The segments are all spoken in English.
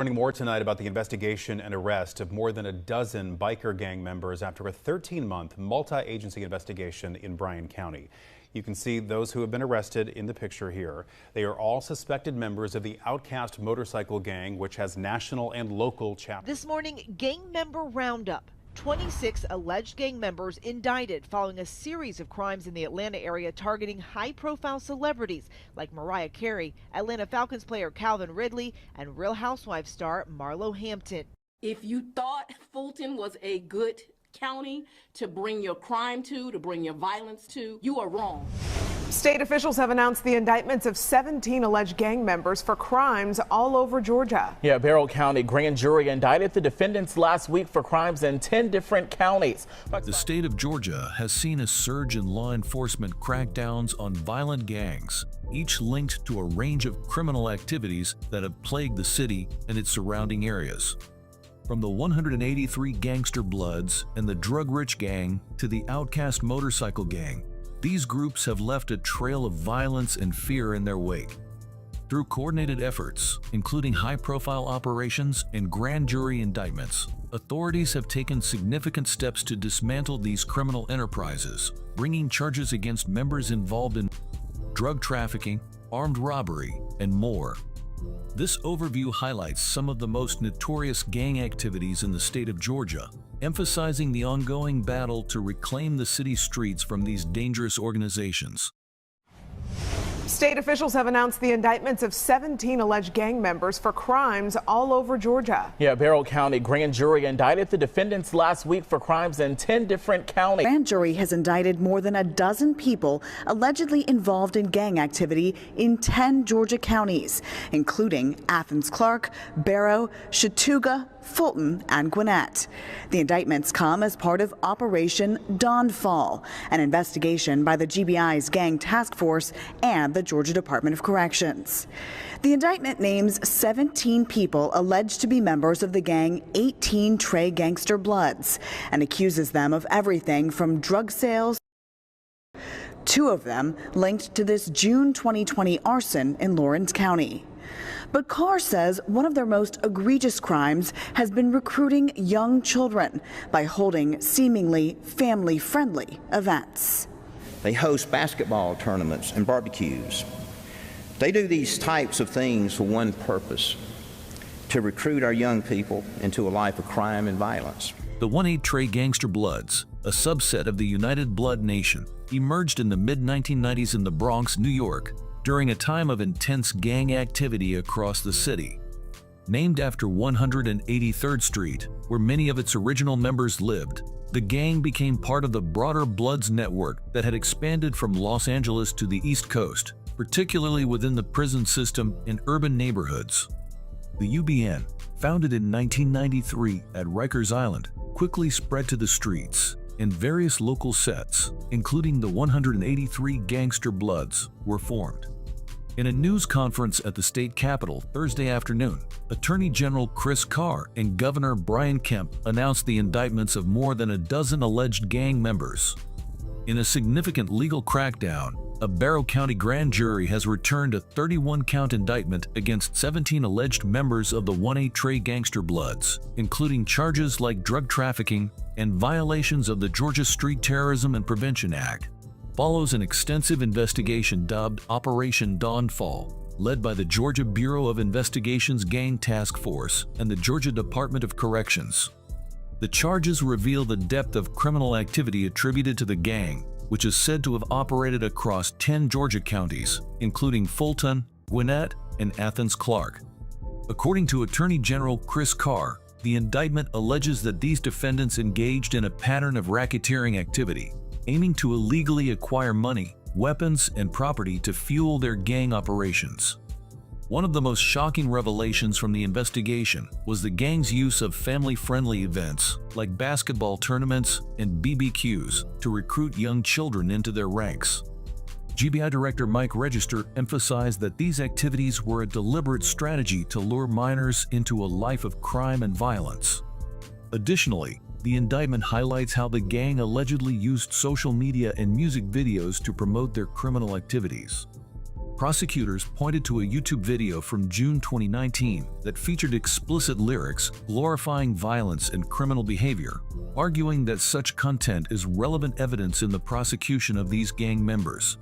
Learning more tonight about the investigation and arrest of more than a dozen biker gang members after a 13-month multi-agency investigation in Bryan County. You can see those who have been arrested in the picture here. They are all suspected members of the Outcast motorcycle gang, which has national and local chapters. This morning, gang member roundup. 26 alleged gang members indicted following a series of crimes in the Atlanta area targeting high-profile celebrities like Mariah Carey, Atlanta Falcons player Calvin Ridley, and Real Housewives star Marlo Hampton. If you thought Fulton was a good county to bring your crime to bring your violence to, you are wrong. State officials have announced the indictments of 17 alleged gang members for crimes all over Georgia. Yeah, Barrow County grand jury indicted the defendants last week for crimes in 10 different counties. The state of Georgia has seen a surge in law enforcement crackdowns on violent gangs, each linked to a range of criminal activities that have plagued the city and its surrounding areas. From the 183 Gangster Bloods and the drug-rich gang to the Outcast motorcycle gang, these groups have left a trail of violence and fear in their wake. Through coordinated efforts, including high-profile operations and grand jury indictments, authorities have taken significant steps to dismantle these criminal enterprises, bringing charges against members involved in drug trafficking, armed robbery, and more. This overview highlights some of the most notorious gang activities in the state of Georgia, emphasizing the ongoing battle to reclaim the city streets from these dangerous organizations. State officials have announced the indictments of 17 alleged gang members for crimes all over Georgia. Yeah, Barrow County grand jury indicted the defendants last week for crimes in 10 different counties. Grand jury has indicted more than a dozen people allegedly involved in gang activity in 10 Georgia counties, including Athens, Clarke, Barrow, Chattooga, Fulton, and Gwinnett. The indictments come as part of Operation Dawnfall, an investigation by the GBI's Gang Task Force and the Georgia Department of Corrections. The indictment names 17 people alleged to be members of the gang 18 Trey Gangster Bloods and accuses them of everything from drug sales. Two of them linked to this June 2020 arson in Lawrence County. But Carr says one of their most egregious crimes has been recruiting young children by holding seemingly family-friendly events. They host basketball tournaments and barbecues. They do these types of things for one purpose: to recruit our young people into a life of crime and violence. The 1-8 Trey Gangster Bloods, a subset of the United Blood Nation, emerged in the mid-1990s in the Bronx, New York, during a time of intense gang activity across the city. Named after 183rd Street, where many of its original members lived, the gang became part of the broader Bloods network that had expanded from Los Angeles to the East Coast, particularly within the prison system in urban neighborhoods. The UBN, founded in 1993 at Rikers Island, quickly spread to the streets, and various local sets, including the 183 Gangster Bloods, were formed. In a news conference at the state capitol Thursday afternoon, Attorney General Chris Carr and Governor Brian Kemp announced the indictments of more than a dozen alleged gang members. In a significant legal crackdown, a Barrow County grand jury has returned a 31-count indictment against 17 alleged members of the 1-8 Trey Gangster Bloods, including charges like drug trafficking and violations of the Georgia Street Terrorism and Prevention Act. Follows an extensive investigation dubbed Operation Dawnfall, led by the Georgia Bureau of Investigation's Gang Task Force and the Georgia Department of Corrections. The charges reveal the depth of criminal activity attributed to the gang, which is said to have operated across 10 Georgia counties, including Fulton, Gwinnett, and Athens, Clarke. According to Attorney General Chris Carr, the indictment alleges that these defendants engaged in a pattern of racketeering activity, aiming to illegally acquire money, weapons, and property to fuel their gang operations. One of the most shocking revelations from the investigation was the gang's use of family-friendly events like basketball tournaments and BBQs to recruit young children into their ranks. GBI Director Mike Register emphasized that these activities were a deliberate strategy to lure minors into a life of crime and violence. Additionally, the indictment highlights how the gang allegedly used social media and music videos to promote their criminal activities. Prosecutors pointed to a YouTube video from June 2019 that featured explicit lyrics glorifying violence and criminal behavior, arguing that such content is relevant evidence in the prosecution of these gang members.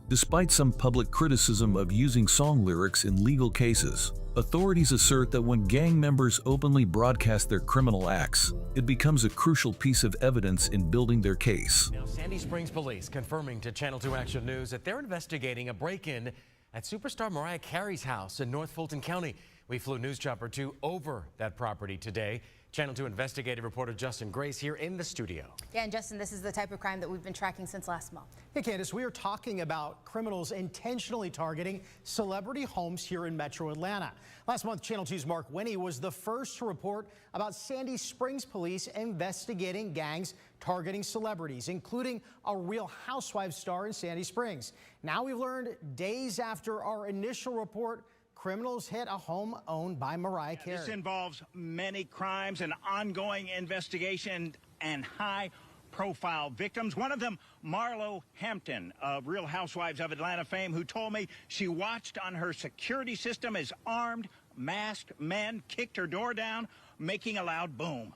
Despite some public criticism of using song lyrics in legal cases, authorities assert that when gang members openly broadcast their criminal acts, it becomes a crucial piece of evidence in building their case. Now, Sandy Springs Police confirming to Channel 2 Action News that they're investigating a break-in at superstar Mariah Carey's house in North Fulton County. We flew News Chopper 2 over that property today. Channel 2 investigative reporter Justin Grace here in the studio. Yeah, and Justin, this is the type of crime that we've been tracking since last month. Hey, Candace, we are talking about criminals intentionally targeting celebrity homes here in Metro Atlanta. Last month, Channel 2's Mark Winnie was the first to report about Sandy Springs Police investigating gangs targeting celebrities, including a Real Housewives star in Sandy Springs. Now we've learned days after our initial report, criminals hit a home owned by Mariah Carey. This involves many crimes, an ongoing investigation, and high-profile victims. One of them, Marlo Hampton of Real Housewives of Atlanta fame, who told me she watched on her security system as armed, masked men kicked her door down, making a loud boom.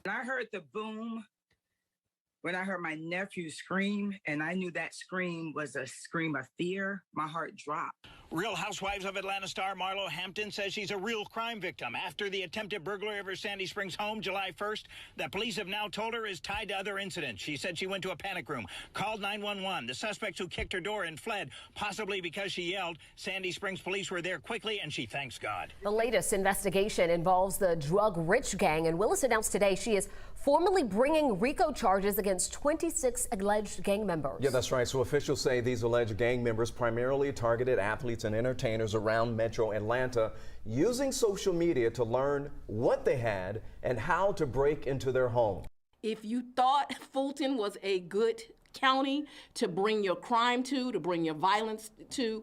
When I heard the boom, when I heard my nephew scream, and I knew that scream was a scream of fear, my heart dropped. Real Housewives of Atlanta star Marlo Hampton says she's a real crime victim. After the attempted burglary of her Sandy Springs home July 1st, the police have now told her is tied to other incidents. She said she went to a panic room, called 911. The suspects who kicked her door and fled, possibly because she yelled. Sandy Springs police were there quickly, and she thanks God. The latest investigation involves the drug-rich gang, and Willis announced today she is formally bringing RICO charges against 26 alleged gang members. Yeah, that's right. So officials say these alleged gang members primarily targeted athletes and entertainers around Metro Atlanta, using social media to learn what they had and how to break into their home. If you thought Fulton was a good county to bring your crime to bring your violence to,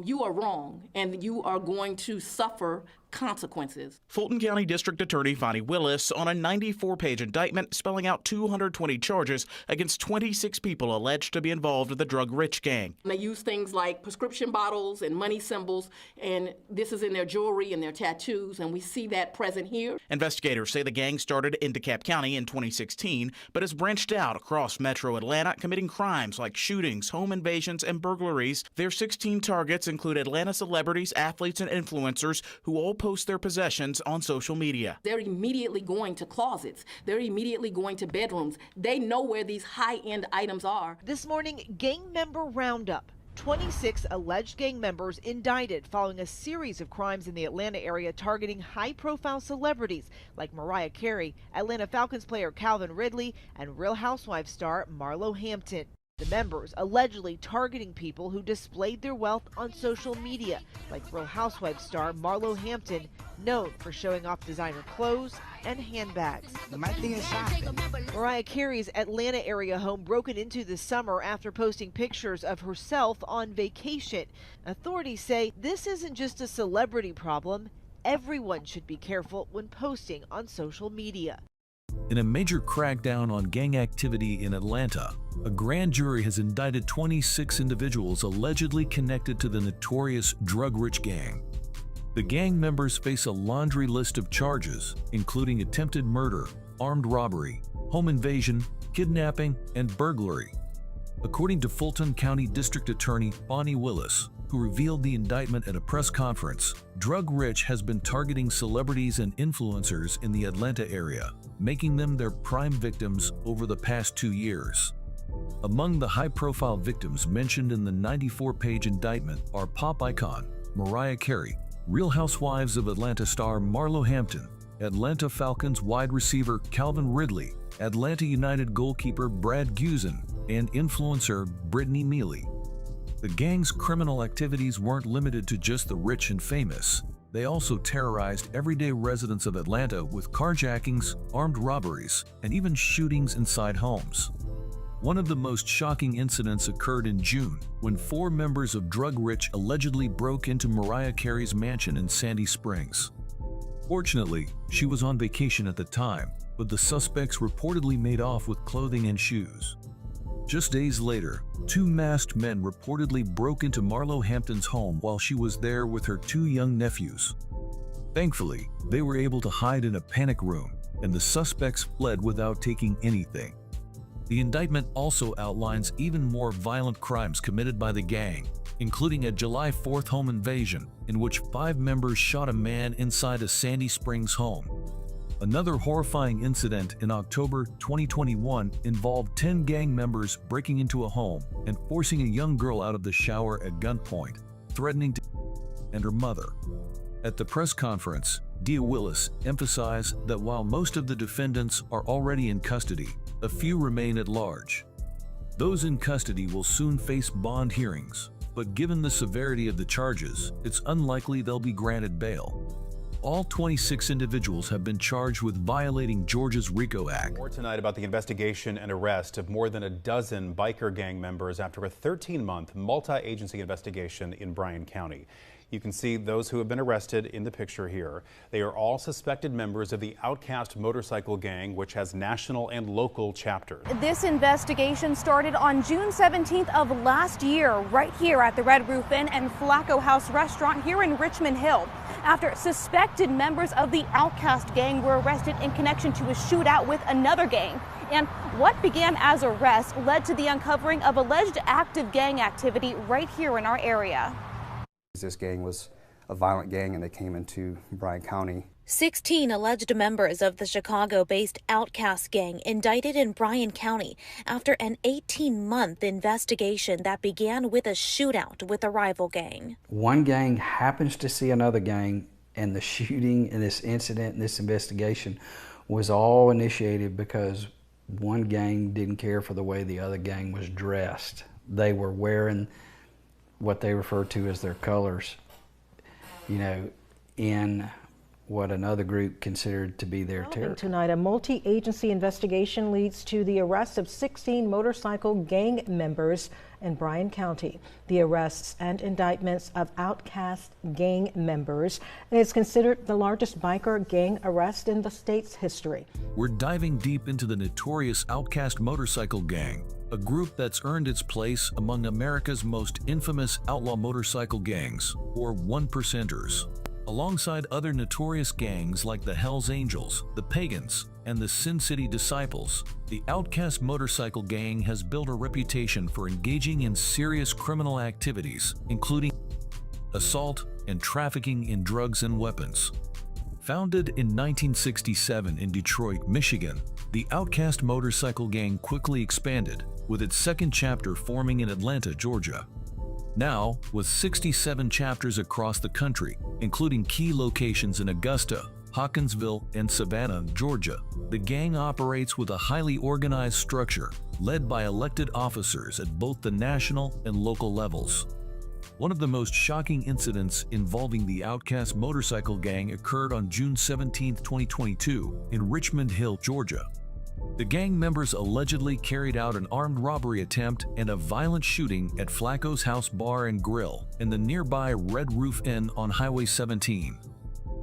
you are wrong, and you are going to suffer consequences. Fulton County District Attorney Fonnie Willis on a 94-page indictment spelling out 220 charges against 26 people alleged to be involved with the drug-rich gang. They use things like prescription bottles and money symbols, and this is in their jewelry and their tattoos, and we see that present here. Investigators say the gang started in DeKalb County in 2016, but has branched out across Metro Atlanta, committing crimes like shootings, home invasions, and burglaries. Their 16 targets include Atlanta celebrities, athletes, and influencers who all post their possessions on social media. They're immediately going to closets. They're immediately going to bedrooms. They know where these high-end items are. This morning, gang member roundup. 26 alleged gang members indicted following a series of crimes in the Atlanta area targeting high-profile celebrities like Mariah Carey, Atlanta Falcons player Calvin Ridley, and Real Housewives star Marlo Hampton. The members allegedly targeting people who displayed their wealth on social media, like Real Housewives star Marlo Hampton, known for showing off designer clothes and handbags. Mariah Carey's Atlanta area home broken into this summer after posting pictures of herself on vacation. Authorities say this isn't just a celebrity problem. Everyone should be careful when posting on social media. In a major crackdown on gang activity in Atlanta, a grand jury has indicted 26 individuals allegedly connected to the notorious drug-rich gang. The gang members face a laundry list of charges, including attempted murder, armed robbery, home invasion, kidnapping, and burglary. According to Fulton County District Attorney Fonnie Willis, who revealed the indictment at a press conference, Drug Rich has been targeting celebrities and influencers in the Atlanta area, making them their prime victims over the past 2 years. Among the high-profile victims mentioned in the 94-page indictment are pop icon Mariah Carey, Real Housewives of Atlanta star Marlo Hampton, Atlanta Falcons wide receiver Calvin Ridley, Atlanta United goalkeeper Brad Guzin, and influencer Brittany Mealy. The gang's criminal activities weren't limited to just the rich and famous. They also terrorized everyday residents of Atlanta with carjackings, armed robberies, and even shootings inside homes. One of the most shocking incidents occurred in June when 4 members of Drug Rich allegedly broke into Mariah Carey's mansion in Sandy Springs. Fortunately, she was on vacation at the time, but the suspects reportedly made off with clothing and shoes. Just days later, two masked men reportedly broke into Marlo Hampton's home while she was there with her two young nephews. Thankfully, they were able to hide in a panic room, and the suspects fled without taking anything. The indictment also outlines even more violent crimes committed by the gang, including a July 4th home invasion in which 5 members shot a man inside a Sandy Springs home. Another horrifying incident in October 2021 involved 10 gang members breaking into a home and forcing a young girl out of the shower at gunpoint, threatening to and her mother. At the press conference, Dia Willis emphasized that while most of the defendants are already in custody, a few remain at large. Those in custody will soon face bond hearings, but given the severity of the charges, it's unlikely they'll be granted bail. All 26 individuals have been charged with violating Georgia's RICO Act. More tonight about the investigation and arrest of more than a dozen biker gang members after a 13-month multi-agency investigation in Bryan County. You can see those who have been arrested in the picture here. They are all suspected members of the Outcast motorcycle gang, which has national and local chapters. This investigation started on June 17th of last year, right here at the Red Roof Inn and Flacco House restaurant here in Richmond Hill, after suspected members of the Outcast gang were arrested in connection to a shootout with another gang. And what began as arrests led to the uncovering of alleged active gang activity right here in our area. This gang was a violent gang and they came into Bryan County. 16 alleged members of the Chicago-based Outcast gang indicted in Bryan County after an 18-month investigation that began with a shootout with a rival gang. One gang happens to see another gang, and the shooting and this incident and this investigation was all initiated because one gang didn't care for the way the other gang was dressed. They were wearing what they refer to as their colors, in what another group considered to be their territory. Tonight, a multi-agency investigation leads to the arrest of 16 motorcycle gang members in Bryan County. The arrests and indictments of Outcast gang members is considered the largest biker gang arrest in the state's history. We're diving deep into the notorious Outcast motorcycle gang, a group that's earned its place among America's most infamous outlaw motorcycle gangs, or one-percenters. Alongside other notorious gangs like the Hells Angels, the Pagans, and the Sin City Disciples, the Outcast motorcycle gang has built a reputation for engaging in serious criminal activities, including assault and trafficking in drugs and weapons. Founded in 1967 in Detroit, Michigan, the Outcast motorcycle gang quickly expanded, with its second chapter forming in Atlanta, Georgia. Now, with 67 chapters across the country, including key locations in Augusta, Hawkinsville, and Savannah, Georgia, the gang operates with a highly organized structure led by elected officers at both the national and local levels. One of the most shocking incidents involving the Outcast motorcycle gang occurred on June 17, 2022, in Richmond Hill, Georgia. The gang members allegedly carried out an armed robbery attempt and a violent shooting at Flacco's House Bar and Grill in the nearby Red Roof Inn on Highway 17.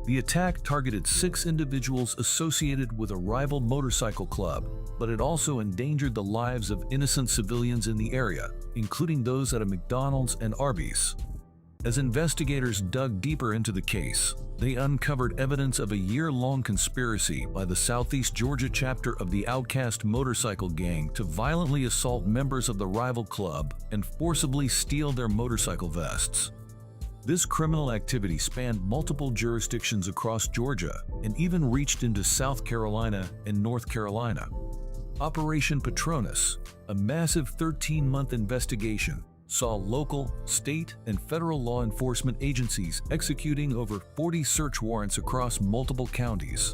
The attack targeted 6 individuals associated with a rival motorcycle club, but it also endangered the lives of innocent civilians in the area, including those at a McDonald's and Arby's. As investigators dug deeper into the case, they uncovered evidence of a year-long conspiracy by the Southeast Georgia chapter of the Outcast motorcycle gang to violently assault members of the rival club and forcibly steal their motorcycle vests. This criminal activity spanned multiple jurisdictions across Georgia and even reached into South Carolina and North Carolina. Operation Patronus, a massive 13-month investigation, saw local, state, and federal law enforcement agencies executing over 40 search warrants across multiple counties.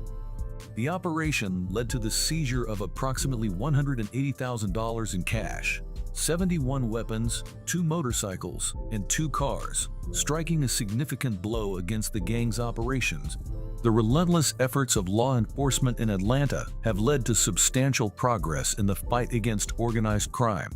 The operation led to the seizure of approximately $180,000 in cash, 71 weapons, 2 motorcycles, and 2 cars, striking a significant blow against the gang's operations. The relentless efforts of law enforcement in Atlanta have led to substantial progress in the fight against organized crime.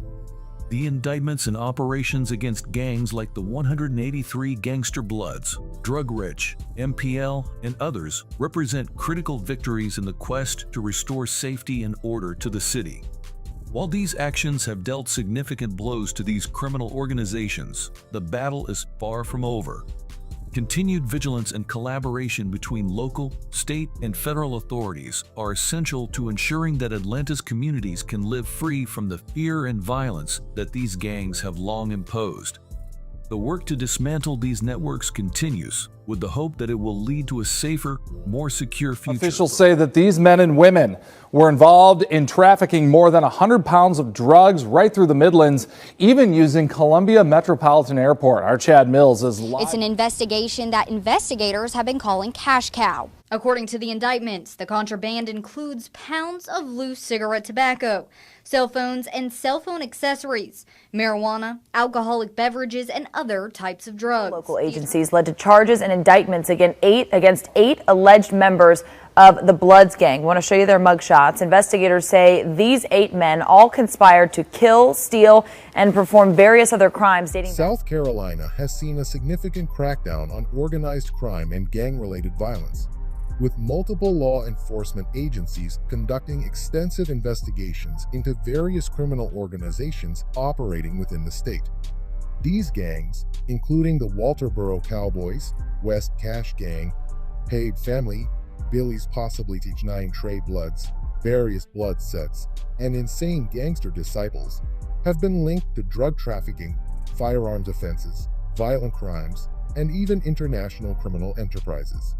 The indictments and operations against gangs like the 183 Gangster Bloods, Drug Rich, MPL, and others represent critical victories in the quest to restore safety and order to the city. While these actions have dealt significant blows to these criminal organizations, the battle is far from over. Continued vigilance and collaboration between local, state, and federal authorities are essential to ensuring that Atlanta's communities can live free from the fear and violence that these gangs have long imposed. The work to dismantle these networks continues, with the hope that it will lead to a safer, more secure future. Officials say that these men and women were involved in trafficking more than 100 pounds of drugs right through the Midlands, even using Columbia Metropolitan Airport. Our Chad Mills is live. It's an investigation that investigators have been calling cash cow. According to the indictments, the contraband includes pounds of loose cigarette tobacco, cell phones and cell phone accessories, marijuana, alcoholic beverages, and other types of drugs. Local agencies led to charges and indictments against eight alleged members of the Bloods gang. I want to show you their mugshots. Investigators say these 8 men all conspired to kill, steal, and perform various other crimes dating. South Carolina has seen a significant crackdown on organized crime and gang-related violence, with multiple law enforcement agencies conducting extensive investigations into various criminal organizations operating within the state. These gangs, including the Walterboro Cowboys, West Cash Gang, Paid Family, Billy's Possibly Teach 9 Trey Bloods, various blood sets, and insane Gangster Disciples, have been linked to drug trafficking, firearms offenses, violent crimes, and even international criminal enterprises.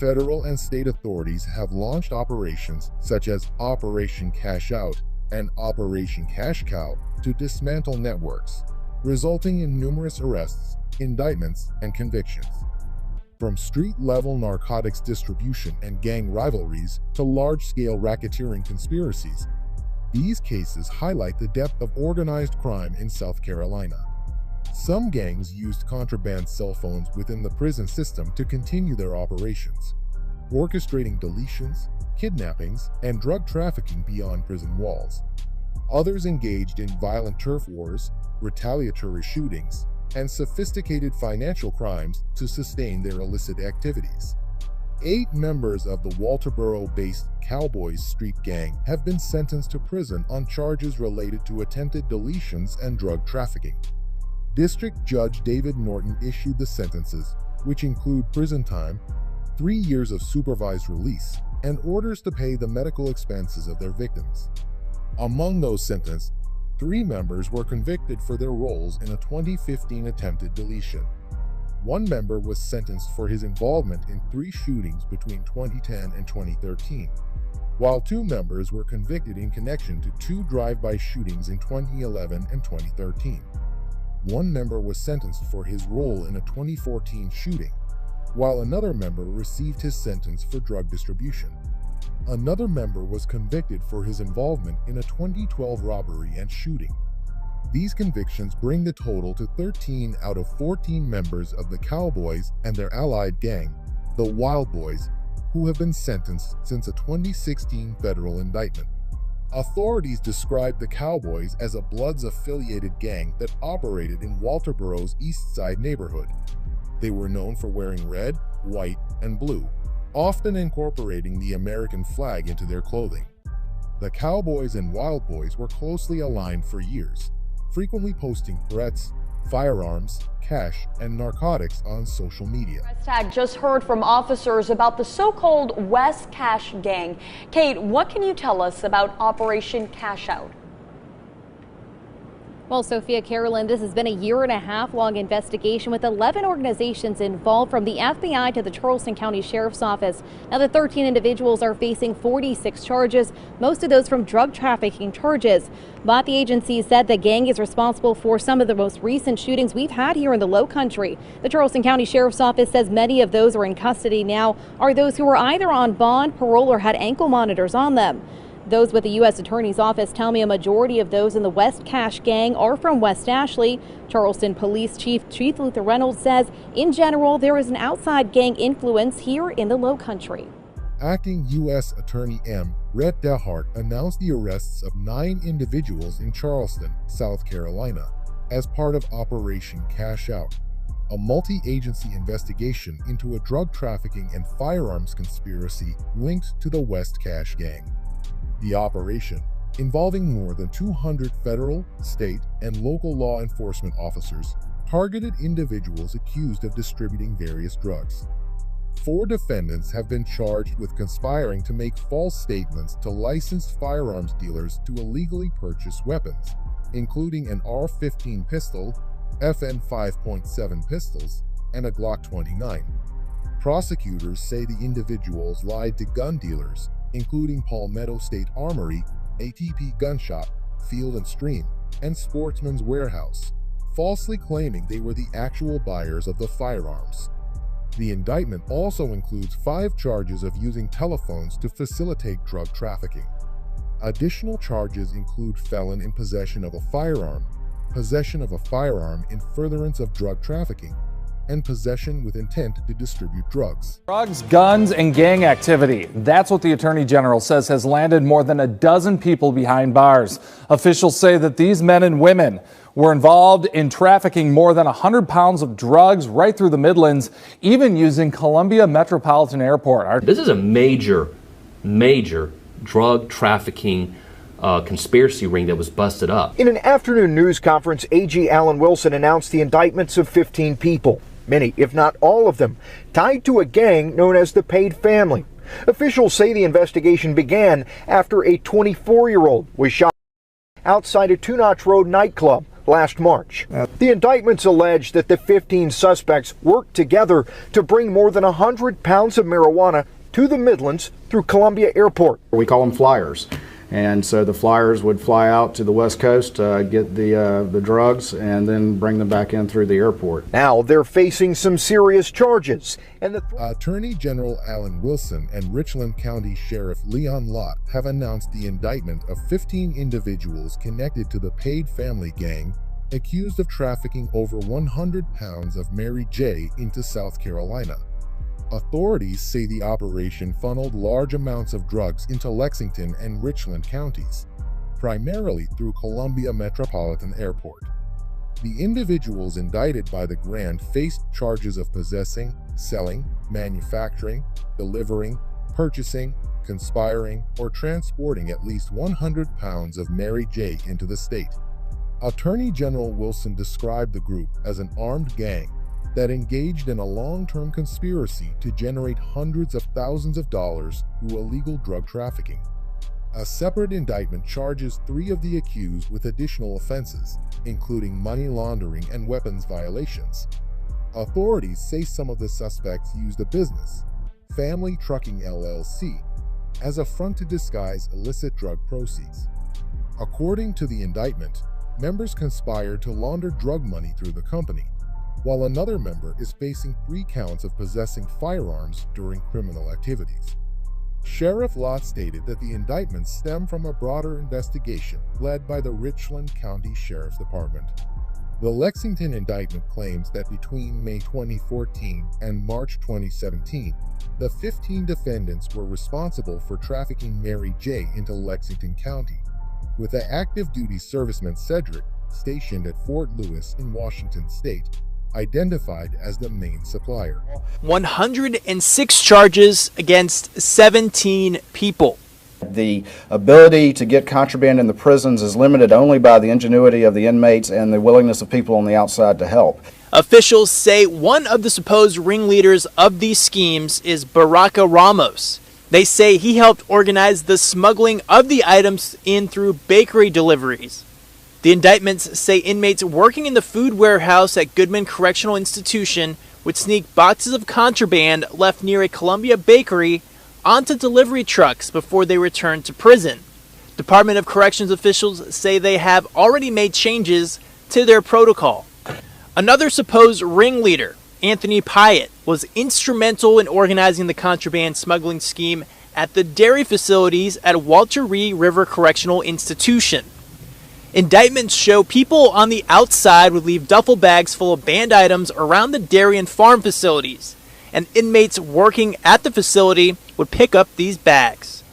Federal and state authorities have launched operations such as Operation Cash Out and Operation Cash Cow to dismantle networks, resulting in numerous arrests, indictments, and convictions. From street-level narcotics distribution and gang rivalries to large-scale racketeering conspiracies, these cases highlight the depth of organized crime in South Carolina. Some gangs used contraband cell phones within the prison system to continue their operations, orchestrating deletions, kidnappings, and drug trafficking beyond prison walls. Others engaged in violent turf wars, retaliatory shootings, and sophisticated financial crimes to sustain their illicit activities. 8 members of the Walterboro-based Cowboys Street Gang have been sentenced to prison on charges related to attempted deletions and drug trafficking. District Judge David Norton issued the sentences, which include prison time, 3 years of supervised release, and orders to pay the medical expenses of their victims. Among those sentenced, 3 members were convicted for their roles in a 2015 attempted deletion. 1 member was sentenced for his involvement in 3 shootings between 2010 and 2013, while 2 members were convicted in connection to 2 drive-by shootings in 2011 and 2013. 1 member was sentenced for his role in a 2014 shooting, while another member received his sentence for drug distribution. Another member was convicted for his involvement in a 2012 robbery and shooting. These convictions bring the total to 13 out of 14 members of the Cowboys and their allied gang, the Wild Boys, who have been sentenced since a 2016 federal indictment. Authorities described the Cowboys as a Bloods-affiliated gang that operated in Walterboro's East Side neighborhood. They were known for wearing red, white, and blue, often incorporating the American flag into their clothing. The Cowboys and Wild Boys were closely aligned for years, frequently posting threats, firearms, cash, and narcotics on social media. Tag just heard from officers about the so-called West Cash Gang. Kate, what can you tell us about Operation Cash Out? Well, Sophia Carolyn, this has been a 1.5-year long investigation with 11 organizations involved, from the FBI to the Charleston County Sheriff's Office. Now, the 13 individuals are facing 46 charges, most of those from drug trafficking charges. But the agency said the gang is responsible for some of the most recent shootings we've had here in the Low Country. The Charleston County Sheriff's Office says many of those who are in custody now are those who were either on bond, parole, or had ankle monitors on them. Those with the U.S. Attorney's Office tell me a majority of those in the West Cash Gang are from West Ashley. Charleston Police Chief Luther Reynolds says, in general, there is an outside gang influence here in the Low Country. Acting U.S. Attorney M. Rhett Dehart announced the arrests of 9 individuals in Charleston, South Carolina, as part of Operation Cash Out, a multi-agency investigation into a drug trafficking and firearms conspiracy linked to the West Cash Gang. The operation, involving more than 200 federal, state, and local law enforcement officers, targeted individuals accused of distributing various drugs. 4 defendants have been charged with conspiring to make false statements to licensed firearms dealers to illegally purchase weapons, including an AR-15 pistol, FN 5.7 pistols, and a Glock 29. Prosecutors say the individuals lied to gun dealers, including Palmetto State Armory, ATP Gun Shop, Field and Stream, and Sportsman's Warehouse, falsely claiming they were the actual buyers of the firearms. The indictment also includes 5 charges of using telephones to facilitate drug trafficking. Additional charges include felon in possession of a firearm, possession of a firearm in furtherance of drug trafficking, and possession with intent to distribute drugs. Drugs, guns, and gang activity. That's what the Attorney General says has landed more than a dozen people behind bars. Officials say that these men and women were involved in trafficking more than 100 pounds of drugs right through the Midlands, even using Columbia Metropolitan Airport. This is a major drug trafficking conspiracy ring that was busted up. In an afternoon news conference, AG Alan Wilson announced the indictments of 15 people, many, if not all of them, tied to a gang known as the Paid Family. Officials say the investigation began after a 24-year-old was shot outside a Two Notch Road nightclub last March. The indictments allege that the 15 suspects worked together to bring more than 100 pounds of marijuana to the Midlands through Columbia Airport. We call them flyers. And so the flyers would fly out to the West Coast, get the drugs, and then bring them back in through the airport. Now they're facing some serious charges. And Attorney General Alan Wilson and Richland County Sheriff Leon Lott have announced the indictment of 15 individuals connected to the Paid Family gang, accused of trafficking over 100 pounds of Mary J. into South Carolina. Authorities say the operation funneled large amounts of drugs into Lexington and Richland counties, primarily through Columbia Metropolitan Airport. The individuals indicted by the Grand faced charges of possessing, selling, manufacturing, delivering, purchasing, conspiring, or transporting at least 100 pounds of Mary J. into the state. Attorney General Wilson described the group as an armed gang that engaged in a long-term conspiracy to generate hundreds of thousands of dollars through illegal drug trafficking. A separate indictment charges 3 of the accused with additional offenses, including money laundering and weapons violations. Authorities say some of the suspects used a business, Family Trucking LLC, as a front to disguise illicit drug proceeds. According to the indictment, members conspired to launder drug money through the company, while another member is facing 3 counts of possessing firearms during criminal activities. Sheriff Lott stated that the indictments stem from a broader investigation led by the Richland County Sheriff's Department. The Lexington indictment claims that between May 2014 and March 2017, the 15 defendants were responsible for trafficking Mary J. into Lexington County, with the active duty serviceman Cedric, stationed at Fort Lewis in Washington State, identified as the main supplier. 106 charges against 17 people. The ability to get contraband in the prisons is limited only by the ingenuity of the inmates and the willingness of people on the outside to help. Officials say one of the supposed ringleaders of these schemes is Baraka Ramos. They say he helped organize the smuggling of the items in through bakery deliveries. The indictments say inmates working in the food warehouse at Goodman Correctional Institution would sneak boxes of contraband left near a Columbia bakery onto delivery trucks before they returned to prison. Department of Corrections officials say they have already made changes to their protocol. Another supposed ringleader, Anthony Pyatt, was instrumental in organizing the contraband smuggling scheme at the dairy facilities at Walter Reed River Correctional Institution. Indictments show people on the outside would leave duffel bags full of banned items around the dairy and farm facilities, and inmates working at the facility would pick up these bags.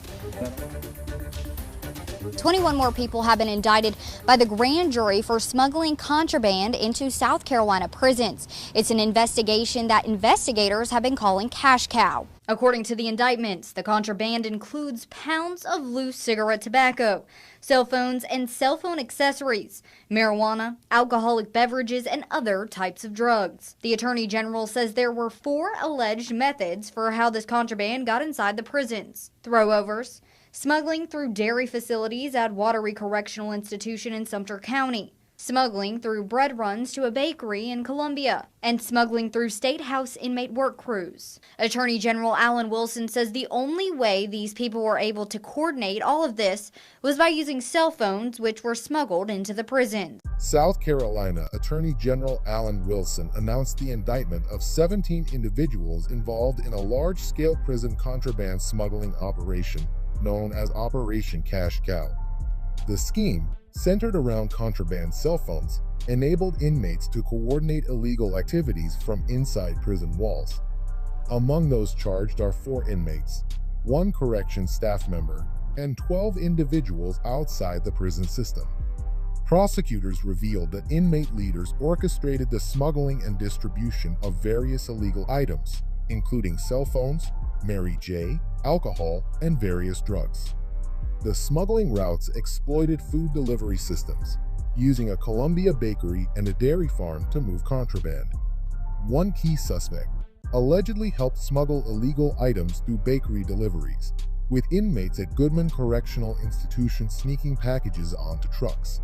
21 more people have been indicted by the grand jury for smuggling contraband into South Carolina prisons. It's an investigation that investigators have been calling cash cow. According to the indictments, the contraband includes pounds of loose cigarette tobacco, cell phones and cell phone accessories, marijuana, alcoholic beverages, and other types of drugs. The Attorney General says there were 4 alleged methods for how this contraband got inside the prisons: throwovers, smuggling through dairy facilities at Watery Correctional Institution in Sumter County, smuggling through bread runs to a bakery in Columbia, and smuggling through State House inmate work crews. Attorney General Alan Wilson says the only way these people were able to coordinate all of this was by using cell phones, which were smuggled into the prisons. South Carolina Attorney General Alan Wilson announced the indictment of 17 individuals involved in a large-scale prison contraband smuggling operation known as Operation Cash Cow. The scheme, centered around contraband cell phones, enabled inmates to coordinate illegal activities from inside prison walls. Among those charged are 4 inmates, 1 corrections staff member, and 12 individuals outside the prison system. Prosecutors revealed that inmate leaders orchestrated the smuggling and distribution of various illegal items, including cell phones, Mary J., alcohol, and various drugs. The smuggling routes exploited food delivery systems, using a Columbia bakery and a dairy farm to move contraband. One key suspect allegedly helped smuggle illegal items through bakery deliveries, with inmates at Goodman Correctional Institution sneaking packages onto trucks.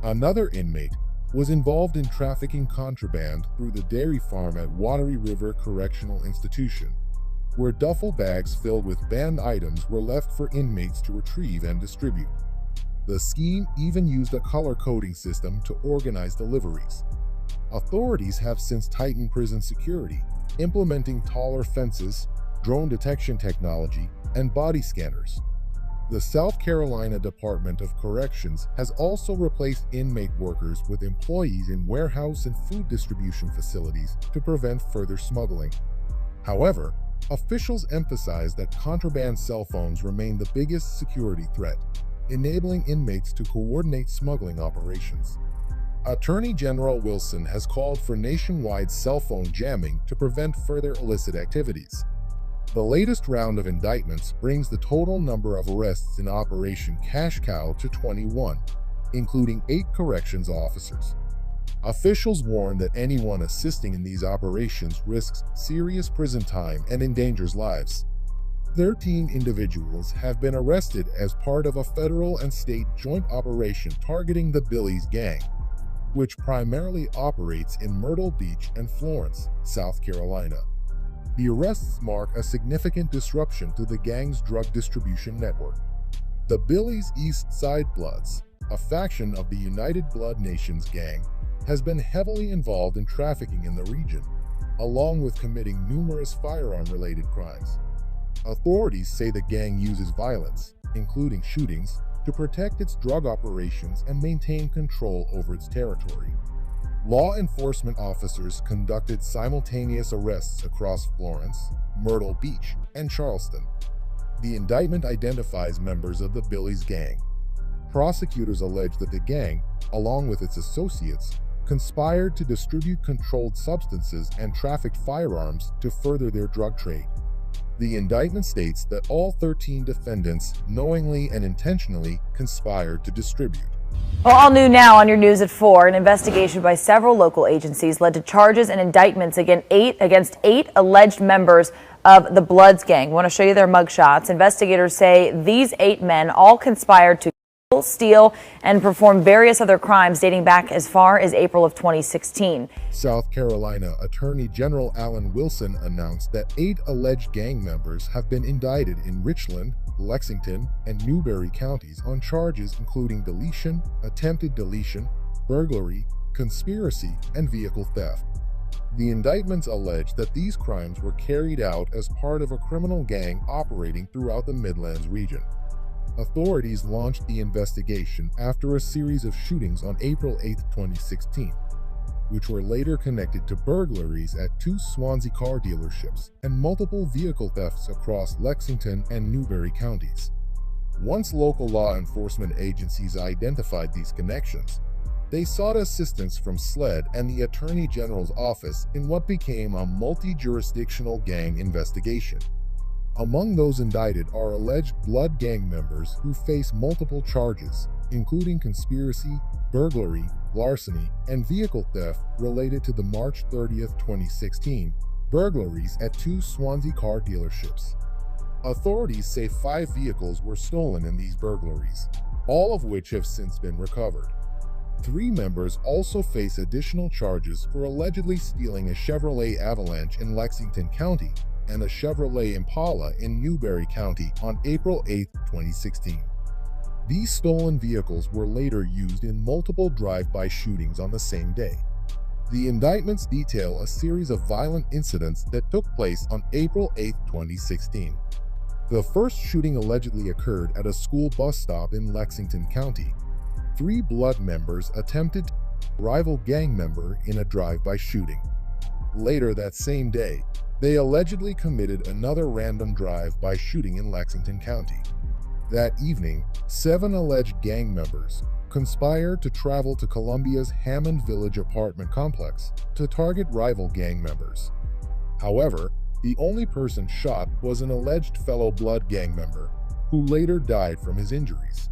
Another inmate was involved in trafficking contraband through the dairy farm at Watery River Correctional Institution, where duffel bags filled with banned items were left for inmates to retrieve and distribute. The scheme even used a color coding system to organize deliveries. Authorities have since tightened prison security, implementing taller fences, drone detection technology, and body scanners. The South Carolina Department of Corrections has also replaced inmate workers with employees in warehouse and food distribution facilities to prevent further smuggling. However, officials emphasize that contraband cell phones remain the biggest security threat, enabling inmates to coordinate smuggling operations. Attorney General Wilson has called for nationwide cell phone jamming to prevent further illicit activities. The latest round of indictments brings the total number of arrests in Operation Cash Cow to 21, including 8 corrections officers. Officials warn that anyone assisting in these operations risks serious prison time and endangers lives. 13 individuals have been arrested as part of a federal and state joint operation targeting the Billy's Gang, which primarily operates in Myrtle Beach and Florence, South Carolina. The arrests mark a significant disruption to the gang's drug distribution network. The Billy's East Side Bloods, a faction of the United Blood Nations gang, has been heavily involved in trafficking in the region, along with committing numerous firearm-related crimes. Authorities say the gang uses violence, including shootings, to protect its drug operations and maintain control over its territory. Law enforcement officers conducted simultaneous arrests across Florence, Myrtle Beach, and Charleston. The indictment identifies members of the Billy's Gang. Prosecutors allege that the gang, along with its associates, conspired to distribute controlled substances and trafficked firearms to further their drug trade. The indictment states that all 13 defendants knowingly and intentionally conspired to distribute. Well, all new now on your news at 4. An investigation by several local agencies led to charges and indictments against eight alleged members of the Bloods gang. I want to show you their mugshots. Investigators say these 8 men all conspired to kill, steal, and perform various other crimes dating back as far as April of 2016. South Carolina Attorney General Alan Wilson announced that 8 alleged gang members have been indicted in Richland, Lexington, and Newberry counties on charges including deletion, attempted deletion, burglary, conspiracy, and vehicle theft. The indictments allege that these crimes were carried out as part of a criminal gang operating throughout the Midlands region. Authorities launched the investigation after a series of shootings on April 8, 2016, which were later connected to burglaries at 2 Swansea car dealerships and multiple vehicle thefts across Lexington and Newberry counties. Once local law enforcement agencies identified these connections, they sought assistance from SLED and the Attorney General's office in what became a multi-jurisdictional gang investigation. Among those indicted are alleged Blood gang members who face multiple charges, including conspiracy, burglary, larceny, and vehicle theft related to the March 30, 2016 burglaries at 2 Swansea car dealerships. Authorities say 5 vehicles were stolen in these burglaries, all of which have since been recovered. 3 members also face additional charges for allegedly stealing a Chevrolet Avalanche in Lexington County and a Chevrolet Impala in Newberry County on April 8, 2016. These stolen vehicles were later used in multiple drive-by shootings on the same day. The indictments detail a series of violent incidents that took place on April 8, 2016. The first shooting allegedly occurred at a school bus stop in Lexington County. 3 Blood members attempted to kill a rival gang member in a drive-by shooting. Later that same day, they allegedly committed another random drive-by shooting in Lexington County. That evening, 7 alleged gang members conspired to travel to Columbia's Hammond Village apartment complex to target rival gang members. However, the only person shot was an alleged fellow Blood gang member, who later died from his injuries.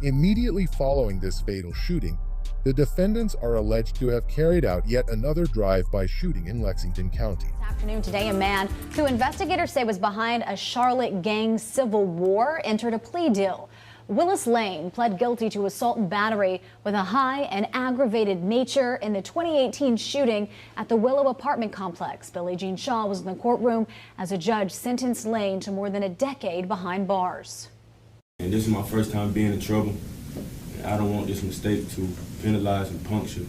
Immediately following this fatal shooting, the defendants are alleged to have carried out yet another drive-by shooting in Lexington County. This afternoon today, a man who investigators say was behind a Charlotte gang civil war entered a plea deal. Willis Lane pled guilty to assault and battery with a high and aggravated nature in the 2018 shooting at the Willow apartment complex. Billie Jean Shaw was in the courtroom as a judge sentenced Lane to more than a decade behind bars. And this is my first time being in trouble. And I don't want this mistake to penalize and puncture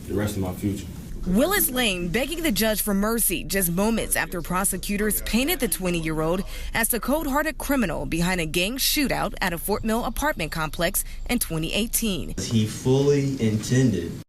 the rest of my future. Willis Lane begging the judge for mercy just moments after prosecutors painted the 20-year-old as the cold-hearted criminal behind a gang shootout at a Fort Mill apartment complex in 2018. He fully intended to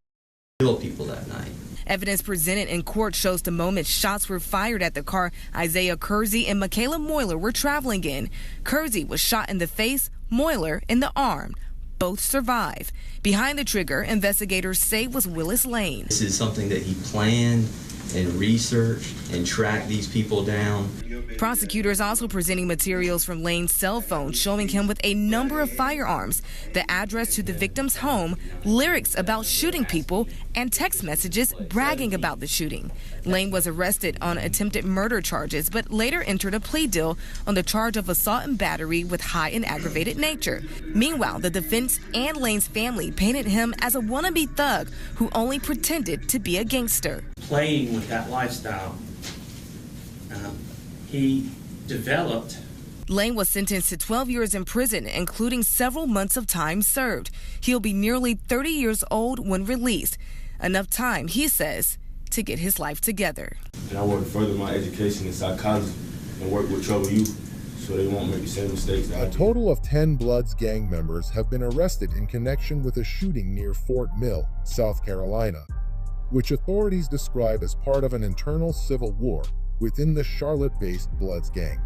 kill people that night. Evidence presented in court shows the moment shots were fired at the car Isaiah Kersey and Michaela Moyler were traveling in. Kersey was shot in the face, Moyler in the arm. Both survive. Behind the trigger, investigators say was Willis Lane. This is something that he planned and researched and tracked these people down. Prosecutors also presenting materials from Lane's cell phone showing him with a number of firearms, the address to the victim's home, lyrics about shooting people, and text messages bragging about the shooting. Lane was arrested on attempted murder charges, but later entered a plea deal on the charge of assault and battery with high and aggravated nature. Meanwhile, the defense and Lane's family painted him as a wannabe thug who only pretended to be a gangster. Playing with that lifestyle, he developed. Lane was sentenced to 12 years in prison, including several months of time served. He'll be nearly 30 years old when released. Enough time, he says, to get his life together. And I want to further my education in psychology and work with troubled youth so they won't make the same mistakes that I did. A total of 10 Bloods gang members have been arrested in connection with a shooting near Fort Mill, South Carolina, which authorities describe as part of an internal civil war within the Charlotte-based Bloods gang.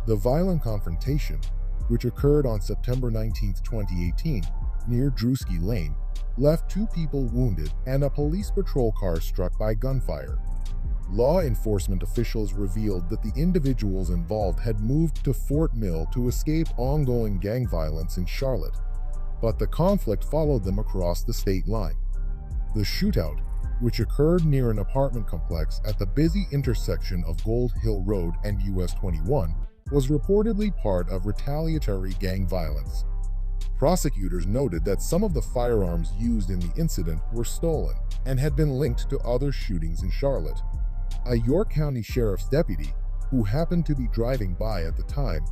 The violent confrontation, which occurred on September 19, 2018, near Drewski Lane, left 2 people wounded and a police patrol car struck by gunfire. Law enforcement officials revealed that the individuals involved had moved to Fort Mill to escape ongoing gang violence in Charlotte, but the conflict followed them across the state line. The shootout, which occurred near an apartment complex at the busy intersection of Gold Hill Road and US 21, was reportedly part of retaliatory gang violence. Prosecutors noted that some of the firearms used in the incident were stolen and had been linked to other shootings in Charlotte. A York County Sheriff's deputy, who happened to be driving by at the time,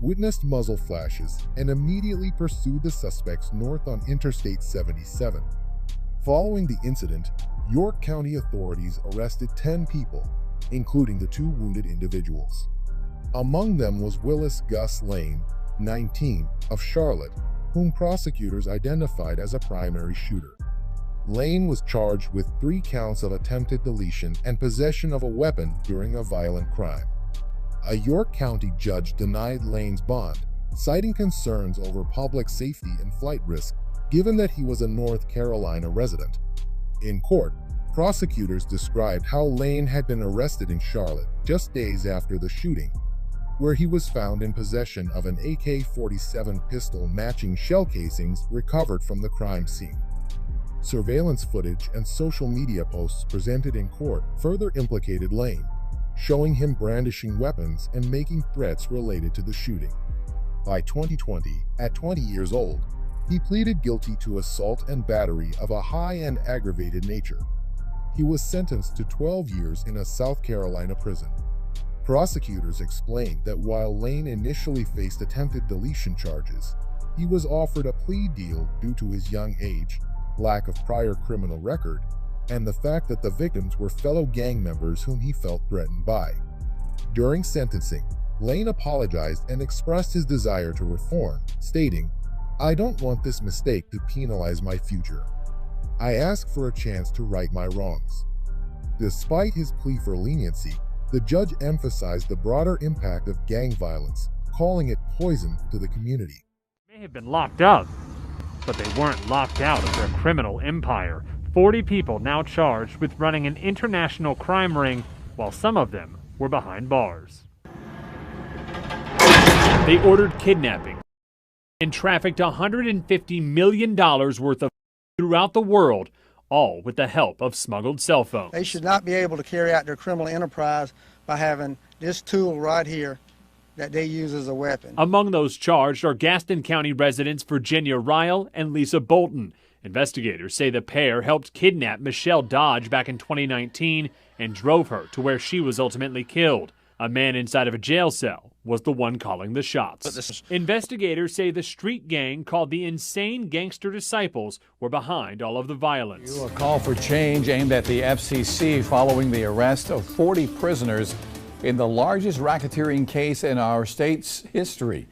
witnessed muzzle flashes and immediately pursued the suspects north on Interstate 77. Following the incident, York County authorities arrested 10 people, including the 2 wounded individuals. Among them was Willis Gus Lane, 19, of Charlotte, whom prosecutors identified as a primary shooter. Lane was charged with 3 counts of attempted deletion and possession of a weapon during a violent crime. A York County judge denied Lane's bond, citing concerns over public safety and flight risk, given that he was a North Carolina resident. In court, prosecutors described how Lane had been arrested in Charlotte just days after the shooting, where he was found in possession of an AK-47 pistol matching shell casings recovered from the crime scene. Surveillance footage and social media posts presented in court further implicated Lane, showing him brandishing weapons and making threats related to the shooting. By 2020, at 20 years old, he pleaded guilty to assault and battery of a high and aggravated nature. He was sentenced to 12 years in a South Carolina prison. Prosecutors explained that while Lane initially faced attempted deletion charges, he was offered a plea deal due to his young age, lack of prior criminal record, and the fact that the victims were fellow gang members whom he felt threatened by. During sentencing, Lane apologized and expressed his desire to reform, stating, "I don't want this mistake to penalize my future. I ask for a chance to right my wrongs." Despite his plea for leniency, the judge emphasized the broader impact of gang violence, calling it poison to the community. They may have been locked up, but they weren't locked out of their criminal empire. 40 people now charged with running an international crime ring, while some of them were behind bars. They ordered kidnapping and trafficked $150 million worth of throughout the world, all with the help of smuggled cell phones. They should not be able to carry out their criminal enterprise by having this tool right here that they use as a weapon. Among those charged are Gaston County residents Virginia Ryle and Lisa Bolton. Investigators say the pair helped kidnap Michelle Dodge back in 2019 and drove her to where she was ultimately killed. A man inside of a jail cell was the one calling the shots. Investigators say the street gang called the Insane Gangster Disciples were behind all of the violence. A call for change aimed at the FCC following the arrest of 40 prisoners in the largest racketeering case in our state's history.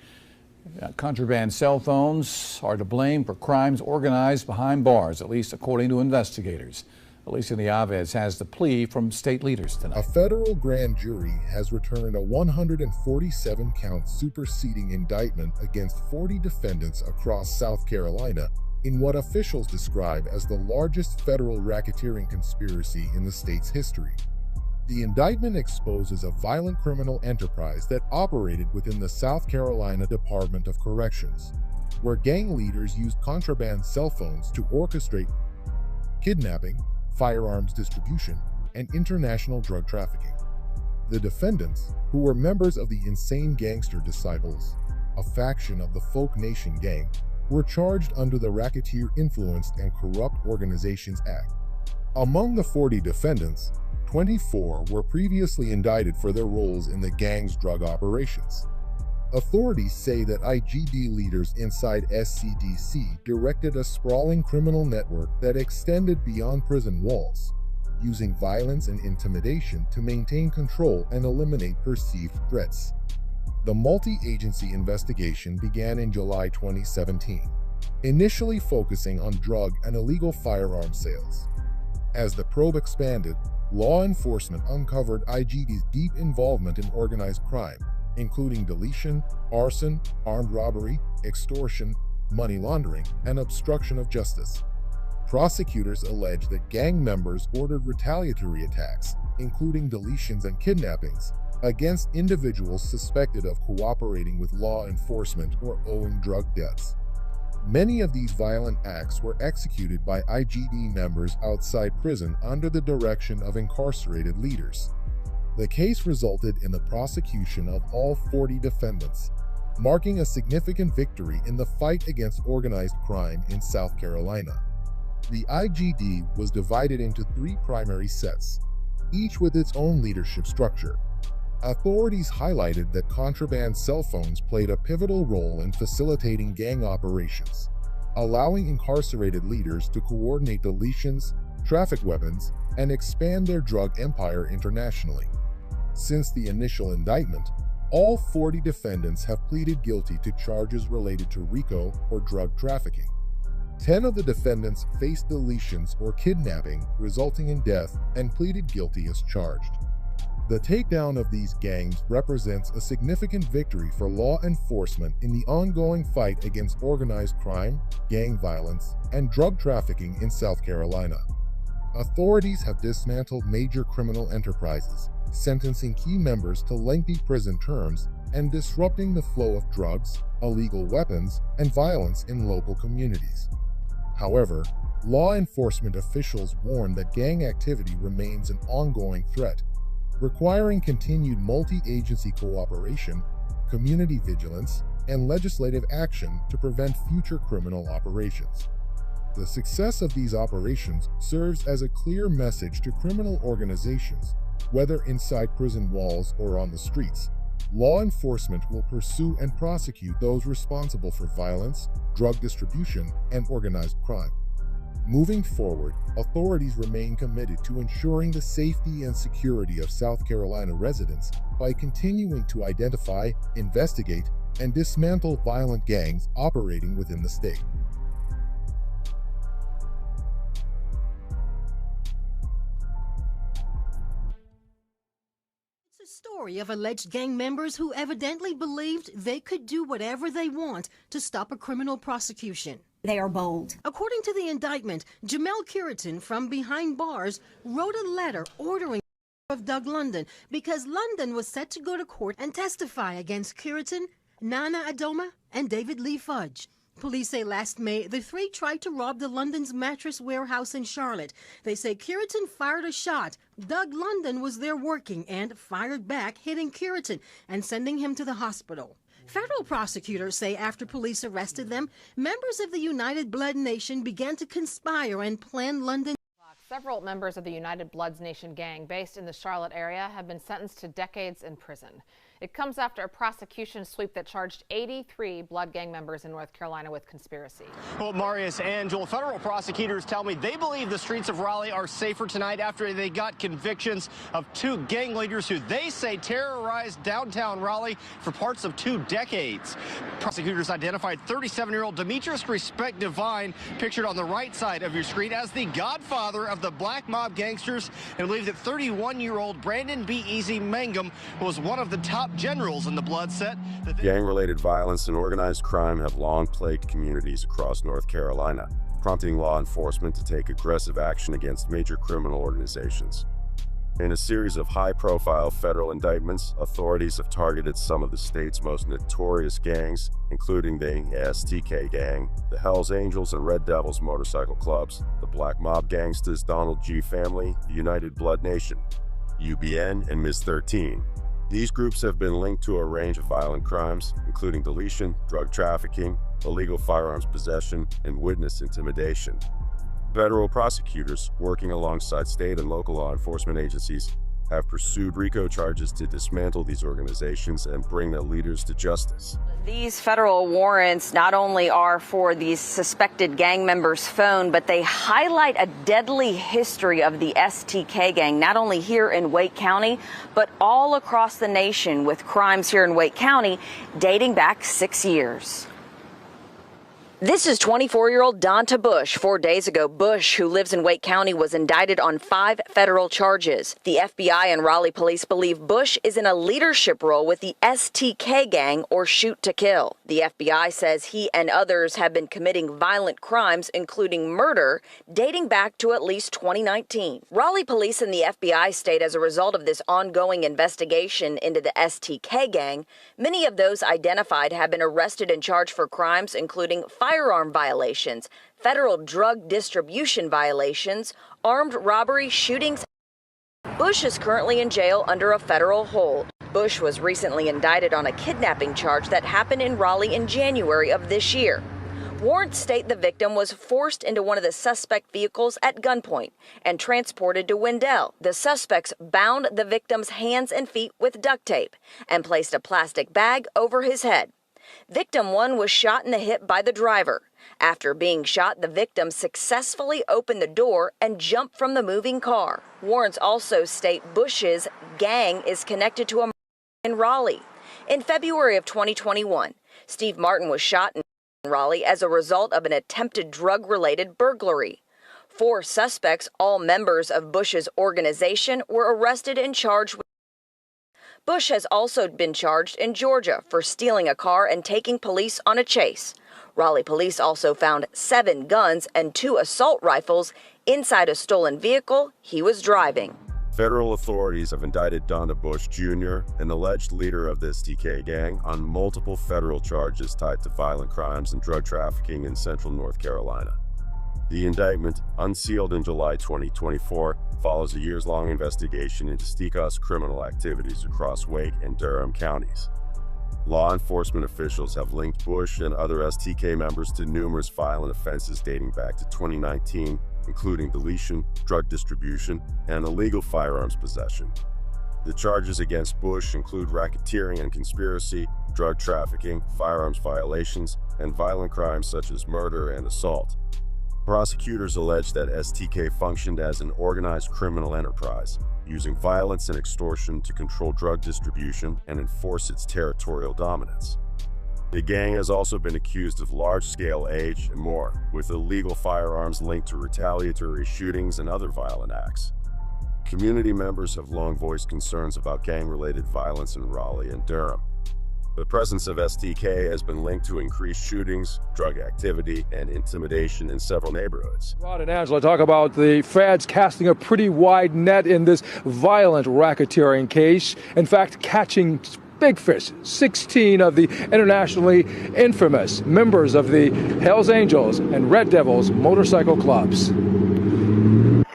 Contraband cell phones are to blame for crimes organized behind bars, at least according to investigators. Alicia Nieves has the plea from state leaders tonight. A federal grand jury has returned a 147-count superseding indictment against 40 defendants across South Carolina in what officials describe as the largest federal racketeering conspiracy in the state's history. The indictment exposes a violent criminal enterprise that operated within the South Carolina Department of Corrections, where gang leaders used contraband cell phones to orchestrate kidnapping, firearms distribution, and international drug trafficking. The defendants, who were members of the Insane Gangster Disciples, a faction of the Folk Nation gang, were charged under the Racketeer Influenced and Corrupt Organizations Act. Among the 40 defendants, 24 were previously indicted for their roles in the gang's drug operations. Authorities say that IGD leaders inside SCDC directed a sprawling criminal network that extended beyond prison walls, using violence and intimidation to maintain control and eliminate perceived threats. The multi-agency investigation began in July 2017, initially focusing on drug and illegal firearm sales. As the probe expanded, law enforcement uncovered IGD's deep involvement in organized crime, including deletion, arson, armed robbery, extortion, money laundering, and obstruction of justice. Prosecutors allege that gang members ordered retaliatory attacks, including deletions and kidnappings, against individuals suspected of cooperating with law enforcement or owing drug debts. Many of these violent acts were executed by IGD members outside prison under the direction of incarcerated leaders. The case resulted in the prosecution of all 40 defendants, marking a significant victory in the fight against organized crime in South Carolina. The IGD was divided into 3 primary sets, each with its own leadership structure. Authorities highlighted that contraband cell phones played a pivotal role in facilitating gang operations, allowing incarcerated leaders to coordinate deletions, traffic weapons, and expand their drug empire internationally. Since the initial indictment, all 40 defendants have pleaded guilty to charges related to RICO or drug trafficking. 10 of the defendants faced deletions or kidnapping resulting in death and pleaded guilty as charged. The takedown of these gangs represents a significant victory for law enforcement in the ongoing fight against organized crime, gang violence, and drug trafficking in South Carolina. Authorities have dismantled major criminal enterprises, sentencing key members to lengthy prison terms and disrupting the flow of drugs, illegal weapons, and violence in local communities. However, law enforcement officials warn that gang activity remains an ongoing threat, requiring continued multi-agency cooperation, community vigilance, and legislative action to prevent future criminal operations. The success of these operations serves as a clear message to criminal organizations, whether inside prison walls or on the streets. Law enforcement will pursue and prosecute those responsible for violence, drug distribution, and organized crime. Moving forward, authorities remain committed to ensuring the safety and security of South Carolina residents by continuing to identify, investigate, and dismantle violent gangs operating within the state. It's a story of alleged gang members who evidently believed they could do whatever they want to stop a criminal prosecution. They are bold. According to the indictment, Jamel Curitan from behind bars wrote a letter ordering of Doug London because London was set to go to court and testify against Curitan, Nana Adoma, and David Lee Fudge. Police say last May, the three tried to rob the London's mattress warehouse in Charlotte. They say Curitan fired a shot. Doug London was there working and fired back, hitting Curitan and sending him to the hospital. Federal prosecutors say after police arrested them, members of the United Blood Nation began to conspire and plan London. Several members of the United Bloods Nation gang based in the Charlotte area have been sentenced to decades in prison. It comes after a prosecution sweep that charged 83 blood gang members in North Carolina with conspiracy. Well, Marius and Joel, federal prosecutors tell me they believe the streets of Raleigh are safer tonight after they got convictions of two gang leaders who they say terrorized downtown Raleigh for parts of 2 decades. Prosecutors identified 37-year-old Demetrius Respect Divine, pictured on the right side of your screen, as the godfather of the black mob gangsters, and believe that 31-year-old Brandon B. Easy Mangum was one of the top generals in the blood set. Gang-related violence and organized crime have long plagued communities across North Carolina, prompting law enforcement to take aggressive action against major criminal organizations. In a series of high-profile federal indictments, authorities have targeted some of the state's most notorious gangs, including the STK Gang, the Hells Angels and Red Devils motorcycle clubs, the Black Mob Gangstas, Donald G. Family, the United Blood Nation, UBN, and Ms. 13. These groups have been linked to a range of violent crimes, including deletion, drug trafficking, illegal firearms possession, and witness intimidation. Federal prosecutors, working alongside state and local law enforcement agencies, have pursued RICO charges to dismantle these organizations and bring their leaders to justice. These federal warrants not only are for these suspected gang members' phone, but they highlight a deadly history of the STK gang, not only here in Wake County, but all across the nation, with crimes here in Wake County dating back 6 years. This is 24-year-old Donta Bush. 4 days ago, Bush, who lives in Wake County, was indicted on 5 federal charges. The FBI and Raleigh police believe Bush is in a leadership role with the STK gang, or Shoot to Kill. The FBI says he and others have been committing violent crimes, including murder, dating back to at least 2019. Raleigh police and the FBI state, as a result of this ongoing investigation into the STK gang, many of those identified have been arrested and charged for crimes including firearm violations, federal drug distribution violations, armed robbery, shootings. Bush is currently in jail under a federal hold. Bush was recently indicted on a kidnapping charge that happened in Raleigh in January of this year. Warrants state the victim was forced into one of the suspect vehicles at gunpoint and transported to Wendell. The suspects bound the victim's hands and feet with duct tape and placed a plastic bag over his head. Victim 1 was shot in the hip by the driver. After being shot, the victim successfully opened the door and jumped from the moving car. Warrants also state Bush's gang is connected to a murder in Raleigh. In February of 2021, Steve Martin was shot in Raleigh as a result of an attempted drug-related burglary. 4 suspects, all members of Bush's organization, were arrested and charged with Bush has also been charged in Georgia for stealing a car and taking police on a chase. Raleigh police also found 7 guns and 2 assault rifles inside a stolen vehicle he was driving. Federal authorities have indicted Donna Bush Jr., an alleged leader of the STK gang, on multiple federal charges tied to violent crimes and drug trafficking in central North Carolina. The indictment, unsealed in July 2024, follows a years-long investigation into STK's criminal activities across Wake and Durham counties. Law enforcement officials have linked Bush and other STK members to numerous violent offenses dating back to 2019, including deletion, drug distribution, and illegal firearms possession. The charges against Bush include racketeering and conspiracy, drug trafficking, firearms violations, and violent crimes such as murder and assault. Prosecutors allege that STK functioned as an organized criminal enterprise, using violence and extortion to control drug distribution and enforce its territorial dominance. The gang has also been accused of large-scale age and more, with illegal firearms linked to retaliatory shootings and other violent acts. Community members have long voiced concerns about gang-related violence in Raleigh and Durham. The presence of STK has been linked to increased shootings, drug activity, and intimidation in several neighborhoods. Rod and Angela talk about the feds casting a pretty wide net in this violent racketeering case. In fact, catching big fish, 16 of the internationally infamous members of the Hells Angels and Red Devils motorcycle clubs.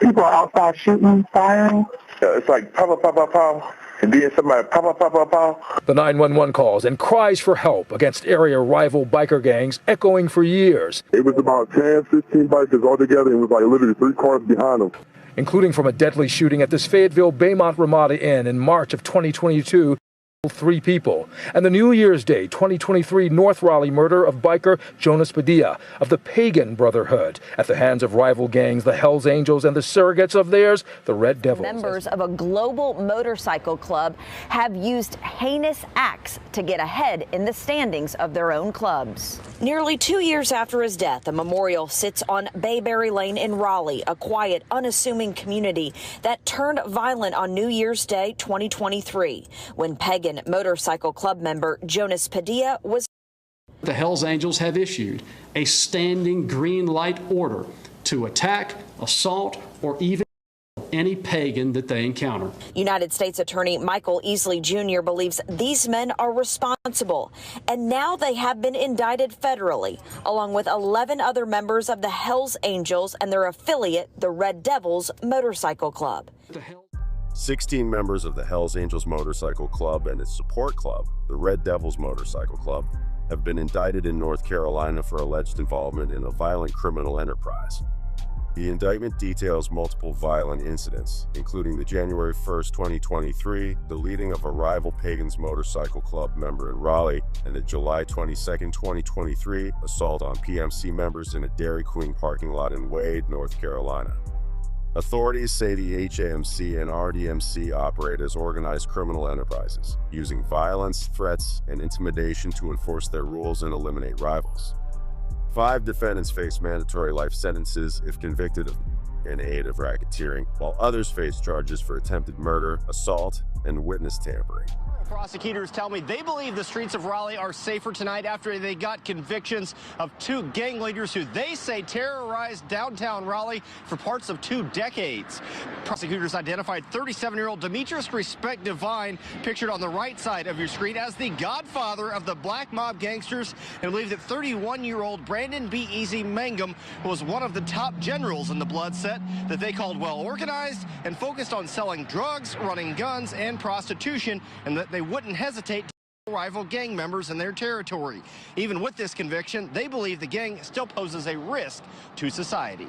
People are outside shooting, firing. It's like pow, pow, pow, pow. And then somebody pow, pow, pow, pow, pow. The 911 calls and cries for help against area rival biker gangs echoing for years. It was about 10, 15 bikers all together. It was like literally 3 cars behind them. Including from a deadly shooting at this Fayetteville Baymont Ramada Inn in March of 2022. 3 people, and the New Year's Day 2023 North Raleigh murder of biker Jonas Padilla of the Pagan Brotherhood at the hands of rival gangs, the Hells Angels, and the surrogates of theirs, the Red Devils. Members of a global motorcycle club have used heinous acts to get ahead in the standings of their own clubs. Nearly 2 years after his death, a memorial sits on Bayberry Lane in Raleigh, a quiet, unassuming community that turned violent on New Year's Day 2023 when Pagan motorcycle club member Jonas Padilla was. The Hells Angels have issued a standing green light order to attack, assault, or even any pagan that they encounter. United States Attorney Michael Easley Jr. believes these men are responsible, and now they have been indicted federally, along with 11 other members of the Hells Angels and their affiliate, the Red Devils Motorcycle Club. 16 members of the Hells Angels Motorcycle Club and its support club, the Red Devils Motorcycle Club, have been indicted in North Carolina for alleged involvement in a violent criminal enterprise. The indictment details multiple violent incidents, including the January 1st, 2023, the leading of a rival Pagans Motorcycle Club member in Raleigh, and the July 22nd, 2023, assault on PMC members in a Dairy Queen parking lot in Wade, North Carolina. Authorities say the HAMC and RDMC operate as organized criminal enterprises, using violence, threats, and intimidation to enforce their rules and eliminate rivals. 5 defendants face mandatory life sentences if convicted of in aid of racketeering, while others face charges for attempted murder, assault, and witness tampering. Prosecutors tell me they believe the streets of Raleigh are safer tonight after they got convictions of 2 gang leaders who they say terrorized downtown Raleigh for parts of 2 decades. Prosecutors identified 37-year-old Demetrius Respect Divine, pictured on the right side of your screen, as the godfather of the black mob gangsters, and believe that 31-year-old Brandon B. Easy Mangum was one of the top generals in the blood set that they called well organized and focused on selling drugs, running guns, and prostitution, and that they wouldn't hesitate to kill rival gang members in their territory. Even with this conviction, they believe the gang still poses a risk to society.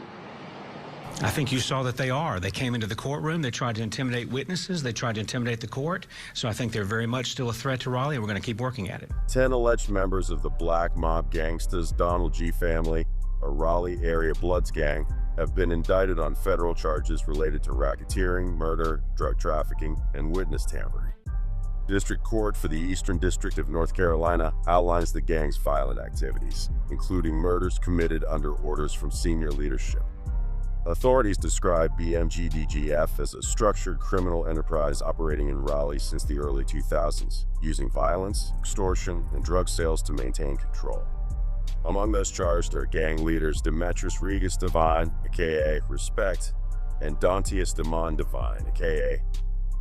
I think you saw that they are. They came into the courtroom. They tried to intimidate witnesses. They tried to intimidate the court. So I think they're very much still a threat to Raleigh, and we're going to keep working at it. 10 alleged members of the Black Mob Gangstas Donald G. family, a Raleigh area Bloods gang, have been indicted on federal charges related to racketeering, murder, drug trafficking, and witness tampering. District Court for the Eastern District of North Carolina outlines the gang's violent activities, including murders committed under orders from senior leadership. Authorities describe BMGDGF as a structured criminal enterprise operating in Raleigh since the early 2000s, using violence, extortion, and drug sales to maintain control. Among those charged are gang leaders Demetrius Regis Divine, aka Respect, and Dantius Demon Divine, aka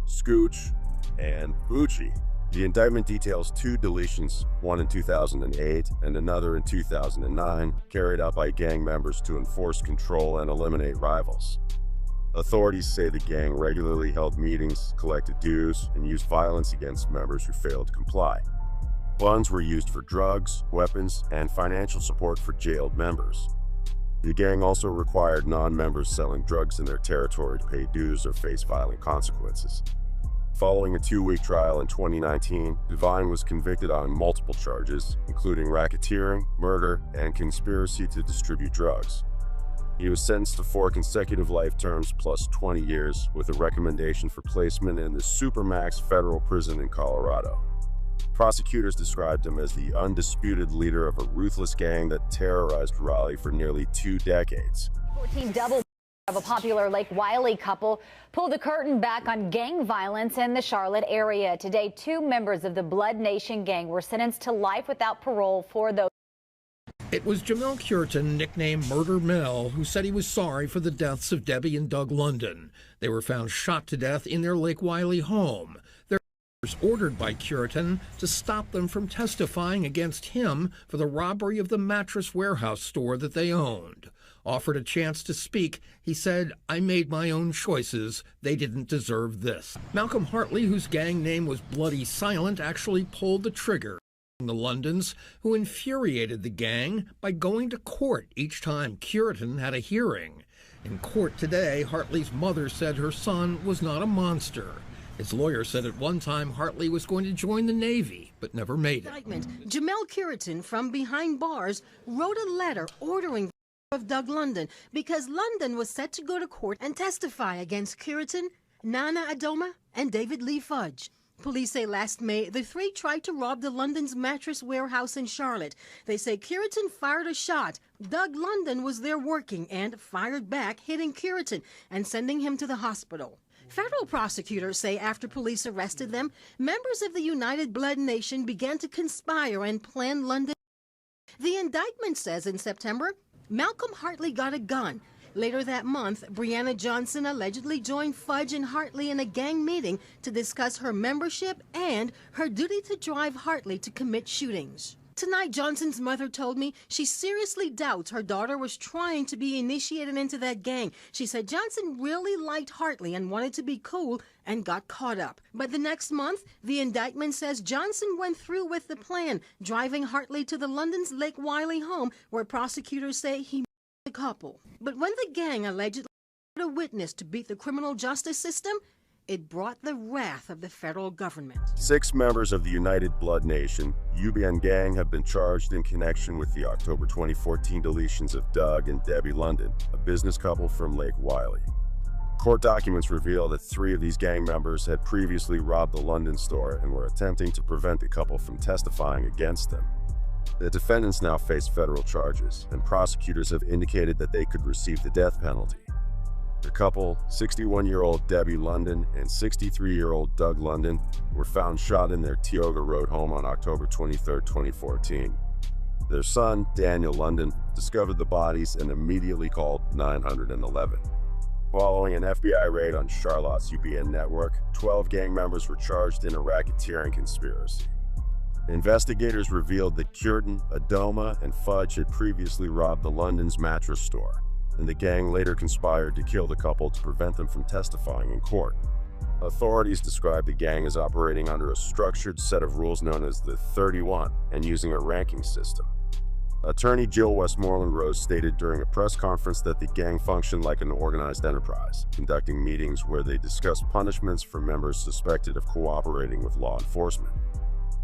Scooch and Bucci. The indictment details 2 deletions, one in 2008 and another in 2009, carried out by gang members to enforce control and eliminate rivals. Authorities say the gang regularly held meetings, collected dues, and used violence against members who failed to comply. Funds were used for drugs, weapons, and financial support for jailed members. The gang also required non-members selling drugs in their territory to pay dues or face violent consequences. Following a 2-week trial in 2019, Divine was convicted on multiple charges, including racketeering, murder, and conspiracy to distribute drugs. He was sentenced to 4 consecutive life terms plus 20 years, with a recommendation for placement in the Supermax federal prison in Colorado. Prosecutors described him as the undisputed leader of a ruthless gang that terrorized Raleigh for nearly 2 decades. 14 double of a popular Lake Wiley couple pulled the curtain back on gang violence in the Charlotte area. Today, 2 members of the Blood Nation gang were sentenced to life without parole for those. It was Jamel Curitan, nicknamed Murder Mel, who said he was sorry for the deaths of Debbie and Doug London. They were found shot to death in their Lake Wiley home. Their was ordered by Curitan to stop them from testifying against him for the robbery of the mattress warehouse store that they owned. Offered a chance to speak, he said, "I made my own choices. They didn't deserve this." Malcolm Hartley, whose gang name was Bloody Silent, actually pulled the trigger. The Londons, who infuriated the gang by going to court each time Curitan had a hearing. In court today, Hartley's mother said her son was not a monster. His lawyer said at one time Hartley was going to join the Navy, but never made it. Jamel Curitan from behind bars wrote a letter ordering of Doug London because London was set to go to court and testify against Curitan, Nana Adoma, and David Lee Fudge. Police say last May, the 3 tried to rob the London's mattress warehouse in Charlotte. They say Curitan fired a shot. Doug London was there working and fired back, hitting Curitan and sending him to the hospital. Federal prosecutors say after police arrested them, members of the United Blood Nation began to conspire and plan London. The indictment says in September, Malcolm Hartley got a gun. Later that month, Brianna Johnson allegedly joined Fudge and Hartley in a gang meeting to discuss her membership and her duty to drive Hartley to commit shootings. Tonight, Johnson's mother told me she seriously doubts her daughter was trying to be initiated into that gang. She said Johnson really liked Hartley and wanted to be cool and got caught up. But the next month, the indictment says Johnson went through with the plan, driving Hartley to the London's Lake Wiley home, where prosecutors say he met the couple. But when the gang allegedly had a witness to beat the criminal justice system, it brought the wrath of the federal government. 6 members of the United Blood Nation, UBN gang, have been charged in connection with the October 2014 deletions of Doug and Debbie London, a business couple from Lake Wiley. Court documents reveal that 3 of these gang members had previously robbed the London store and were attempting to prevent the couple from testifying against them. The defendants now face federal charges, and prosecutors have indicated that they could receive the death penalty. The couple, 61-year-old Debbie London and 63-year-old Doug London, were found shot in their Tioga Road home on October 23, 2014. Their son, Daniel London, discovered the bodies and immediately called 911. Following an FBI raid on Charlotte's UBN network, 12 gang members were charged in a racketeering conspiracy. Investigators revealed that Curitan, Adoma, and Fudge had previously robbed the London's mattress store, and the gang later conspired to kill the couple to prevent them from testifying in court. Authorities describe the gang as operating under a structured set of rules known as the 31 and using a ranking system. Attorney Jill Westmoreland Rose stated during a press conference that the gang functioned like an organized enterprise, conducting meetings where they discussed punishments for members suspected of cooperating with law enforcement.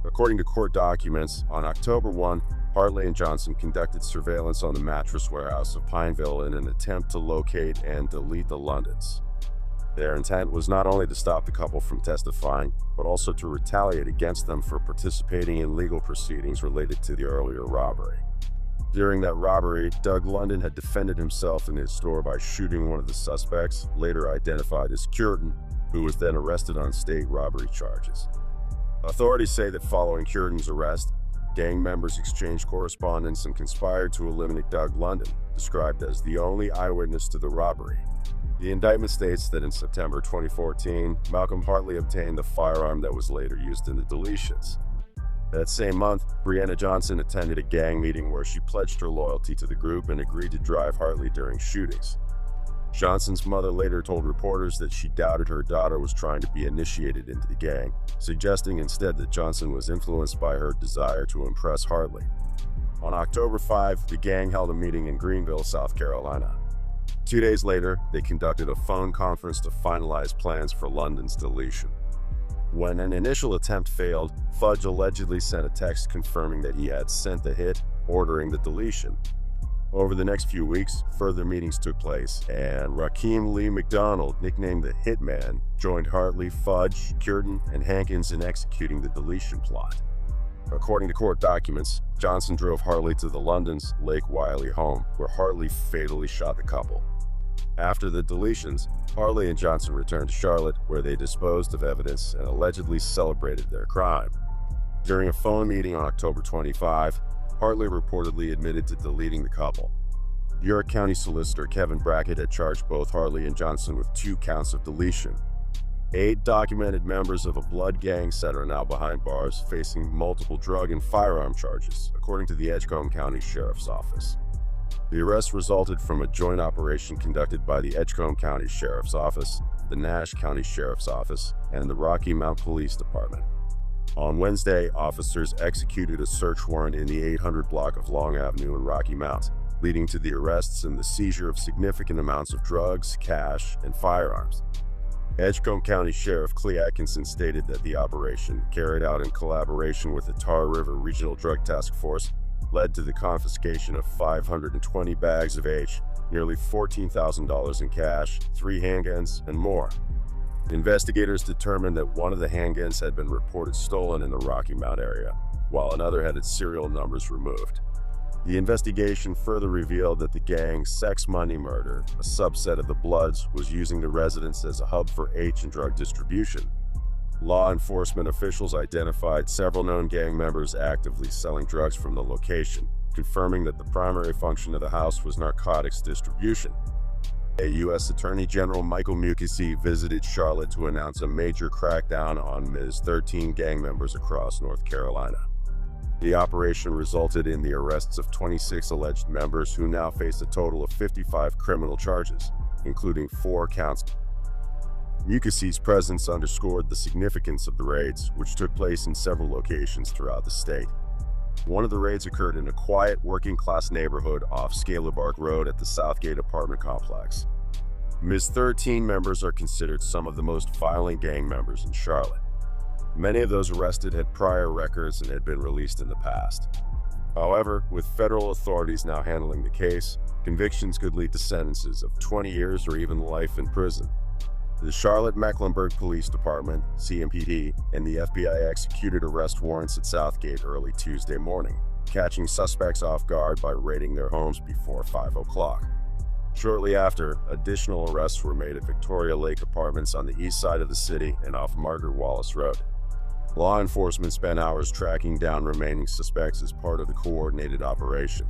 According to court documents, on October 1, Hartley and Johnson conducted surveillance on the mattress warehouse of Pineville in an attempt to locate and delete the Londons. Their intent was not only to stop the couple from testifying, but also to retaliate against them for participating in legal proceedings related to the earlier robbery. During that robbery, Doug London had defended himself in his store by shooting one of the suspects, later identified as Curtin, who was then arrested on state robbery charges. Authorities say that following Curtin's arrest, gang members exchanged correspondence and conspired to eliminate Doug London, described as the only eyewitness to the robbery. The indictment states that in September 2014, Malcolm Hartley obtained the firearm that was later used in the deletions. That same month, Breonna Johnson attended a gang meeting where she pledged her loyalty to the group and agreed to drive Hartley during shootings. Johnson's mother later told reporters that she doubted her daughter was trying to be initiated into the gang, suggesting instead that Johnson was influenced by her desire to impress Hartley. On October 5, the gang held a meeting in Greenville, South Carolina. 2 days later, they conducted a phone conference to finalize plans for London's deletion. When an initial attempt failed, Fudge allegedly sent a text confirming that he had sent the hit, ordering the deletion. Over the next few weeks, further meetings took place, and Rakeem Lee McDonald, nicknamed the Hitman, joined Hartley, Fudge, Curtin, and Hankins in executing the deletion plot. According to court documents, Johnson drove Hartley to the London's Lake Wiley home, where Hartley fatally shot the couple. After the deletions, Hartley and Johnson returned to Charlotte, where they disposed of evidence and allegedly celebrated their crime. During a phone meeting on October 25, Hartley reportedly admitted to deleting the couple. York County Solicitor Kevin Brackett had charged both Hartley and Johnson with 2 counts of deletion. 8 documented members of a blood gang set are now behind bars, facing multiple drug and firearm charges, according to the Edgecombe County Sheriff's Office. The arrest resulted from a joint operation conducted by the Edgecombe County Sheriff's Office, the Nash County Sheriff's Office, and the Rocky Mount Police Department. On Wednesday, officers executed a search warrant in the 800 block of Long Avenue in Rocky Mount, leading to the arrests and the seizure of significant amounts of drugs, cash, and firearms. Edgecombe County Sheriff Clea Atkinson stated that the operation, carried out in collaboration with the Tar River Regional Drug Task Force, led to the confiscation of 520 bags of H, nearly $14,000 in cash, 3 handguns, and more. Investigators determined that one of the handguns had been reported stolen in the Rocky Mount area, while another had its serial numbers removed. The investigation further revealed that the gang's Sex Money Murder, a subset of the Bloods, was using the residence as a hub for H and drug distribution. Law enforcement officials identified several known gang members actively selling drugs from the location, confirming that the primary function of the house was narcotics distribution. A U.S. Attorney General Michael Mukasey visited Charlotte to announce a major crackdown on Ms. 13 gang members across North Carolina. The operation resulted in the arrests of 26 alleged members who now face a total of 55 criminal charges, including 4 counts. Mukasey's presence underscored the significance of the raids, which took place in several locations throughout the state. One of the raids occurred in a quiet, working-class neighborhood off Scalabark Road at the Southgate apartment complex. Ms. 13 members are considered some of the most violent gang members in Charlotte. Many of those arrested had prior records and had been released in the past. However, with federal authorities now handling the case, convictions could lead to sentences of 20 years or even life in prison. The Charlotte-Mecklenburg Police Department, CMPD, and the FBI executed arrest warrants at Southgate early Tuesday morning, catching suspects off guard by raiding their homes before 5 o'clock. Shortly after, additional arrests were made at Victoria Lake Apartments on the east side of the city and off Margaret Wallace Road. Law enforcement spent hours tracking down remaining suspects as part of the coordinated operation.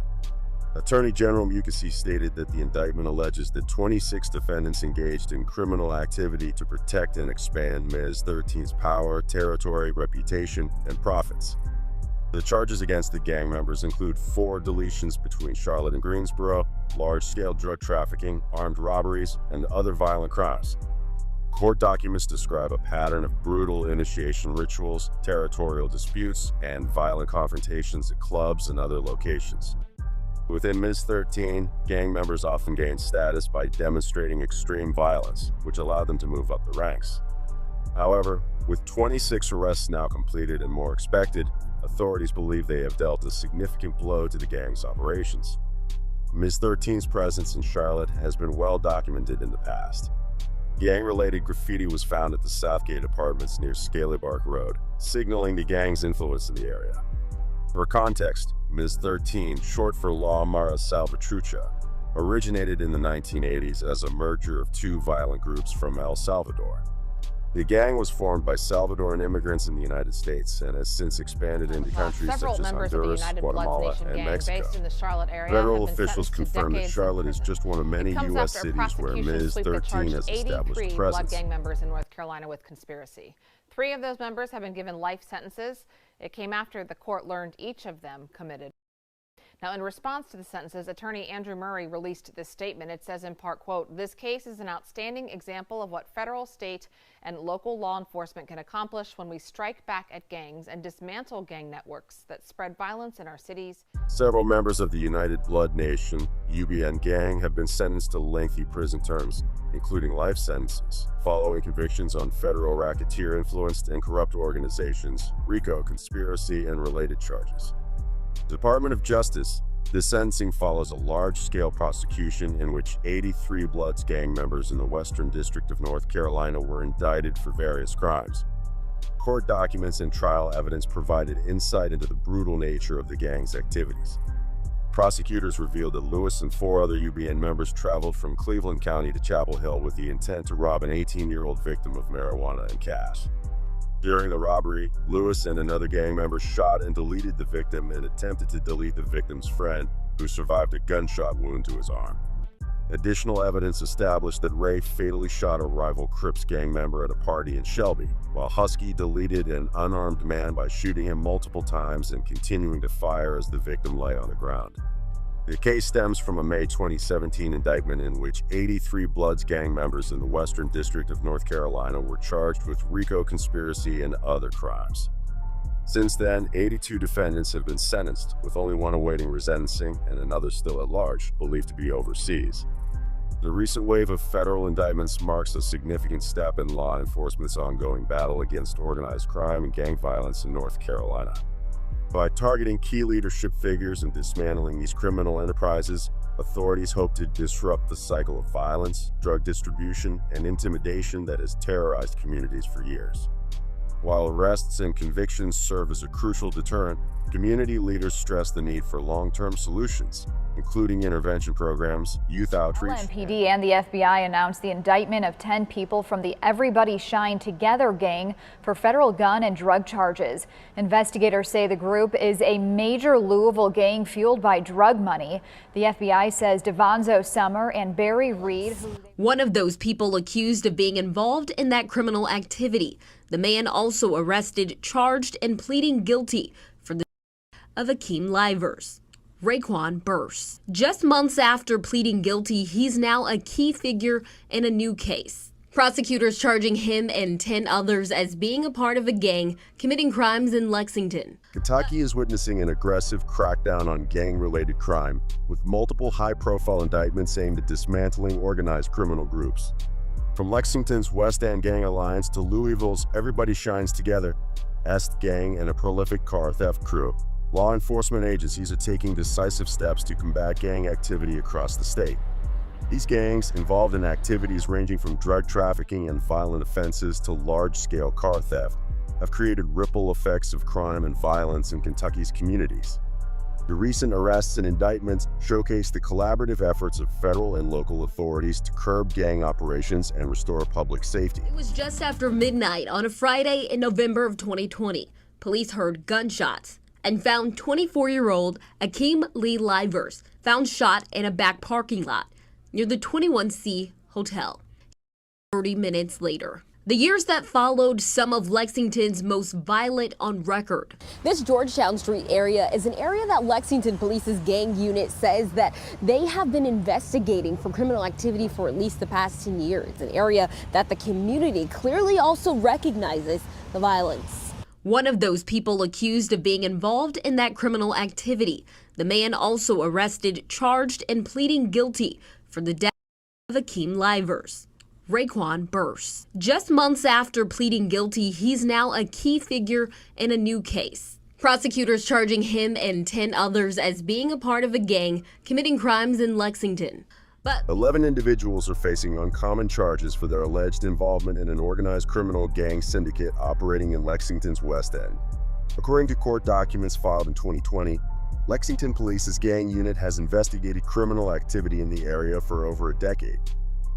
Attorney General Mukasey stated that the indictment alleges that 26 defendants engaged in criminal activity to protect and expand Ms. 13's power, territory, reputation, and profits. The charges against the gang members include 4 deletions between Charlotte and Greensboro, large-scale drug trafficking, armed robberies, and other violent crimes. Court documents describe a pattern of brutal initiation rituals, territorial disputes, and violent confrontations at clubs and other locations. Within Ms. 13, gang members often gain status by demonstrating extreme violence, which allowed them to move up the ranks. However, with 26 arrests now completed and more expected, authorities believe they have dealt a significant blow to the gang's operations. Ms. 13's presence in Charlotte has been well documented in the past. Gang-related graffiti was found at the Southgate Apartments near Scalabark Road, signaling the gang's influence in the area. For context, Ms. 13, short for La Mara Salvatrucha, originated in the 1980s as a merger of two violent groups from El Salvador. The gang was formed by Salvadoran immigrants in the United States and has since expanded into countries such as Honduras, Guatemala, and Mexico. Federal officials confirm that Charlotte is just one of many U.S. cities where Ms. 13 has established a presence. Blood gang members in North Carolina with conspiracy. 3 of those members have been given life sentences. It came after the court learned each of them committed. Now, in response to the sentences, attorney Andrew Murray released this statement. It says in part, quote, "This case is an outstanding example of what federal, state, and local law enforcement can accomplish when we strike back at gangs and dismantle gang networks that spread violence in our cities." Several members of the United Blood Nation, UBN gang, have been sentenced to lengthy prison terms, including life sentences, following convictions on federal racketeer-influenced and corrupt organizations, RICO conspiracy, and related charges. Department of Justice, the sentencing follows a large-scale prosecution in which 83 Bloods gang members in the Western District of North Carolina were indicted for various crimes. Court documents and trial evidence provided insight into the brutal nature of the gang's activities. Prosecutors revealed that Lewis and 4 other UBN members traveled from Cleveland County to Chapel Hill with the intent to rob an 18-year-old victim of marijuana and cash. During the robbery, Lewis and another gang member shot and deleted the victim and attempted to delete the victim's friend, who survived a gunshot wound to his arm. Additional evidence established that Ray fatally shot a rival Crips gang member at a party in Shelby, while Husky deleted an unarmed man by shooting him multiple times and continuing to fire as the victim lay on the ground. The case stems from a May 2017 indictment in which 83 Bloods gang members in the Western District of North Carolina were charged with RICO conspiracy and other crimes. Since then, 82 defendants have been sentenced, with only one awaiting resentencing and another still at large, believed to be overseas. The recent wave of federal indictments marks a significant step in law enforcement's ongoing battle against organized crime and gang violence in North Carolina. By targeting key leadership figures and dismantling these criminal enterprises, authorities hope to disrupt the cycle of violence, drug distribution, and intimidation that has terrorized communities for years. While arrests and convictions serve as a crucial deterrent, community leaders stress the need for long-term solutions, including intervention programs, youth outreach. MPD and the FBI announced the indictment of 10 people from the Everybody Shine Together gang for federal gun and drug charges. Investigators say the group is a major Louisville gang fueled by drug money. The FBI says Devonzo Summer and Barry Reed, one of those people accused of being involved in that criminal activity. The man also arrested, charged, and pleading guilty for the of Akeem Livers. Raekwon Burse. Just months after pleading guilty, he's now a key figure in a new case. Prosecutors charging him and 10 others as being a part of a gang committing crimes in Lexington. Kentucky is witnessing an aggressive crackdown on gang-related crime, with multiple high-profile indictments aimed at dismantling organized criminal groups. From Lexington's West End Gang Alliance to Louisville's Everybody Shines Together, EST Gang, and a prolific car theft crew, law enforcement agencies are taking decisive steps to combat gang activity across the state. These gangs, involved in activities ranging from drug trafficking and violent offenses to large-scale car theft, have created ripple effects of crime and violence in Kentucky's communities. The recent arrests and indictments showcase the collaborative efforts of federal and local authorities to curb gang operations and restore public safety. It was just after midnight on a Friday in November of 2020. Police heard gunshots and found 24-year-old Akeem Lee Livers found shot in a back parking lot near the 21C Hotel. 30 minutes later. The years that followed some of Lexington's most violent on record. This Georgetown Street area is an area that Lexington Police's gang unit says that they have been investigating for criminal activity for at least the past 10 years. An area that the community clearly also recognizes the violence. One of those people accused of being involved in that criminal activity. The man also arrested, charged, and pleading guilty for the death of Akeem Livers. Raekwon Burse. Just months after pleading guilty, he's now a key figure in a new case. Prosecutors charging him and 10 others as being a part of a gang committing crimes in Lexington. But 11 individuals are facing uncommon charges for their alleged involvement in an organized criminal gang syndicate operating in Lexington's West End. According to court documents filed in 2020, Lexington Police's gang unit has investigated criminal activity in the area for over a decade.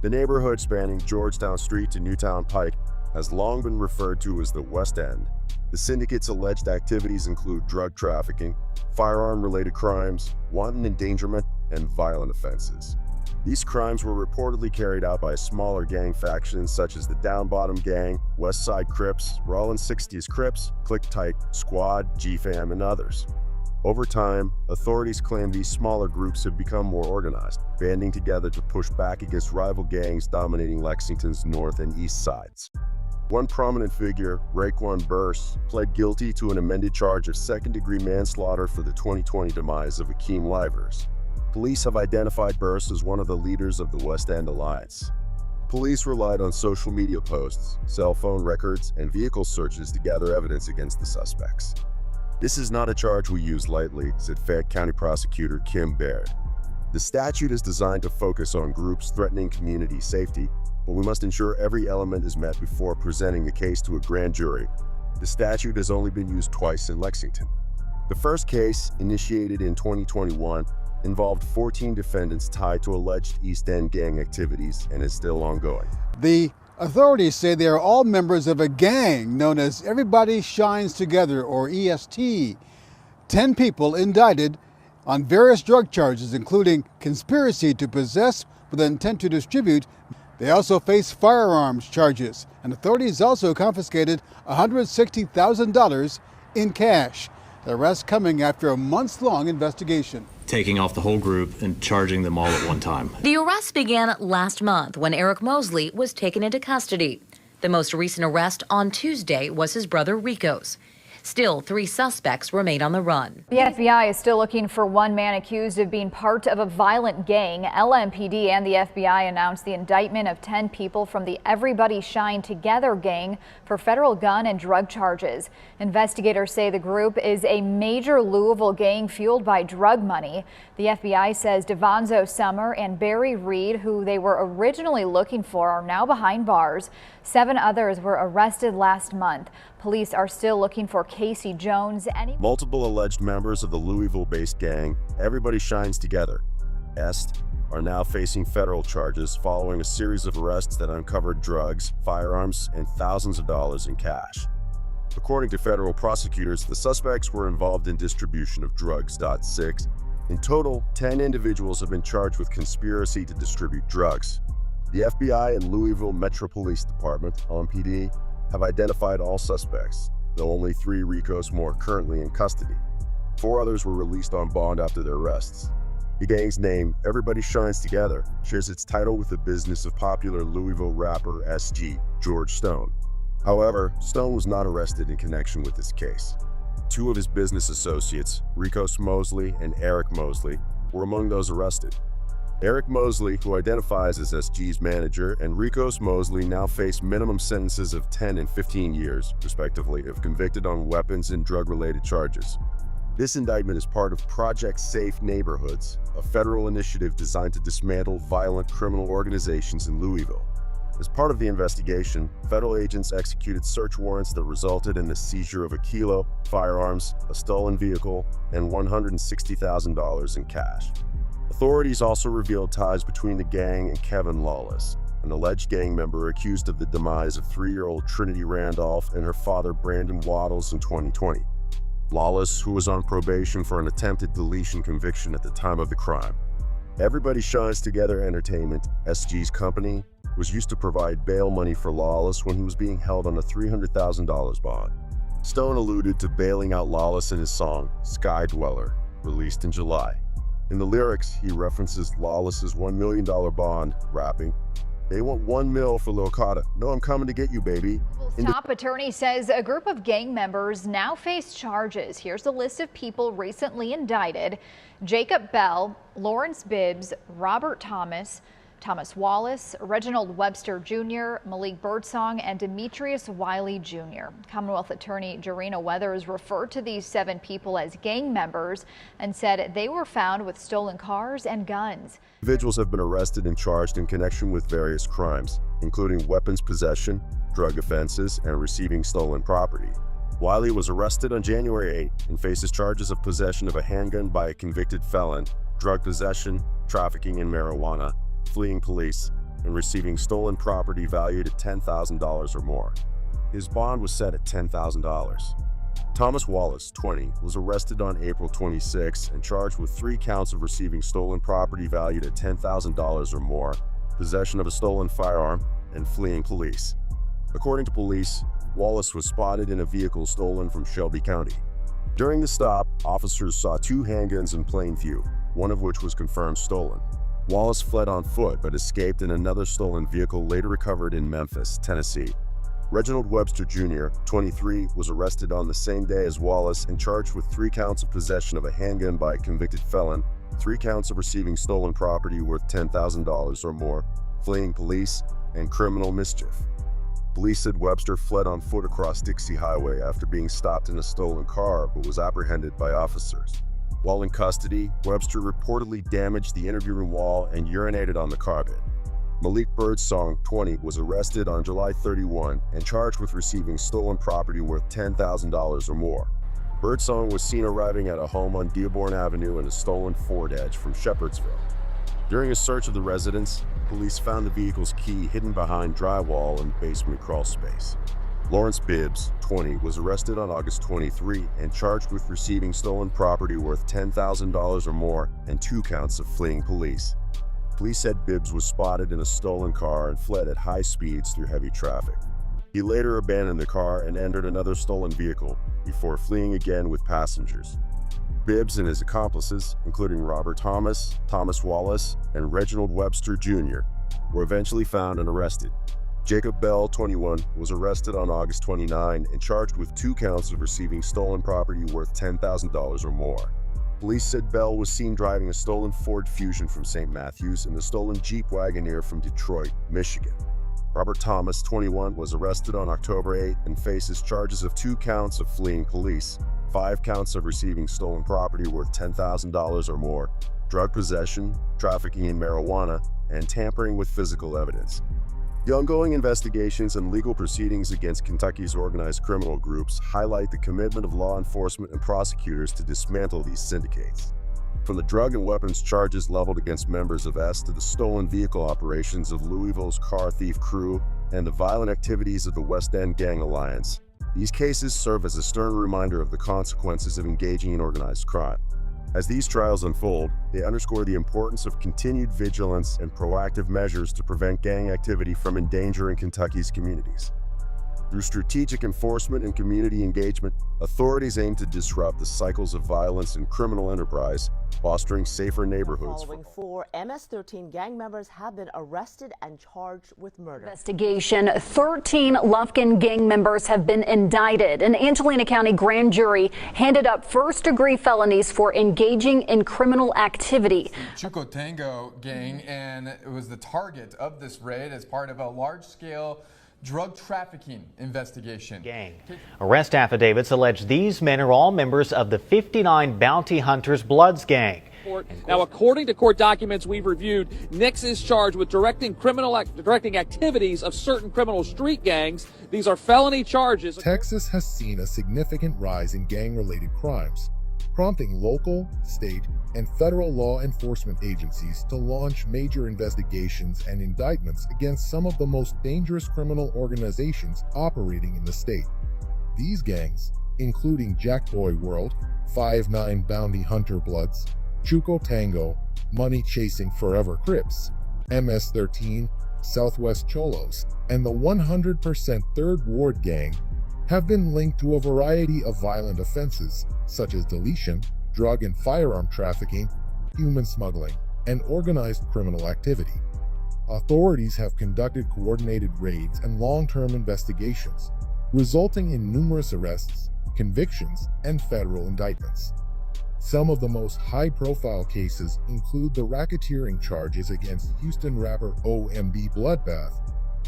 The neighborhood spanning Georgetown Street to Newtown Pike has long been referred to as the West End. The syndicate's alleged activities include drug trafficking, firearm-related crimes, wanton endangerment, and violent offenses. These crimes were reportedly carried out by smaller gang factions such as the Down Bottom Gang, Westside Crips, Raleigh 60s Crips, Click Type, Squad, G-Fam, and others. Over time, authorities claim these smaller groups have become more organized, banding together to push back against rival gangs dominating Lexington's north and east sides. One prominent figure, Raekwon Burse, pled guilty to an amended charge of second-degree manslaughter for the 2020 demise of Akeem Livers. Police have identified Burse as one of the leaders of the West End Alliance. Police relied on social media posts, cell phone records, and vehicle searches to gather evidence against the suspects. "This is not a charge we use lightly," said Fayette County Prosecutor Kim Baird. "The statute is designed to focus on groups threatening community safety, but we must ensure every element is met before presenting the case to a grand jury. The statute has only been used twice in Lexington." The first case, initiated in 2021, involved 14 defendants tied to alleged East End gang activities and is still ongoing. The authorities say they are all members of a gang known as Everybody Shines Together, or EST. 10 people indicted on various drug charges, including conspiracy to possess with intent to distribute. They also face firearms charges, and authorities also confiscated $160,000 in cash. The arrest coming after a months-long investigation. Taking off the whole group and charging them all at one time. The arrest began last month when Eric Mosley was taken into custody. The most recent arrest on Tuesday was his brother Rico's. Still, 3 suspects remain on the run. The FBI is still looking for one man accused of being part of a violent gang. LMPD and the FBI announced the indictment of 10 people from the Everybody Shine Together gang for federal gun and drug charges. Investigators say the group is a major Louisville gang fueled by drug money. The FBI says Devonzo Summer and Barry Reed, who they were originally looking for, are now behind bars. 7 others were arrested last month. Police are still looking for Casey Jones. Multiple alleged members of the Louisville-based gang, Everybody Shines Together, EST, are now facing federal charges following a series of arrests that uncovered drugs, firearms, and thousands of dollars in cash. According to federal prosecutors, the suspects were involved in distribution of drugs. 6. In total, 10 individuals have been charged with conspiracy to distribute drugs. The FBI and Louisville Metro Police Department, LMPD, have identified all suspects, though only 3 Ricos more currently in custody. 4 others were released on bond after their arrests. The gang's name, Everybody Shines Together, shares its title with the business of popular Louisville rapper SG, George Stone. However, Stone was not arrested in connection with this case. 2 of his business associates, Ricos Mosley and Eric Mosley, were among those arrested. Eric Mosley, who identifies as SG's manager, and Ricos Mosley now face minimum sentences of 10 and 15 years, respectively, if convicted on weapons and drug-related charges. This indictment is part of Project Safe Neighborhoods, a federal initiative designed to dismantle violent criminal organizations in Louisville. As part of the investigation, federal agents executed search warrants that resulted in the seizure of a kilo, firearms, a stolen vehicle, and $160,000 in cash. Authorities also revealed ties between the gang and Kevin Lawless, an alleged gang member accused of the demise of 3-year-old Trinity Randolph and her father Brandon Waddles in 2020. Lawless, who was on probation for an attempted deletion conviction at the time of the crime. Everybody Shines Together Entertainment, SG's company, was used to provide bail money for Lawless when he was being held on a $300,000 bond. Stone alluded to bailing out Lawless in his song, Sky Dweller, released in July. In the lyrics, he references Lawless's $1 million bond, rapping, "They want $1 million for Lil Carter. No, I'm coming to get you, baby." Top attorney says a group of gang members now face charges. Here's a list of people recently indicted: Jacob Bell, Lawrence Bibbs, Robert Thomas, Thomas Wallace, Reginald Webster Jr., Malik Birdsong, and Demetrius Wiley Jr. Commonwealth Attorney Jarena Weathers referred to these 7 people as gang members and said they were found with stolen cars and guns. Individuals have been arrested and charged in connection with various crimes, including weapons possession, drug offenses, and receiving stolen property. Wiley was arrested on January 8 and faces charges of possession of a handgun by a convicted felon, drug possession, trafficking in marijuana, fleeing police, and receiving stolen property valued at $10,000 or more. His bond was set at $10,000. Thomas Wallace, 20, was arrested on April 26 and charged with 3 counts of receiving stolen property valued at $10,000 or more, possession of a stolen firearm, and fleeing police. According to police, Wallace was spotted in a vehicle stolen from Shelby County. During the stop, officers saw 2 handguns in plain view, one of which was confirmed stolen. Wallace fled on foot but escaped in another stolen vehicle later recovered in Memphis, Tennessee. Reginald Webster Jr., 23, was arrested on the same day as Wallace and charged with 3 counts of possession of a handgun by a convicted felon, 3 counts of receiving stolen property worth $10,000 or more, fleeing police, and criminal mischief. Police said Webster fled on foot across Dixie Highway after being stopped in a stolen car but was apprehended by officers. While in custody, Webster reportedly damaged the interview room wall and urinated on the carpet. Malik Birdsong, 20, was arrested on July 31 and charged with receiving stolen property worth $10,000 or more. Birdsong was seen arriving at a home on Dearborn Avenue in a stolen Ford Edge from Shepherdsville. During a search of the residence, police found the vehicle's key hidden behind drywall in the basement crawl space. Lawrence Bibbs, 20, was arrested on August 23 and charged with receiving stolen property worth $10,000 or more and 2 counts of fleeing police. Police said Bibbs was spotted in a stolen car and fled at high speeds through heavy traffic. He later abandoned the car and entered another stolen vehicle before fleeing again with passengers. Bibbs and his accomplices, including Robert Thomas, Thomas Wallace, and Reginald Webster Jr., were eventually found and arrested. Jacob Bell, 21, was arrested on August 29 and charged with 2 counts of receiving stolen property worth $10,000 or more. Police said Bell was seen driving a stolen Ford Fusion from St. Matthews and a stolen Jeep Wagoneer from Detroit, Michigan. Robert Thomas, 21, was arrested on October 8 and faces charges of 2 counts of fleeing police, 5 counts of receiving stolen property worth $10,000 or more, drug possession, trafficking in marijuana, and tampering with physical evidence. The ongoing investigations and legal proceedings against Kentucky's organized criminal groups highlight the commitment of law enforcement and prosecutors to dismantle these syndicates. From the drug and weapons charges leveled against members of EST to the stolen vehicle operations of Louisville's car thief crew and the violent activities of the West End Gang Alliance, these cases serve as a stern reminder of the consequences of engaging in organized crime. As these trials unfold, they underscore the importance of continued vigilance and proactive measures to prevent gang activity from endangering Kentucky's communities. Through strategic enforcement and community engagement, authorities aim to disrupt the cycles of violence and criminal enterprise, fostering safer neighborhoods. Following 4 MS-13 gang members have been arrested and charged with murder. Investigation, 13 Lufkin gang members have been indicted. An Angelina County grand jury handed up first-degree felonies for engaging in criminal activity. Chuko Tango gang, and it was the target of this raid as part of a large-scale drug trafficking investigation. Gang. Arrest affidavits allege these men are all members of the 59 Bounty Hunters Bloods gang. Now, according to court documents we've reviewed, Nix is charged with directing activities of certain criminal street gangs. These are felony charges. Texas has seen a significant rise in gang-related crimes, prompting local, state, and federal law enforcement agencies to launch major investigations and indictments against some of the most dangerous criminal organizations operating in the state. These gangs, including Jackboy World, 5'9" Bounty Hunter Bloods, Chuko Tango, Money Chasing Forever Crips, MS-13, Southwest Cholos, and the 100% Third Ward Gang, have been linked to a variety of violent offenses, such as deletion, drug and firearm trafficking, human smuggling, and organized criminal activity. Authorities have conducted coordinated raids and long-term investigations, resulting in numerous arrests, convictions, and federal indictments. Some of the most high-profile cases include the racketeering charges against Houston rapper OMB Bloodbath,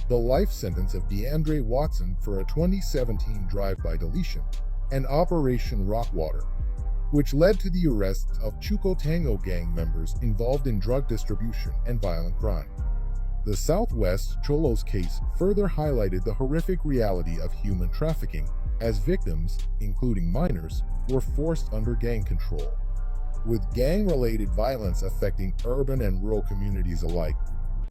the life sentence of DeAndre Watson for a 2017 drive-by deletion, and Operation Rockwater, which led to the arrests of Chuko Tango gang members involved in drug distribution and violent crime. The Southwest Cholos case further highlighted the horrific reality of human trafficking, as victims, including minors, were forced under gang control. With gang-related violence affecting urban and rural communities alike,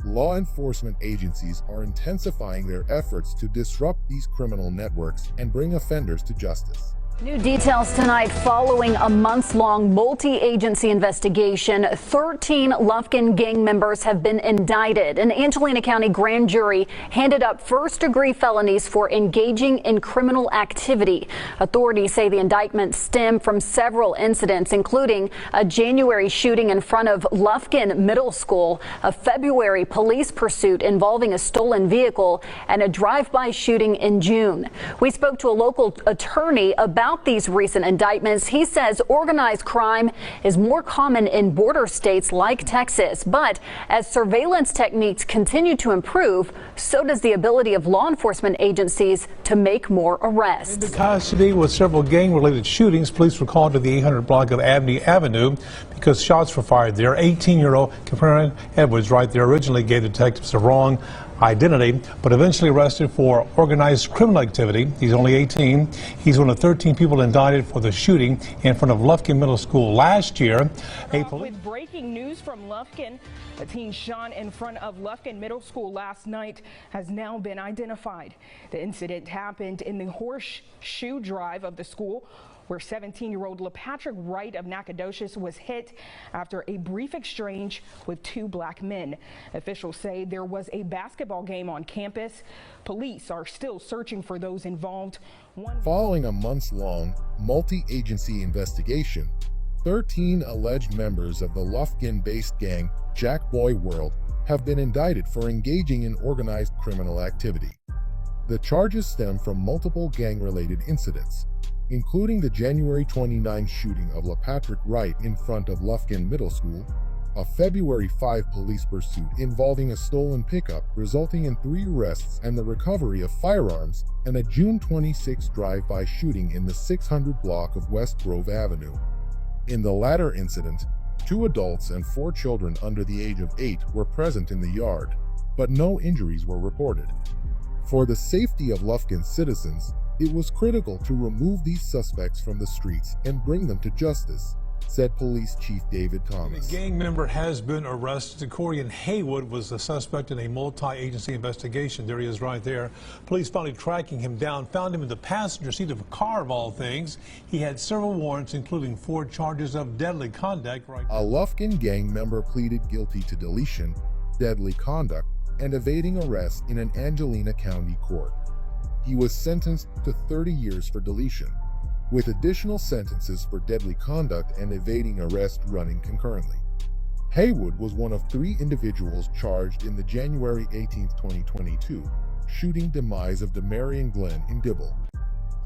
law enforcement agencies are intensifying their efforts to disrupt these criminal networks and bring offenders to justice. New details tonight following a months-long multi-agency investigation. 13 Lufkin gang members have been indicted. An Angelina County grand jury handed up first-degree felonies for engaging in criminal activity. Authorities say the indictments stem from several incidents, including a January shooting in front of Lufkin Middle School, a February police pursuit involving a stolen vehicle, and a drive-by shooting in June. We spoke to a local attorney about these recent indictments. He says organized crime is more common in border states like Texas, but as surveillance techniques continue to improve, so does the ability of law enforcement agencies to make more arrests. In custody with several gang-related shootings, police were called to the 800 block of Abney Avenue because shots were fired there. 18-year-old Cameron Edwards right there originally gave detectives the wrong identity, but eventually arrested for organized criminal activity. He's only 18. He's one of 13 people indicted for the shooting in front of Lufkin Middle School last year. With breaking news from Lufkin, a teen shot in front of Lufkin Middle School last night has now been identified. The incident happened in the horseshoe drive of the school, where 17-year-old LePatrick Wright of Nacogdoches was hit after a brief exchange with two black men. Officials say there was a basketball game on campus. Police are still searching for those involved. Following a months-long multi-agency investigation, 13 alleged members of the Lufkin-based gang Jackboy World have been indicted for engaging in organized criminal activity. The charges stem from multiple gang-related incidents, including the January 29 shooting of LePatrick Wright in front of Lufkin Middle School, a February 5 police pursuit involving a stolen pickup resulting in 3 arrests and the recovery of firearms, and a June 26 drive-by shooting in the 600 block of West Grove Avenue. In the latter incident, 2 adults and 4 children under the age of 8 were present in the yard, but no injuries were reported. For the safety of Lufkin citizens, it was critical to remove these suspects from the streets and bring them to justice, said Police Chief David Thomas. A gang member has been arrested. Corian Haywood was the suspect in a multi-agency investigation. There he is right there. Police finally tracking him down, found him in the passenger seat of a car of all things. He had several warrants, including 4 charges of deadly conduct. A Lufkin gang member pleaded guilty to deletion, deadly conduct, and evading arrest in an Angelina County court. He was sentenced to 30 years for deletion, with additional sentences for deadly conduct and evading arrest running concurrently. Haywood was one of 3 individuals charged in the January 18, 2022, shooting demise of Demarion Glenn in Dibble.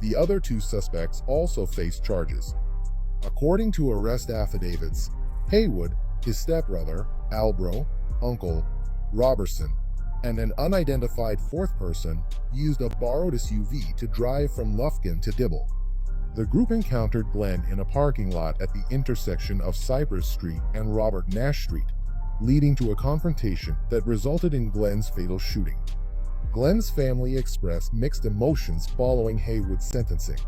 The other 2 suspects also faced charges. According to arrest affidavits, Haywood, his stepbrother, Albro, uncle, Robertson, and an unidentified 4th person used a borrowed SUV to drive from Lufkin to Dibble. The group encountered Glenn in a parking lot at the intersection of Cypress Street and Robert Nash Street, leading to a confrontation that resulted in Glenn's fatal shooting. Glenn's family expressed mixed emotions following Haywood's sentencing.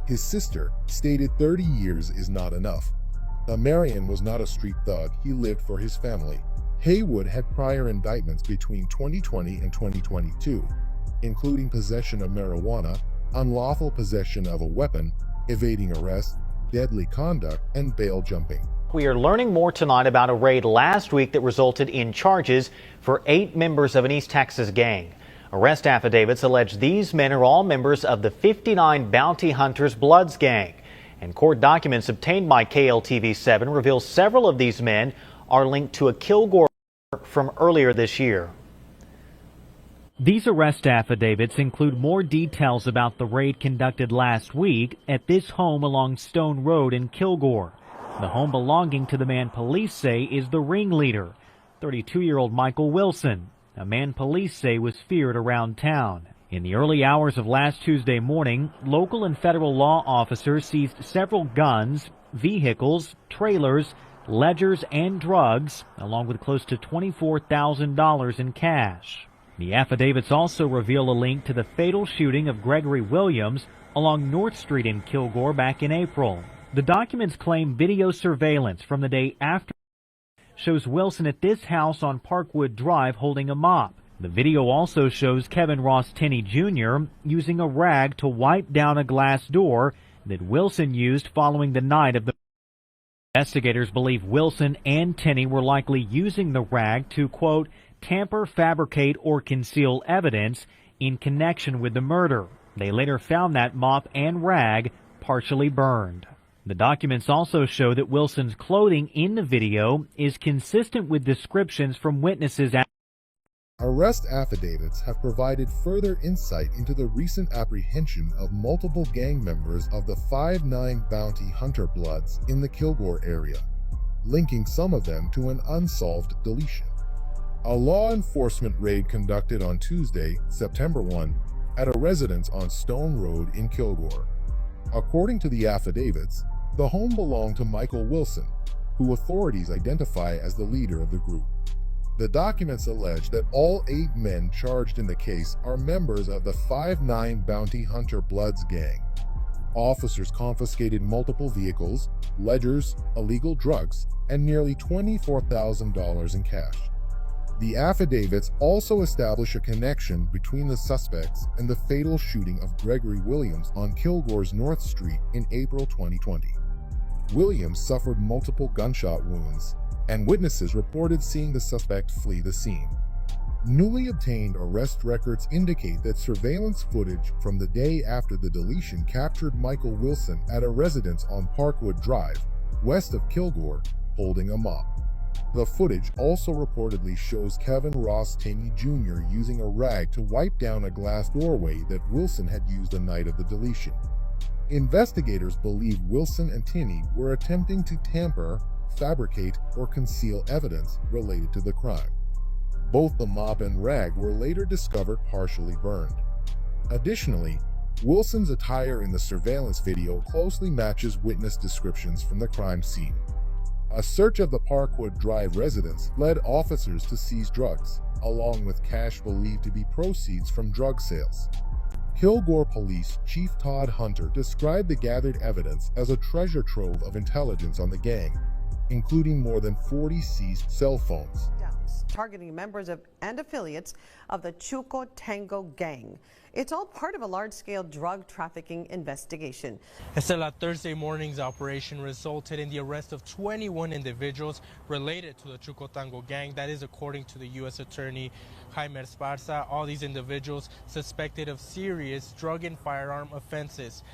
His sister stated 30 years is not enough. Demarion was not a street thug, he lived for his family. Haywood had prior indictments between 2020 and 2022, including possession of marijuana, unlawful possession of a weapon, evading arrest, deadly conduct, and bail jumping. We are learning more tonight about a raid last week that resulted in charges for 8 members of an East Texas gang. Arrest affidavits allege these men are all members of the 59 Bounty Hunters Bloods gang. And court documents obtained by KLTV7 reveal several of these men are linked to a Kilgore from earlier this year. These arrest affidavits include more details about the raid conducted last week at this home along Stone Road in Kilgore. The home belonging to the man police say is the ringleader, 32-year-old Michael Wilson, a man police say was feared around town. In the early hours of last Tuesday morning, local and federal law officers seized several guns, vehicles, trailers, ledgers, and drugs, along with close to $24,000 in cash. The affidavits also reveal a link to the fatal shooting of Gregory Williams along North Street in Kilgore back in April. The documents claim video surveillance from the day after shows Wilson at this house on Parkwood Drive holding a mop. The video also shows Kevin Ross Tenney Jr. using a rag to wipe down a glass door that Wilson used following the night of the. Investigators believe Wilson and Tenney were likely using the rag to, quote, tamper, fabricate, or conceal evidence in connection with the murder. They later found that mop and rag partially burned. The documents also show that Wilson's clothing in the video is consistent with descriptions from witnesses. Arrest affidavits have provided further insight into the recent apprehension of multiple gang members of the 5'9" bounty hunter Bloods in the Kilgore area, linking some of them to an unsolved deletion. A law enforcement raid conducted on Tuesday, September 1, at a residence on Stone Road in Kilgore. According to the affidavits, the home belonged to Michael Wilson, who authorities identify as the leader of the group. The documents allege that all 8 men charged in the case are members of the 5'9" bounty hunter Bloods gang. Officers confiscated multiple vehicles, ledgers, illegal drugs, and nearly $24,000 in cash. The affidavits also establish a connection between the suspects and the fatal shooting of Gregory Williams on Kilgore's North Street in April 2020. Williams suffered multiple gunshot wounds, and witnesses reported seeing the suspect flee the scene. Newly obtained arrest records indicate that surveillance footage from the day after the deletion captured Michael Wilson at a residence on Parkwood Drive, west of Kilgore, holding a mop. The footage also reportedly shows Kevin Ross Tenney Jr. using a rag to wipe down a glass doorway that Wilson had used the night of the deletion. Investigators believe Wilson and Tenney were attempting to tamper, fabricate, or conceal evidence related to the crime. Both the mop and rag were later discovered partially burned. Additionally, Wilson's attire in the surveillance video closely matches witness descriptions from the crime scene. A search of the Parkwood Drive residence led officers to seize drugs, along with cash believed to be proceeds from drug sales. Kilgore Police Chief Todd Hunter described the gathered evidence as a treasure trove of intelligence on the gang, including more than 40 seized cell phones. Targeting members of and affiliates of the Chuko Tango gang. It's all part of a large-scale drug trafficking investigation. Estela, Thursday morning's operation resulted in the arrest of 21 individuals related to the Chuko Tango gang. That is according to the U.S. Attorney Jaime Esparza. All these individuals suspected of serious drug and firearm offenses.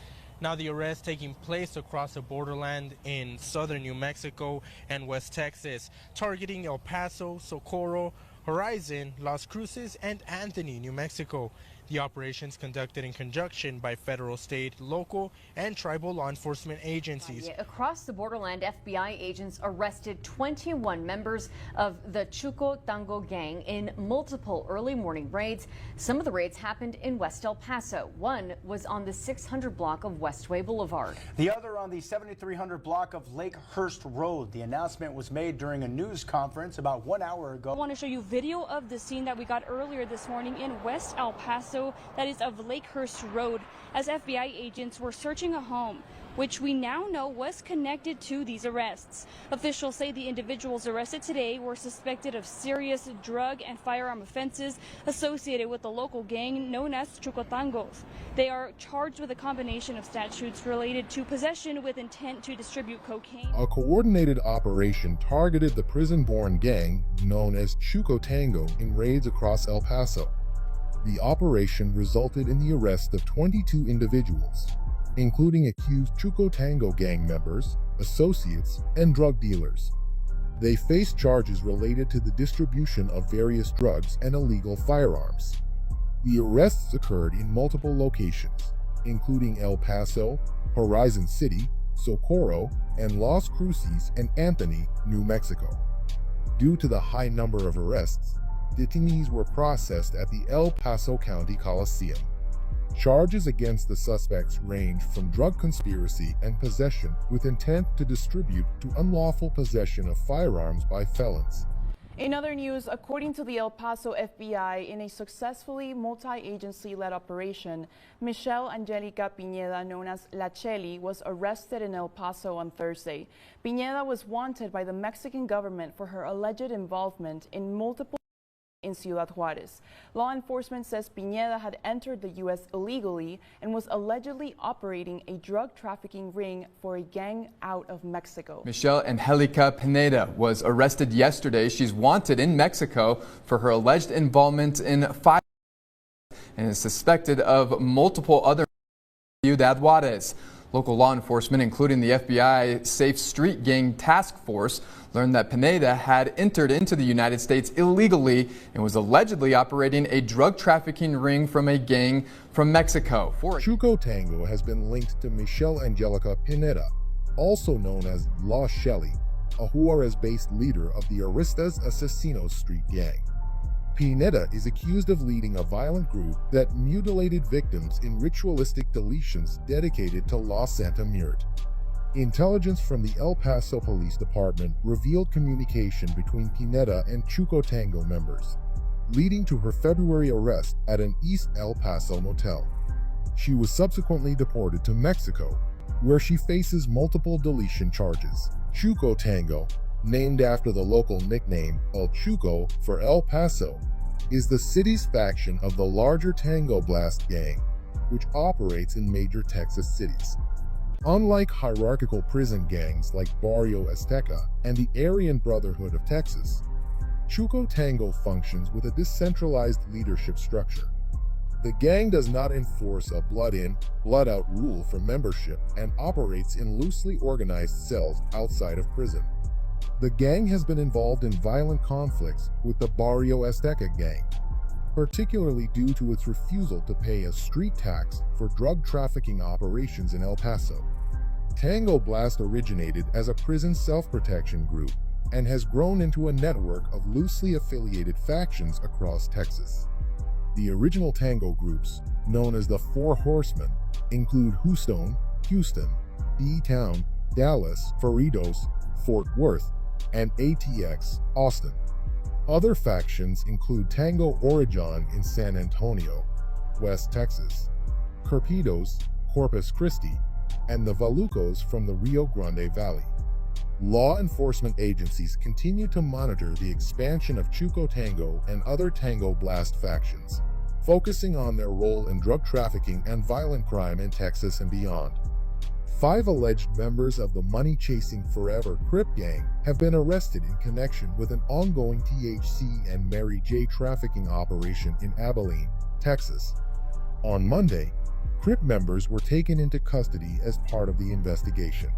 Now the arrest taking place across the borderland in southern New Mexico and West Texas, targeting El Paso, Socorro, Horizon, Las Cruces, and Anthony, New Mexico. The operations conducted in conjunction by federal, state, local, and tribal law enforcement agencies. Across the borderland, FBI agents arrested 21 members of the Chuko Tango gang in multiple early morning raids. Some of the raids happened in West El Paso. One was on the 600 block of Westway Boulevard. The other on the 7300 block of Lakehurst Road. The announcement was made during a news conference about 1 hour ago. I want to show you video of the scene that we got earlier this morning in West El Paso, that is of Lakehurst Road, as FBI agents were searching a home, which we now know was connected to these arrests. Officials say the individuals arrested today were suspected of serious drug and firearm offenses associated with the local gang known as Chuko Tangos. They are charged with a combination of statutes related to possession with intent to distribute cocaine. A coordinated operation targeted the prison-born gang known as Chuko Tango in raids across El Paso. The operation resulted in the arrest of 22 individuals, including accused Chuko Tango gang members, associates, and drug dealers. They faced charges related to the distribution of various drugs and illegal firearms. The arrests occurred in multiple locations, including El Paso, Horizon City, Socorro, and Las Cruces and Anthony, New Mexico. Due to the high number of arrests, detainees were processed at the El Paso County Coliseum. Charges against the suspects ranged from drug conspiracy and possession with intent to distribute to unlawful possession of firearms by felons. In other news, according to the El Paso FBI, in a successfully multi-agency-led operation, Michelle Angelica Pineda, known as La Cheli, was arrested in El Paso on Thursday. Pineda was wanted by the Mexican government for her alleged involvement in multiple in Ciudad Juarez. Law enforcement says Pineda had entered the U.S. illegally and was allegedly operating a drug trafficking ring for a gang out of Mexico. Michelle Angelica Pineda was arrested yesterday. She's wanted in Mexico for her alleged involvement in Firehouse and is suspected of multiple other Ciudad Juarez. Local law enforcement, including the FBI Safe Street Gang Task Force, learned that Pineda had entered into the United States illegally and was allegedly operating a drug trafficking ring from a gang from Mexico. Chuko Tango has been linked to Michelle Angelica Pineda, also known as La Cheli, a Juarez-based leader of the Aristas Asesinos street gang. Pineda is accused of leading a violent group that mutilated victims in ritualistic deletions dedicated to La Santa Muerte. Intelligence from the El Paso Police Department revealed communication between Pineda and Chuko Tango members, leading to her February arrest at an East El Paso motel. She was subsequently deported to Mexico, where she faces multiple deletion charges. Chuko Tango, named after the local nickname El Chuko for El Paso, is the city's faction of the larger Tango Blast gang, which operates in major Texas cities. Unlike hierarchical prison gangs like Barrio Azteca and the Aryan Brotherhood of Texas, Chuko Tango functions with a decentralized leadership structure. The gang does not enforce a blood-in, blood-out rule for membership and operates in loosely organized cells outside of prison. The gang has been involved in violent conflicts with the Barrio Azteca gang, particularly due to its refusal to pay a street tax for drug trafficking operations in El Paso. Tango Blast originated as a prison self-protection group and has grown into a network of loosely affiliated factions across Texas. The original Tango groups, known as the Four Horsemen, include Houston, D-Town, Dallas, Cerritos, Fort Worth, and ATX, Austin. Other factions include Tango Orijon in San Antonio, West Texas, Carpitos, Corpus Christi, and the Valucos from the Rio Grande Valley. Law enforcement agencies continue to monitor the expansion of Chuko Tango and other Tango Blast factions, focusing on their role in drug trafficking and violent crime in Texas and beyond. 5 alleged members of the money-chasing Forever Crip gang have been arrested in connection with an ongoing THC and Mary J trafficking operation in Abilene, Texas. On Monday, Crip members were taken into custody as part of the investigation.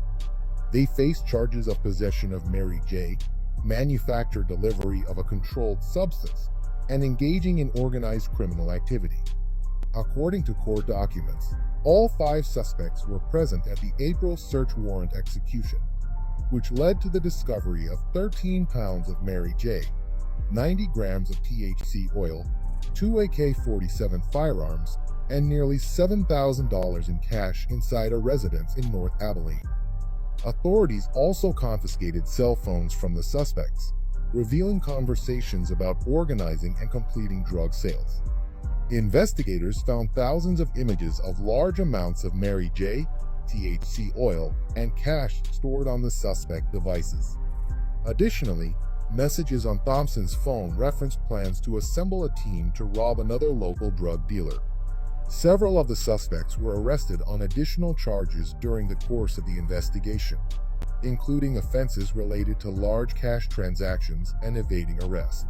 They face charges of possession of Mary J, manufacture delivery of a controlled substance, and engaging in organized criminal activity. According to court documents, all 5 suspects were present at the April search warrant execution, which led to the discovery of 13 pounds of Mary J, 90 grams of THC oil, 2 AK-47 firearms, and nearly $7,000 in cash inside a residence in North Abilene. Authorities also confiscated cell phones from the suspects, revealing conversations about organizing and completing drug sales. Investigators found thousands of images of large amounts of Mary J, THC oil, and cash stored on the suspect devices. Additionally, messages on Thompson's phone referenced plans to assemble a team to rob another local drug dealer. Several of the suspects were arrested on additional charges during the course of the investigation, including offenses related to large cash transactions and evading arrest.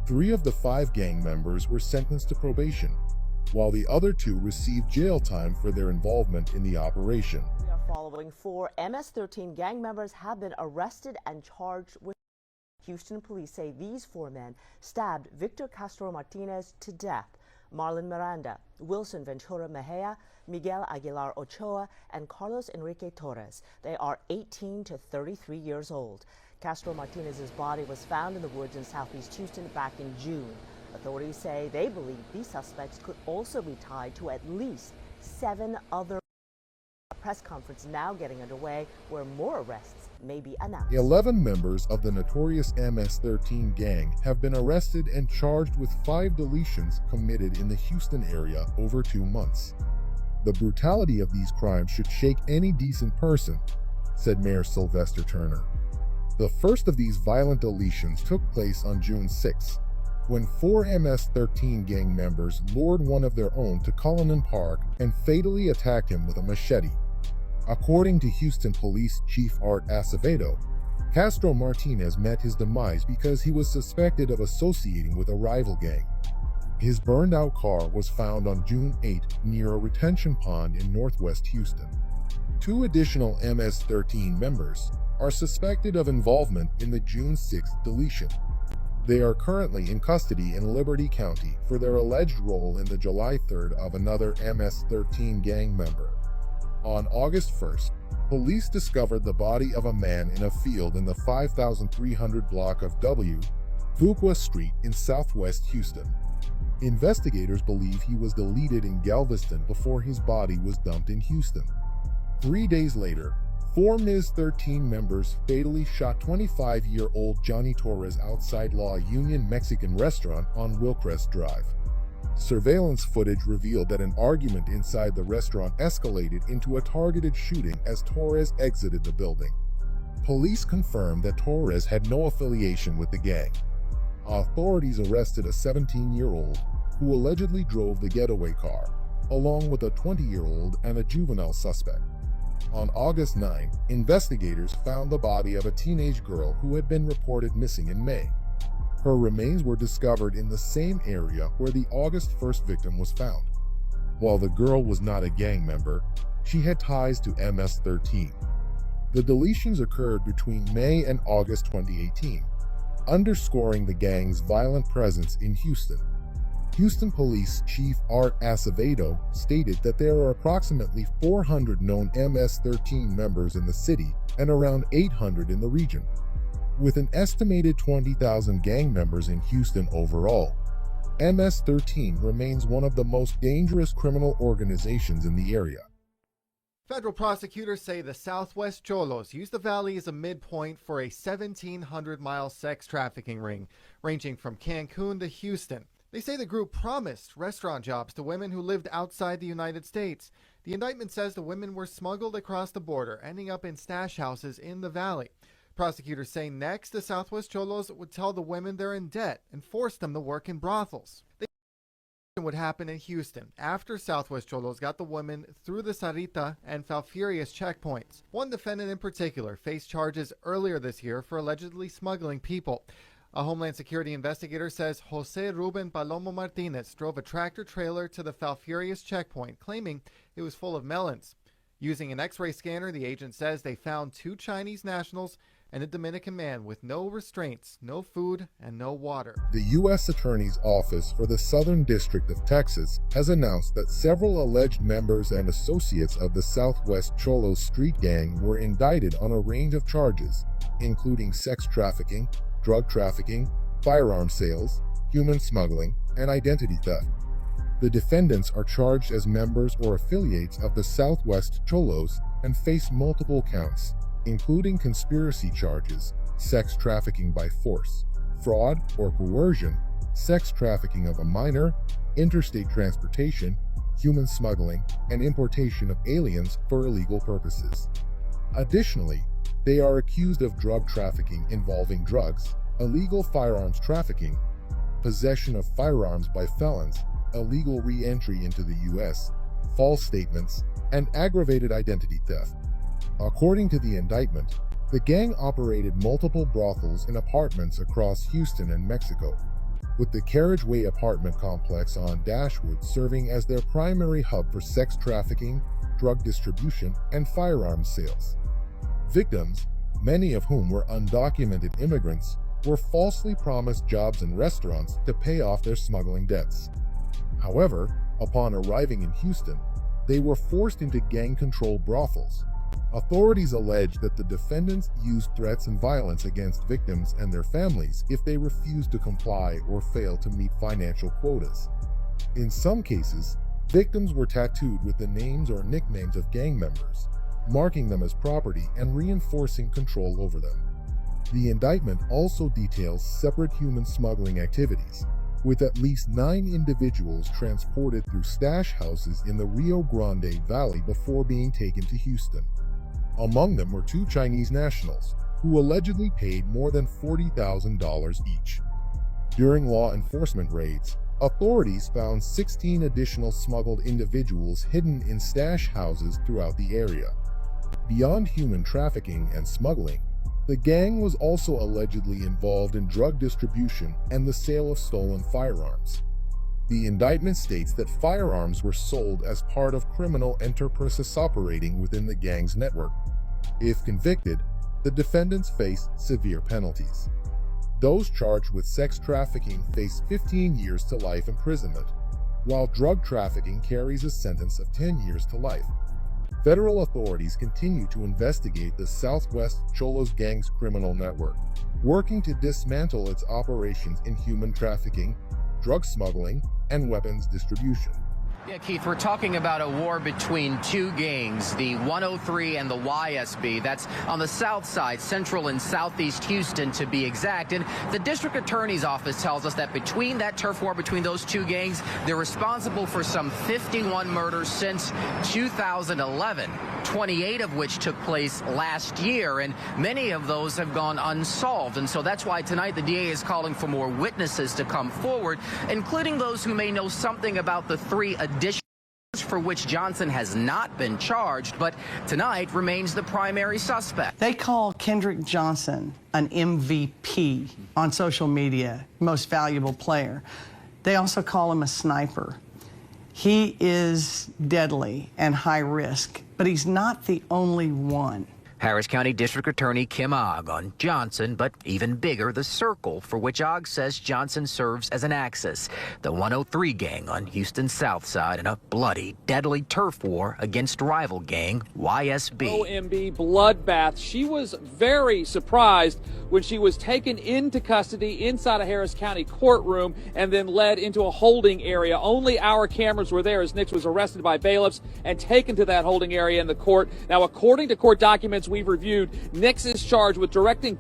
3 of the 5 gang members were sentenced to probation, while the other 2 received jail time for their involvement in the operation. Following 4 MS-13 gang members have been arrested and charged with. Houston police say these 4 men stabbed Victor Castro Martinez to death, Marlon Miranda, Wilson Ventura Mejia, Miguel Aguilar Ochoa, and Carlos Enrique Torres. They are 18 to 33 years old. Castro Martinez's body was found in the woods in southeast Houston back in June. Authorities say they believe these suspects could also be tied to at least 7 other press conference now getting underway where more arrests may be announced. 11 members of the notorious MS-13 gang have been arrested and charged with 5 deletions committed in the Houston area over 2 months. The brutality of these crimes should shake any decent person, said Mayor Sylvester Turner. The first of these violent deletions took place on June 6, when 4 MS-13 gang members lured one of their own to Cullinan Park and fatally attacked him with a machete. According to Houston Police Chief Art Acevedo, Castro Martinez met his demise because he was suspected of associating with a rival gang. His burned-out car was found on June 8 near a retention pond in northwest Houston. 2 additional MS-13 members are suspected of involvement in the June 6 deletion. They are currently in custody in Liberty County for their alleged role in the July 3rd of another MS-13 gang member. On August 1st, police discovered the body of a man in a field in the 5300 block of W. Fuqua Street in southwest Houston. Investigators believe he was deleted in Galveston before his body was dumped in Houston. 3 days later, 4 MS-13 members fatally shot 25-year-old Johnny Torres outside La Union Mexican restaurant on Wilcrest Drive. Surveillance footage revealed that an argument inside the restaurant escalated into a targeted shooting as Torres exited the building. Police confirmed that Torres had no affiliation with the gang. Authorities arrested a 17-year-old who allegedly drove the getaway car, along with a 20-year-old and a juvenile suspect. On August 9, investigators found the body of a teenage girl who had been reported missing in May. Her remains were discovered in the same area where the August 1st victim was found. While the girl was not a gang member, she had ties to MS-13. The deletions occurred between May and August 2018, underscoring the gang's violent presence in Houston. Houston Police Chief Art Acevedo stated that there are approximately 400 known MS-13 members in the city and around 800 in the region. With an estimated 20,000 gang members in Houston overall, MS-13 remains one of the most dangerous criminal organizations in the area. Federal prosecutors say the Southwest Cholos used the valley as a midpoint for a 1,700-mile sex trafficking ring, ranging from Cancun to Houston. They say the group promised restaurant jobs to women who lived outside the United States. The indictment says the women were smuggled across the border, ending up in stash houses in the valley. Prosecutors say next, the Southwest Cholos would tell the women they're in debt and force them to work in brothels. Would happen in Houston after Southwest Cholos got the women through the Sarita and Falfurrias checkpoints. One defendant in particular faced charges earlier this year for allegedly smuggling people. A Homeland Security investigator says Jose Ruben Palomo Martinez drove a tractor-trailer to the Falfurrias checkpoint, claiming it was full of melons. Using an X-ray scanner, the agent says they found 2 Chinese nationals and a Dominican man with no restraints, no food, and no water. The U.S. Attorney's Office for the Southern District of Texas has announced that several alleged members and associates of the Southwest Cholos street gang were indicted on a range of charges, including sex trafficking, drug trafficking, firearm sales, human smuggling, and identity theft. The defendants are charged as members or affiliates of the Southwest Cholos and face multiple counts, including conspiracy charges, sex trafficking by force, fraud or coercion, sex trafficking of a minor, interstate transportation, human smuggling, and importation of aliens for illegal purposes. Additionally, they are accused of drug trafficking involving drugs, illegal firearms trafficking, possession of firearms by felons, illegal re-entry into the U.S., false statements, and aggravated identity theft. According to the indictment, the gang operated multiple brothels in apartments across Houston and Mexico, with the Carriageway apartment complex on Dashwood serving as their primary hub for sex trafficking, drug distribution, and firearms sales. Victims, many of whom were undocumented immigrants, were falsely promised jobs in restaurants to pay off their smuggling debts. However, upon arriving in Houston, they were forced into gang-controlled brothels. Authorities allege that the defendants used threats and violence against victims and their families if they refused to comply or failed to meet financial quotas. In some cases, victims were tattooed with the names or nicknames of gang members, marking them as property and reinforcing control over them. The indictment also details separate human smuggling activities, with at least 9 individuals transported through stash houses in the Rio Grande Valley before being taken to Houston. Among them were 2 Chinese nationals, who allegedly paid more than $40,000 each. During law enforcement raids, authorities found 16 additional smuggled individuals hidden in stash houses throughout the area. Beyond human trafficking and smuggling, the gang was also allegedly involved in drug distribution and the sale of stolen firearms. The indictment states that firearms were sold as part of criminal enterprises operating within the gang's network. If convicted, the defendants face severe penalties. Those charged with sex trafficking face 15 years to life imprisonment, while drug trafficking carries a sentence of 10 years to life. Federal authorities continue to investigate the Southwest Cholos gang's criminal network, working to dismantle its operations in human trafficking, drug smuggling, and weapons distribution. Yeah, Keith, we're talking about a war between 2 gangs, the 103 and the YSB. That's on the south side, central and southeast Houston to be exact. And the district attorney's office tells us that between that turf war between those 2 gangs, they're responsible for some 51 murders since 2011, 28 of which took place last year, and many of those have gone unsolved. And so that's why tonight the DA is calling for more witnesses to come forward, including those who may know something about the 3 additional for which Johnson has not been charged, but tonight remains the primary suspect. They call Kendrick Johnson an MVP on social media, most valuable player. They also call him a sniper. He is deadly and high risk, but he's not the only one. Harris County District Attorney Kim Ogg on Johnson, but even bigger, the circle for which Ogg says Johnson serves as an axis. The 103 gang on Houston's south side in a bloody, deadly turf war against rival gang YSB. OMB bloodbath. She was very surprised when she was taken into custody inside a Harris County courtroom and then led into a holding area. Only our cameras were there as Nix was arrested by bailiffs and taken to that holding area in the court. Now, according to court documents we've reviewed, Nix is charged with directing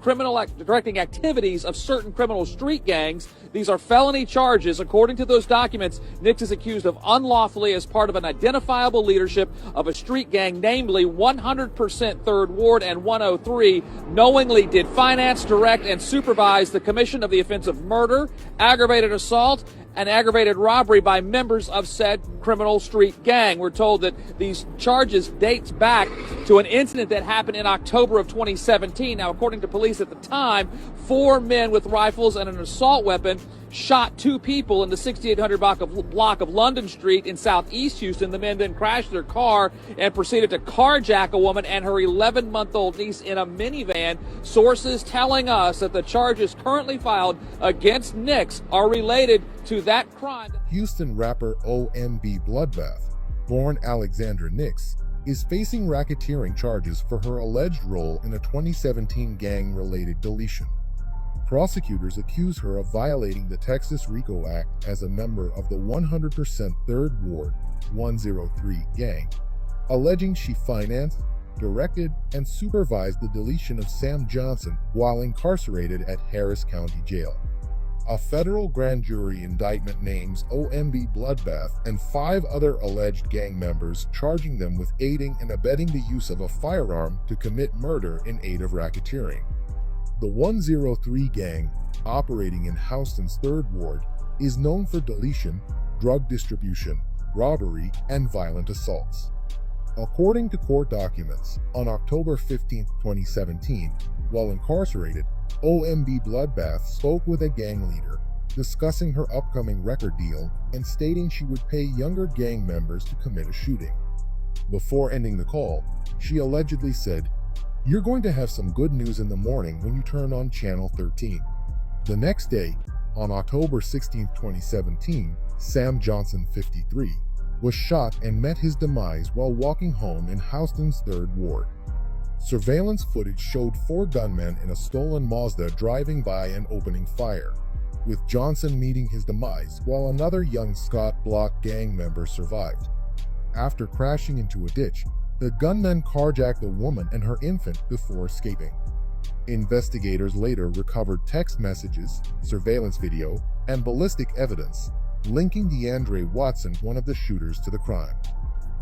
activities of certain criminal street gangs. These are felony charges. According to those documents, Nix is accused of unlawfully, as part of an identifiable leadership of a street gang, namely 100% 3rd Ward and 103, knowingly did finance, direct, and supervise the commission of the offense of murder, aggravated assault, and aggravated robbery by members of said criminal street gang. We're told that these charges dates back to an incident that happened in October of 2017. Now, according to police at the time, 4 men with rifles and an assault weapon shot 2 people in the 6800 block of London Street in southeast Houston. The men then crashed their car and proceeded to carjack a woman and her 11-month-old niece in a minivan. Sources telling us that the charges currently filed against Nix are related to that crime. Houston rapper OMB Bloodbath, born Alexandra Nix, is facing racketeering charges for her alleged role in a 2017 gang-related deletion. Prosecutors accuse her of violating the Texas RICO Act as a member of the 100% 3rd Ward 103 gang, alleging she financed, directed, and supervised the deletion of Sam Johnson while incarcerated at Harris County Jail. A federal grand jury indictment names OMB Bloodbath and 5 other alleged gang members, charging them with aiding and abetting the use of a firearm to commit murder in aid of racketeering. The 103 gang, operating in Houston's 3rd Ward, is known for deletion, drug distribution, robbery, and violent assaults. According to court documents, on October 15, 2017, while incarcerated, OMB Bloodbath spoke with a gang leader, discussing her upcoming record deal and stating she would pay younger gang members to commit a shooting. Before ending the call, she allegedly said, "You're going to have some good news in the morning when you turn on Channel 13. The next day, on October 16, 2017, Sam Johnson, 53, was shot and met his demise while walking home in Houston's 3rd Ward. Surveillance footage showed 4 gunmen in a stolen Mazda driving by and opening fire, with Johnson meeting his demise while another young Scott Block gang member survived. After crashing into a ditch, The gunmen carjacked a woman and her infant before escaping. Investigators later recovered text messages, surveillance video, and ballistic evidence linking DeAndre Watson, one of the shooters, to the crime.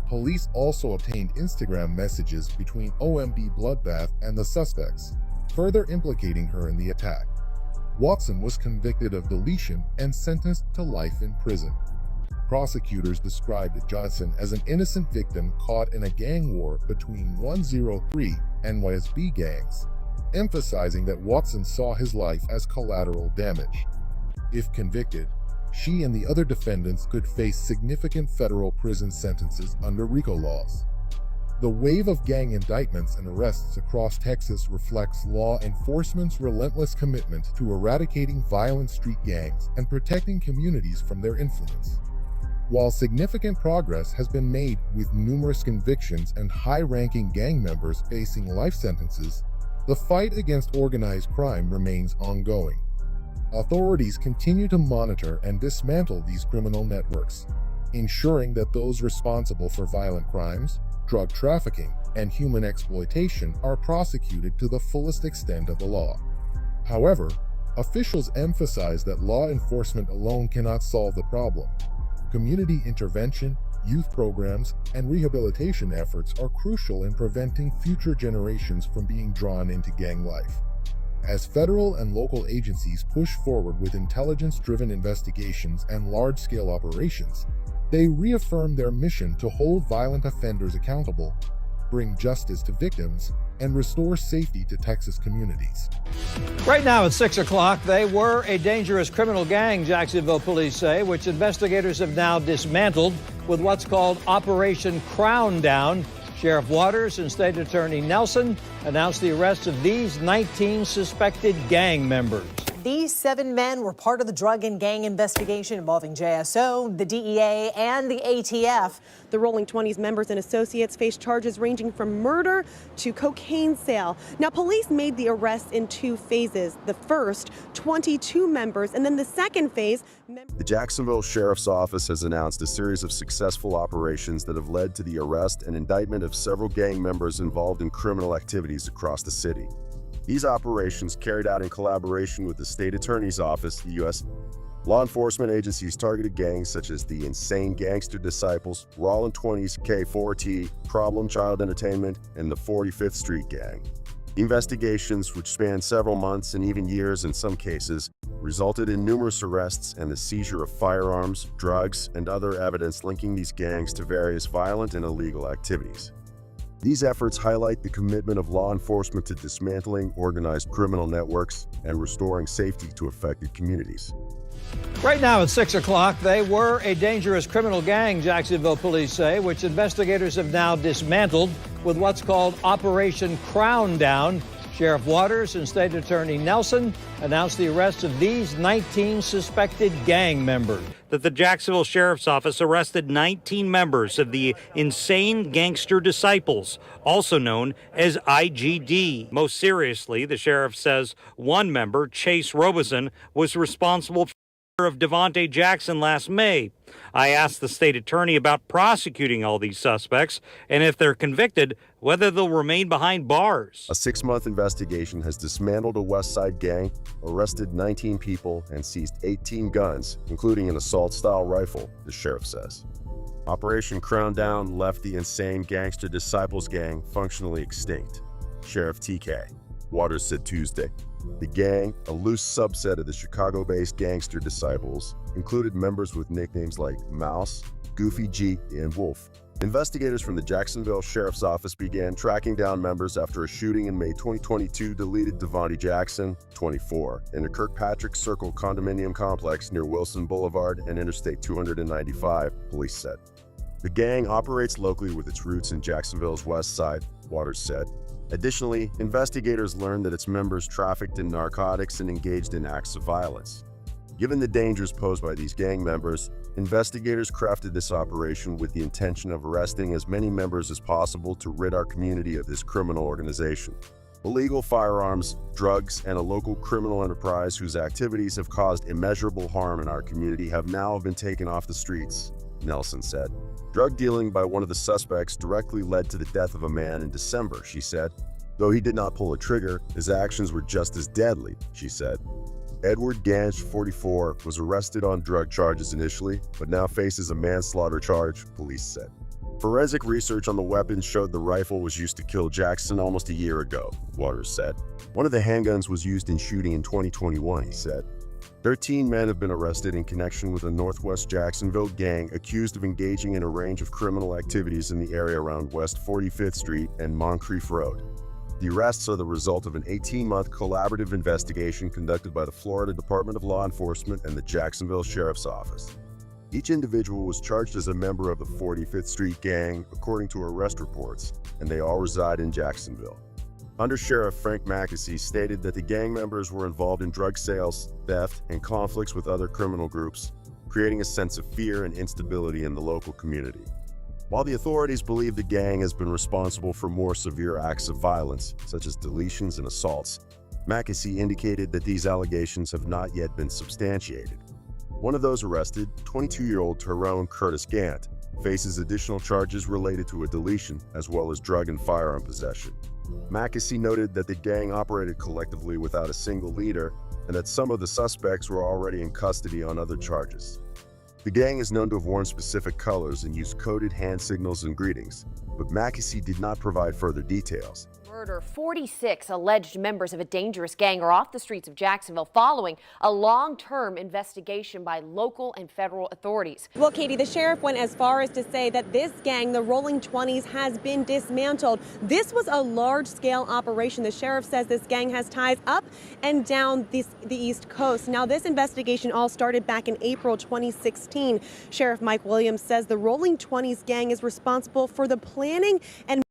Police also obtained Instagram messages between OMB Bloodbath and the suspects, further implicating her in the attack. Watson was convicted of deletion and sentenced to life in prison. Prosecutors described Johnson as an innocent victim caught in a gang war between 103 NYSB gangs, emphasizing that Watson saw his life as collateral damage. If convicted, she and the other defendants could face significant federal prison sentences under RICO laws. The wave of gang indictments and arrests across Texas reflects law enforcement's relentless commitment to eradicating violent street gangs and protecting communities from their influence. While significant progress has been made with numerous convictions and high-ranking gang members facing life sentences, the fight against organized crime remains ongoing. Authorities continue to monitor and dismantle these criminal networks, ensuring that those responsible for violent crimes, drug trafficking, and human exploitation are prosecuted to the fullest extent of the law. However, officials emphasize that law enforcement alone cannot solve the problem. Community intervention, youth programs, and rehabilitation efforts are crucial in preventing future generations from being drawn into gang life. As federal and local agencies push forward with intelligence-driven investigations and large-scale operations, they reaffirm their mission to hold violent offenders accountable, bring justice to victims, and restore safety to Texas communities. Right now at 6 o'clock, they were a dangerous criminal gang, Jacksonville police say, which investigators have now dismantled with what's called Operation Crackdown. Sheriff Waters and State Attorney Nelson announced the arrest of these 19 suspected gang members. These 7 men were part of the drug and gang investigation involving JSO, the DEA, and the ATF. The Rolling 20s members and associates face charges ranging from murder to cocaine sale. Now, police made the arrest in 2 phases. The first, 22 members, and then the second phase. The Jacksonville Sheriff's Office has announced a series of successful operations that have led to the arrest and indictment of several gang members involved in criminal activities across the city. These operations, carried out in collaboration with the State Attorney's Office, the U.S. law enforcement agencies, targeted gangs such as the Insane Gangster Disciples, Raleigh 20s K4T, Problem Child Entertainment, and the 45th Street Gang. Investigations, which spanned several months and even years in some cases, resulted in numerous arrests and the seizure of firearms, drugs, and other evidence linking these gangs to various violent and illegal activities. These efforts highlight the commitment of law enforcement to dismantling organized criminal networks and restoring safety to affected communities. Right now at 6 o'clock, they were a dangerous criminal gang, Jacksonville police say, which investigators have now dismantled with what's called Operation Crackdown. Sheriff Waters and State Attorney Nelson announced the arrest of these 19 suspected gang members. That the Jacksonville Sheriff's Office arrested 19 members of the Insane Gangster Disciples, also known as IGD. Most seriously, the sheriff says one member, Chase Robeson, was responsible for the murder of Devontae Jackson last May. I asked the state attorney about prosecuting all these suspects and if they're convicted, whether they'll remain behind bars. A 6-month investigation has dismantled a West Side gang, arrested 19 people, and seized 18 guns, including an assault-style rifle, the sheriff says. Operation Crackdown left the Insane Gangster Disciples gang functionally extinct, Sheriff TK Waters said Tuesday. The gang, a loose subset of the Chicago-based Gangster Disciples, included members with nicknames like Mouse, Goofy G, and Wolf. Investigators from the Jacksonville Sheriff's Office began tracking down members after a shooting in May 2022 deleted Devontae Jackson, 24, in a Kirkpatrick Circle condominium complex near Wilson Boulevard and Interstate 295, police said. The gang operates locally with its roots in Jacksonville's West Side, Waters said. Additionally, investigators learned that its members trafficked in narcotics and engaged in acts of violence. Given the dangers posed by these gang members, investigators crafted this operation with the intention of arresting as many members as possible to rid our community of this criminal organization. Illegal firearms, drugs, and a local criminal enterprise whose activities have caused immeasurable harm in our community have now been taken off the streets. Nelson said. Drug dealing by one of the suspects directly led to the death of a man in December, she said. Though he did not pull a trigger, his actions were just as deadly, she said. Edward Gange, 44, was arrested on drug charges initially, but now faces a manslaughter charge, police said. Forensic research on the weapon showed the rifle was used to kill Jackson almost a year ago, Waters said. One of the handguns was used in shooting in 2021, he said. 13 men have been arrested in connection with a Northwest Jacksonville gang accused of engaging in a range of criminal activities in the area around West 45th Street and Moncrief Road. The arrests are the result of an 18-month collaborative investigation conducted by the Florida Department of Law Enforcement and the Jacksonville Sheriff's Office. Each individual was charged as a member of the 45th Street gang, according to arrest reports, and they all reside in Jacksonville. Under Sheriff Frank Mackesy stated that the gang members were involved in drug sales, theft, and conflicts with other criminal groups, creating a sense of fear and instability in the local community. While the authorities believe the gang has been responsible for more severe acts of violence, such as deletions and assaults, Mackesy indicated that these allegations have not yet been substantiated. One of those arrested, 22-year-old Tyrone Curtis Gant, faces additional charges related to a deletion as well as drug and firearm possession. Mackesy noted that the gang operated collectively without a single leader and that some of the suspects were already in custody on other charges. The gang is known to have worn specific colors and used coded hand signals and greetings, but Mackesy did not provide further details. Murder. 46 alleged members of a dangerous gang are off the streets of Jacksonville following a long-term investigation by local and federal authorities. Well, Katie, the sheriff went as far as to say that this gang, the Rolling 20s, has been dismantled. This was a large-scale operation. The sheriff says this gang has ties up and down the East Coast. Now, this investigation all started back in April 2016. Sheriff Mike Williams says the Rolling 20s gang is responsible for the planning and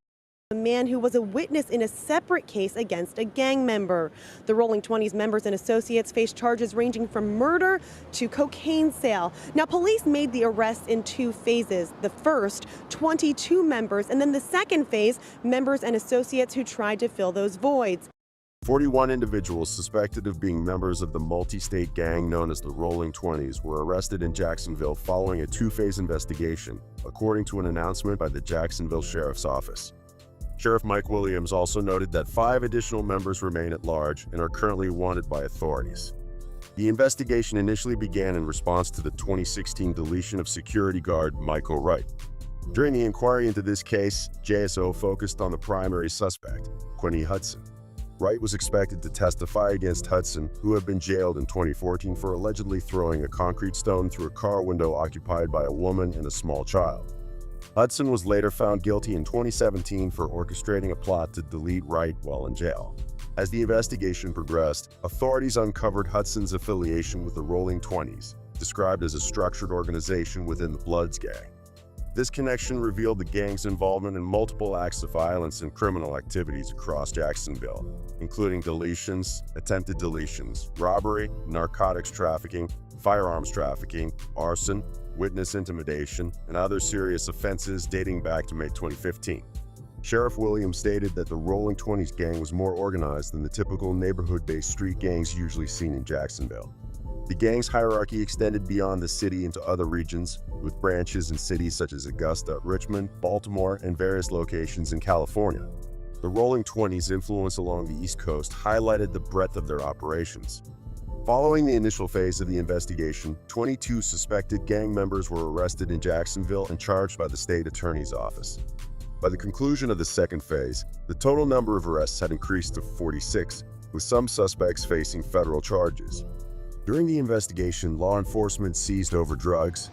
a man who was a witness in a separate case against a gang member. The Rolling 20s members and associates face charges ranging from murder to cocaine sale. Now, police made the arrest in two phases. The first, 22 members, and then the second phase, members and associates who tried to fill those voids. 41 individuals suspected of being members of the multi-state gang known as the Rolling 20s were arrested in Jacksonville following a two-phase investigation, according to an announcement by the Jacksonville Sheriff's Office. Sheriff Mike Williams also noted that 5 additional members remain at large and are currently wanted by authorities. The investigation initially began in response to the 2016 deletion of security guard Michael Wright. During the inquiry into this case, JSO focused on the primary suspect, Quinny Hudson. Wright was expected to testify against Hudson, who had been jailed in 2014 for allegedly throwing a concrete stone through a car window occupied by a woman and a small child. Hudson was later found guilty in 2017 for orchestrating a plot to delete Wright while in jail. As the investigation progressed, authorities uncovered Hudson's affiliation with the Rolling 20s, described as a structured organization within the Bloods gang. This connection revealed the gang's involvement in multiple acts of violence and criminal activities across Jacksonville, including deletions, attempted deletions, robbery, narcotics trafficking, firearms trafficking, arson, witness intimidation, and other serious offenses dating back to May 2015. Sheriff Williams stated that the Rolling 20s gang was more organized than the typical neighborhood-based street gangs usually seen in Jacksonville. The gang's hierarchy extended beyond the city into other regions, with branches in cities such as Augusta, Richmond, Baltimore, and various locations in California. The Rolling 20s' influence along the East Coast highlighted the breadth of their operations. Following the initial phase of the investigation, 22 suspected gang members were arrested in Jacksonville and charged by the state attorney's office. By the conclusion of the second phase, the total number of arrests had increased to 46, with some suspects facing federal charges. During the investigation, law enforcement seized over drugs.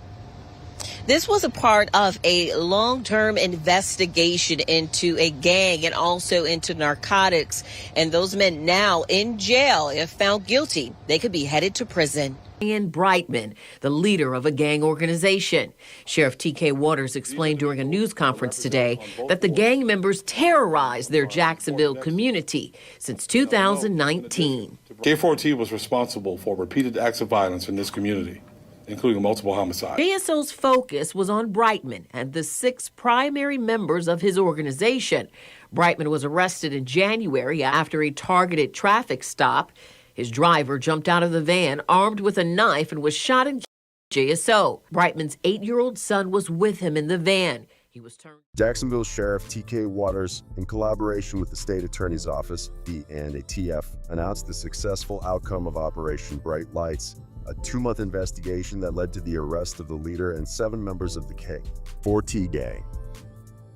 This was a part of a long-term investigation into a gang and also into narcotics. And those men now in jail, if found guilty, they could be headed to prison. Ian Brightman, the leader of a gang organization. Sheriff T.K. Waters explained during a news conference today that the gang members terrorized their Jacksonville community since 2019. K4T was responsible for repeated acts of violence in this community, including multiple homicides. JSO's focus was on Brightman and the 6 primary members of his organization. Brightman was arrested in January after a targeted traffic stop. His driver jumped out of the van armed with a knife and was shot and JSO. Brightman's 8-year-old son was with him in the van. He was turned. Jacksonville Sheriff TK Waters, in collaboration with the State Attorney's Office, and ATF, announced the successful outcome of Operation Bright Lights, a 2-month investigation that led to the arrest of the leader and 7 members of the K4T gang.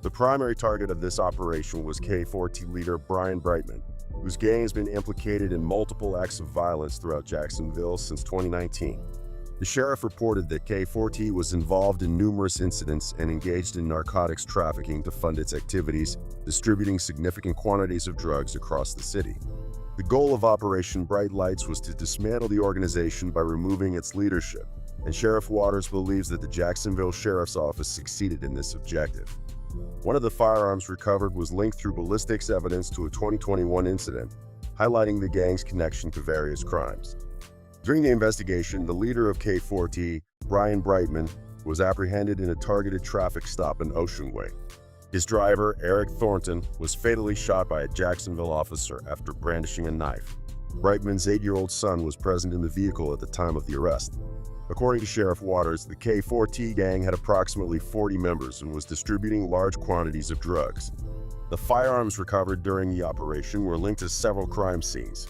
The primary target of this operation was K4T leader Brian Brightman, whose gang has been implicated in multiple acts of violence throughout Jacksonville since 2019. The sheriff reported that K4T was involved in numerous incidents and engaged in narcotics trafficking to fund its activities, distributing significant quantities of drugs across the city. The goal of Operation Bright Lights was to dismantle the organization by removing its leadership, and Sheriff Waters believes that the Jacksonville Sheriff's Office succeeded in this objective. One of the firearms recovered was linked through ballistics evidence to a 2021 incident, highlighting the gang's connection to various crimes. During the investigation, the leader of K4T, Brian Brightman, was apprehended in a targeted traffic stop in Ocean Way. His driver, Eric Thornton, was fatally shot by a Jacksonville officer after brandishing a knife. Brightman's 8-year-old son was present in the vehicle at the time of the arrest. According to Sheriff Waters, the K4T gang had approximately 40 members and was distributing large quantities of drugs. The firearms recovered during the operation were linked to several crime scenes.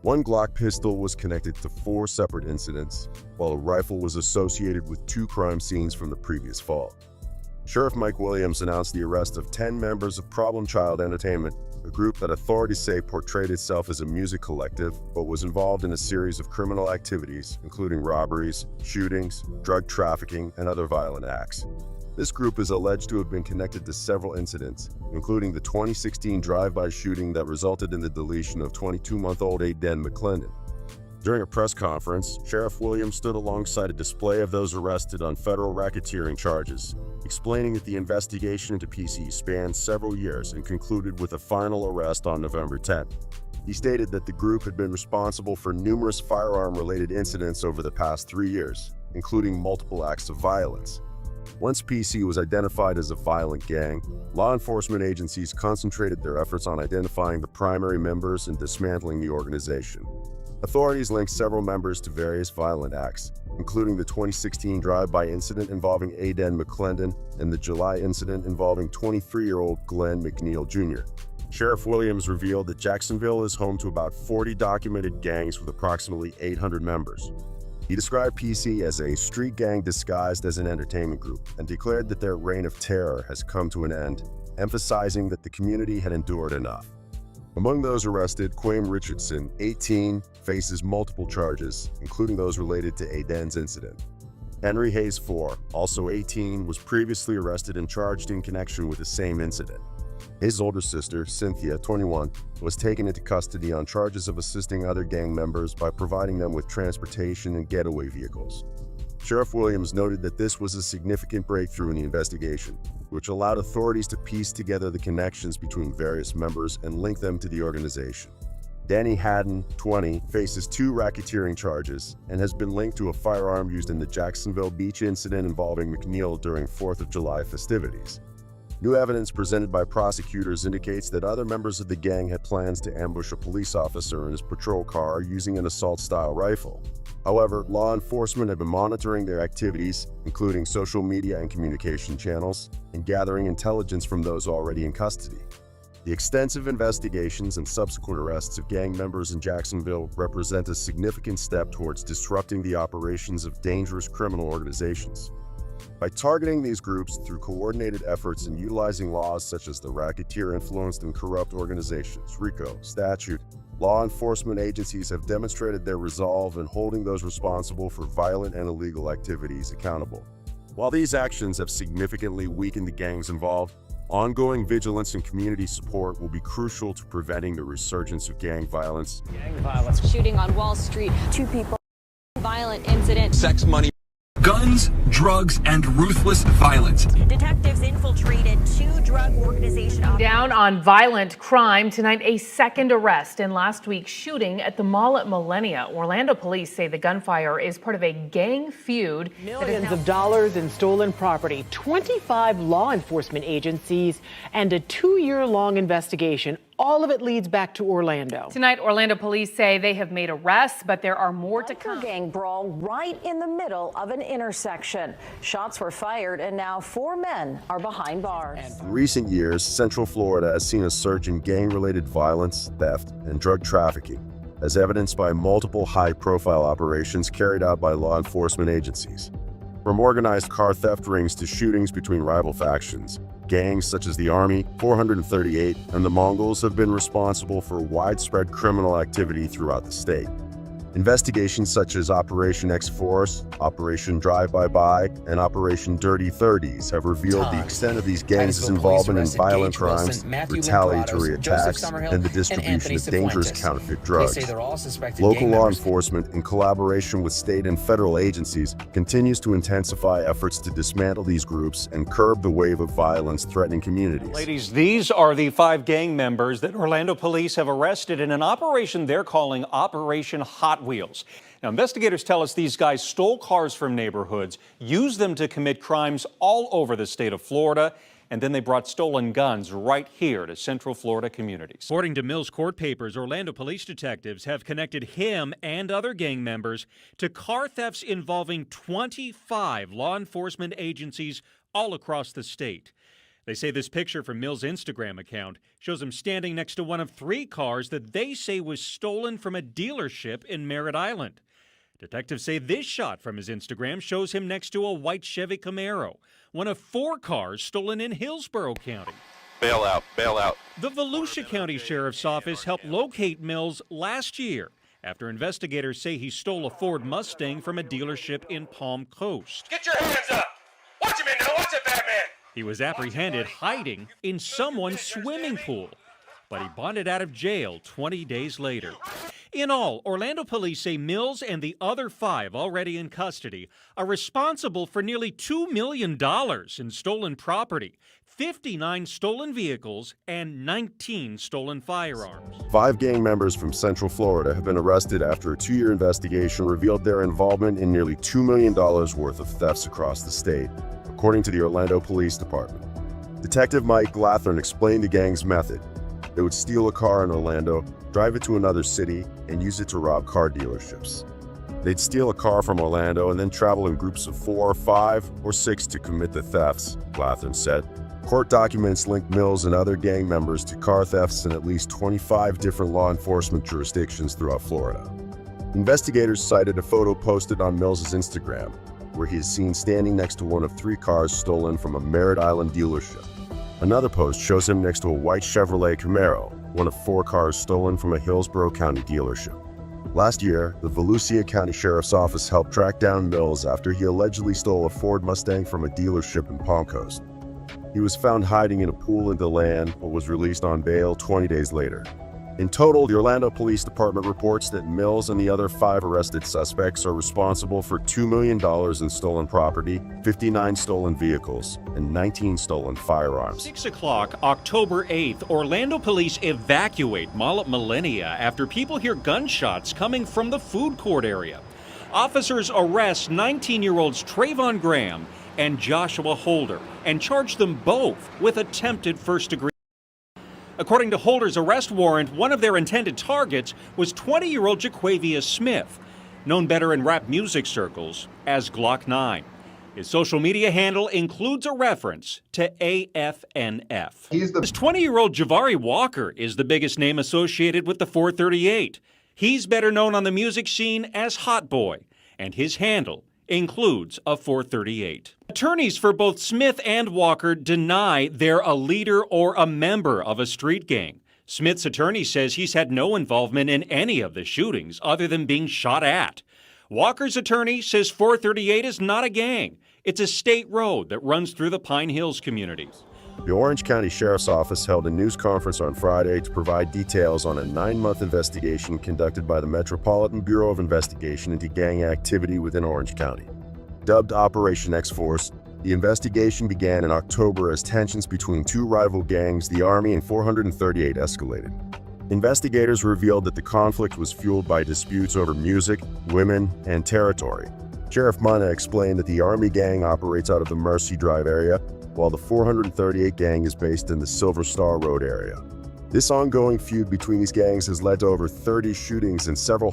One Glock pistol was connected to 4 separate incidents, while a rifle was associated with 2 crime scenes from the previous fall. Sheriff Mike Williams announced the arrest of 10 members of Problem Child Entertainment, a group that authorities say portrayed itself as a music collective, but was involved in a series of criminal activities, including robberies, shootings, drug trafficking, and other violent acts. This group is alleged to have been connected to several incidents, including the 2016 drive-by shooting that resulted in the deletion of 22-month-old Aiden McClendon. During a press conference, Sheriff Williams stood alongside a display of those arrested on federal racketeering charges, explaining that the investigation into PC spanned several years and concluded with a final arrest on November 10th. He stated that the group had been responsible for numerous firearm-related incidents over the past 3 years, including multiple acts of violence. Once PC was identified as a violent gang, law enforcement agencies concentrated their efforts on identifying the primary members and dismantling the organization. Authorities linked several members to various violent acts, including the 2016 drive-by incident involving Aiden McClendon and the July incident involving 23-year-old Glenn McNeil Jr. Sheriff Williams revealed that Jacksonville is home to about 40 documented gangs with approximately 800 members. He described PC as a street gang disguised as an entertainment group and declared that their reign of terror has come to an end, emphasizing that the community had endured enough. Among those arrested, Quaim Richardson, 18, faces multiple charges, including those related to Aiden's incident. Henry Hayes, 4, also 18, was previously arrested and charged in connection with the same incident. His older sister, Cynthia, 21, was taken into custody on charges of assisting other gang members by providing them with transportation and getaway vehicles. Sheriff Williams noted that this was a significant breakthrough in the investigation, which allowed authorities to piece together the connections between various members and link them to the organization. Danny Haddon, 20, faces 2 racketeering charges and has been linked to a firearm used in the Jacksonville Beach incident involving McNeil during 4th of July festivities. New evidence presented by prosecutors indicates that other members of the gang had plans to ambush a police officer in his patrol car using an assault-style rifle. However, law enforcement have been monitoring their activities, including social media and communication channels, and gathering intelligence from those already in custody. The extensive investigations and subsequent arrests of gang members in Jacksonville represent a significant step towards disrupting the operations of dangerous criminal organizations. By targeting these groups through coordinated efforts and utilizing laws such as the Racketeer-Influenced and Corrupt Organizations (RICO) statute, law enforcement agencies have demonstrated their resolve in holding those responsible for violent and illegal activities accountable. While these actions have significantly weakened the gangs involved, ongoing vigilance and community support will be crucial to preventing the resurgence of gang violence. Shooting on Wall Street, 2 people, violent incident. Sex, money, guns, drugs, and ruthless violence. Detectives infiltrated 2 drug organizations. Down on violent crime tonight, a second arrest in last week's shooting at the mall at Millennia. Orlando police say the gunfire is part of a gang feud. Millions of dollars in stolen property, 25 law enforcement agencies, and a 2-year-long investigation, all of it leads back to Orlando. Tonight, Orlando police say they have made arrests, but there are more to come. Gang brawl right in the middle of an intersection. Shots were fired, and now 4 men are behind bars. In recent years, Central Florida has seen a surge in gang-related violence, theft, and drug trafficking, as evidenced by multiple high-profile operations carried out by law enforcement agencies. From organized car theft rings to shootings between rival factions, gangs such as the Army, 438, and the Mongols have been responsible for widespread criminal activity throughout the state. Investigations such as Operation X-Force, Operation Drive-By-Bye, and Operation Dirty 30s have revealed the extent of these gangs' involvement in violent crimes, retaliatory attacks, and the distribution of dangerous counterfeit drugs. Local law enforcement, in collaboration with state and federal agencies, continues to intensify efforts to dismantle these groups and curb the wave of violence threatening communities. Ladies, these are the 5 gang members that Orlando police have arrested in an operation they're calling Operation Hot Wheels. Now, investigators tell us these guys stole cars from neighborhoods, used them to commit crimes all over the state of Florida, and then they brought stolen guns right here to Central Florida communities. According to Mills court papers, Orlando police detectives have connected him and other gang members to car thefts involving 25 law enforcement agencies all across the state. They say this picture from Mills' Instagram account shows him standing next to one of 3 cars that they say was stolen from a dealership in Merritt Island. Detectives say this shot from his Instagram shows him next to a white Chevy Camaro, one of 4 cars stolen in Hillsborough County. Bail out, bail out. The Volusia County Sheriff's Office helped locate Mills last year after investigators say he stole a Ford Mustang from a dealership in Palm Coast. Get your hands up! Watch him in now, watch it, Batman! He was apprehended hiding in someone's swimming pool, but he bonded out of jail 20 days later. In all, Orlando police say Mills and the other 5 already in custody are responsible for nearly $2 million in stolen property, 59 stolen vehicles, and 19 stolen firearms. 5 gang members from Central Florida have been arrested after a 2-year investigation revealed their involvement in nearly $2 million worth of thefts across the state, according to the Orlando Police Department. Detective Mike Glathern explained the gang's method. They would steal a car in Orlando, drive it to another city, and use it to rob car dealerships. They'd steal a car from Orlando and then travel in groups of 4, 5, or 6 to commit the thefts, Glathern said. Court documents link Mills and other gang members to car thefts in at least 25 different law enforcement jurisdictions throughout Florida. Investigators cited a photo posted on Mills' Instagram, where he is seen standing next to one of 3 cars stolen from a Merritt Island dealership. Another post shows him next to a white Chevrolet Camaro, one of 4 cars stolen from a Hillsborough County dealership. Last year, the Volusia County Sheriff's Office helped track down Mills after he allegedly stole a Ford Mustang from a dealership in Palm Coast. He was found hiding in a pool in DeLand, but was released on bail 20 days later. In total, the Orlando Police Department reports that Mills and the other 5 arrested suspects are responsible for $2 million in stolen property, 59 stolen vehicles, and 19 stolen firearms. 6 o'clock, October 8th, Orlando police evacuate Mall at Millennia after people hear gunshots coming from the food court area. Officers arrest 19-year-olds Trayvon Graham and Joshua Holder and charge them both with attempted first-degree. According to Holder's arrest warrant, one of their intended targets was 20-year-old Jaquavia Smith, known better in rap music circles as Glock 9. His social media handle includes a reference to AFNF. This 20-year-old Javari Walker is the biggest name associated with the 438. He's better known on the music scene as Hot Boy, and his handle includes a 438. Attorneys for both Smith and Walker deny they're a leader or a member of a street gang. Smith's attorney says he's had no involvement in any of the shootings other than being shot at. Walker's attorney says 438 is not a gang. It's a state road that runs through the Pine Hills communities. The Orange County Sheriff's Office held a news conference on Friday to provide details on a 9-month investigation conducted by the Metropolitan Bureau of Investigation into gang activity within Orange County. Dubbed Operation X-Force, the investigation began in October as tensions between 2 rival gangs, the Army and 438, escalated. Investigators revealed that the conflict was fueled by disputes over music, women, and territory. Sheriff Mana explained that the Army gang operates out of the Mercy Drive area, while the 438 gang is based in the Silver Star Road area. This ongoing feud between these gangs has led to over 30 shootings and several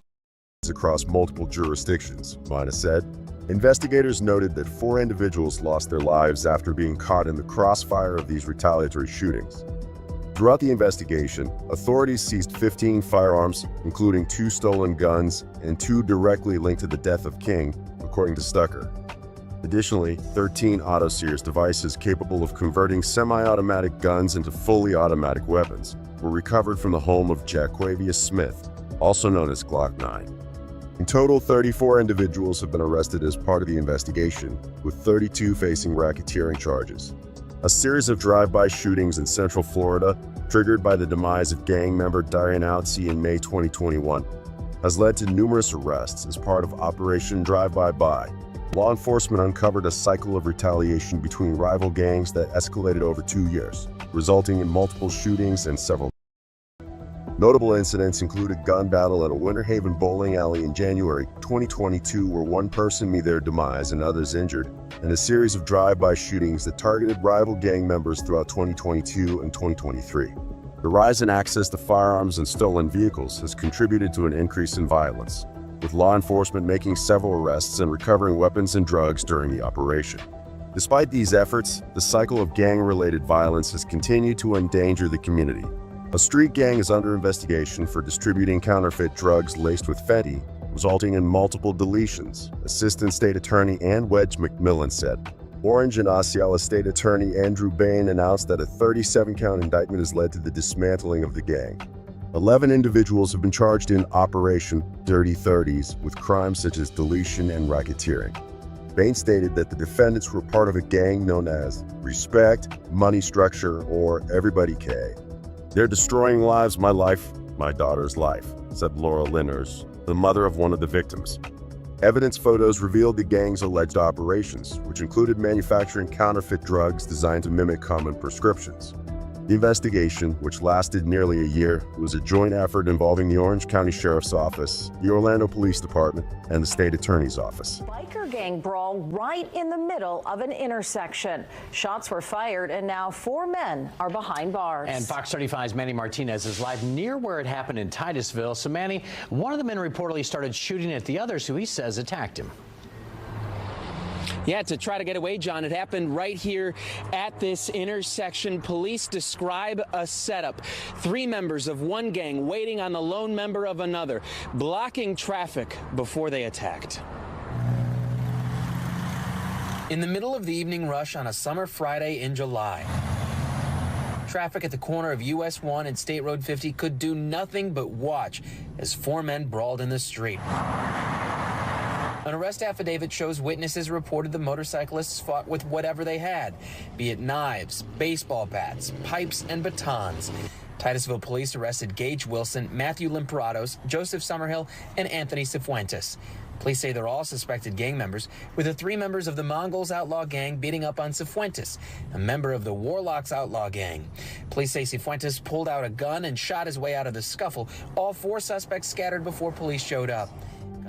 across multiple jurisdictions. Mina said, investigators noted that 4 individuals lost their lives after being caught in the crossfire of these retaliatory shootings. Throughout the investigation, authorities seized 15 firearms, including 2 stolen guns and 2 directly linked to the death of King, according to Stucker. Additionally, 13 auto-sears devices capable of converting semi-automatic guns into fully automatic weapons were recovered from the home of Jaquavius Smith, also known as Glock 9. In total, 34 individuals have been arrested as part of the investigation, with 32 facing racketeering charges. A series of drive-by shootings in Central Florida, triggered by the demise of gang member Diane Outsey in May 2021, has led to numerous arrests as part of Operation Drive-By-Buy. Law enforcement uncovered a cycle of retaliation between rival gangs that escalated over 2 years, resulting in multiple shootings and several. Notable incidents include a gun battle at a Winter Haven bowling alley in January 2022 where one person met their demise and others injured, and a series of drive-by shootings that targeted rival gang members throughout 2022 and 2023. The rise in access to firearms and stolen vehicles has contributed to an increase in violence, with law enforcement making several arrests and recovering weapons and drugs during the operation. Despite these efforts, the cycle of gang-related violence has continued to endanger the community. A street gang is under investigation for distributing counterfeit drugs laced with fentanyl, resulting in multiple deletions, Assistant State Attorney Ann Wedge McMillan said. Orange and Osceola State Attorney Andrew Bain announced that a 37-count indictment has led to the dismantling of the gang. 11 individuals have been charged in Operation Dirty 30s with crimes such as deletion and racketeering. Bain stated that the defendants were part of a gang known as Respect, Money Structure, or Everybody K. They're destroying lives, my life, my daughter's life, said Laura Linners, the mother of one of the victims. Evidence photos revealed the gang's alleged operations, which included manufacturing counterfeit drugs designed to mimic common prescriptions. The investigation, which lasted nearly a year, was a joint effort involving the Orange County Sheriff's Office, the Orlando Police Department, and the State Attorney's Office. Biker gang brawl right in the middle of an intersection. Shots were fired, and now 4 men are behind bars. And Fox 35's Manny Martinez is live near where it happened in Titusville. So, Manny, one of the men reportedly started shooting at the others, who he says attacked him. Yeah, to try to get away, John. It happened right here at this intersection. Police describe a setup. 3 members of one gang waiting on the lone member of another, blocking traffic before they attacked. In the middle of the evening rush on a summer Friday in July, traffic at the corner of US 1 and State Road 50 could do nothing but watch as 4 men brawled in the street. An arrest affidavit shows witnesses reported the motorcyclists fought with whatever they had, be it knives, baseball bats, pipes, and batons. Titusville police arrested Gage Wilson, Matthew Limperatos, Joseph Summerhill, and Anthony Cifuentes. Police say they're all suspected gang members, with the 3 members of the Mongols outlaw gang beating up on Cifuentes, a member of the Warlocks outlaw gang. Police say Cifuentes pulled out a gun and shot his way out of the scuffle. All 4 suspects scattered before police showed up.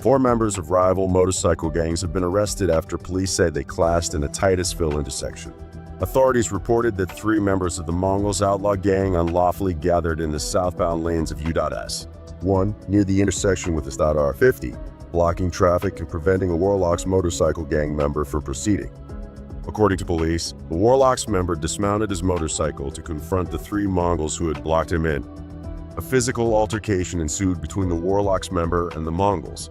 4 members of rival motorcycle gangs have been arrested after police say they clashed in a Titusville intersection. Authorities reported that 3 members of the Mongols outlaw gang unlawfully gathered in the southbound lanes of U.S. 1 near the intersection with the R50, blocking traffic and preventing a Warlocks motorcycle gang member from proceeding. According to police, the Warlocks member dismounted his motorcycle to confront the 3 Mongols who had blocked him in. A physical altercation ensued between the Warlocks member and the Mongols.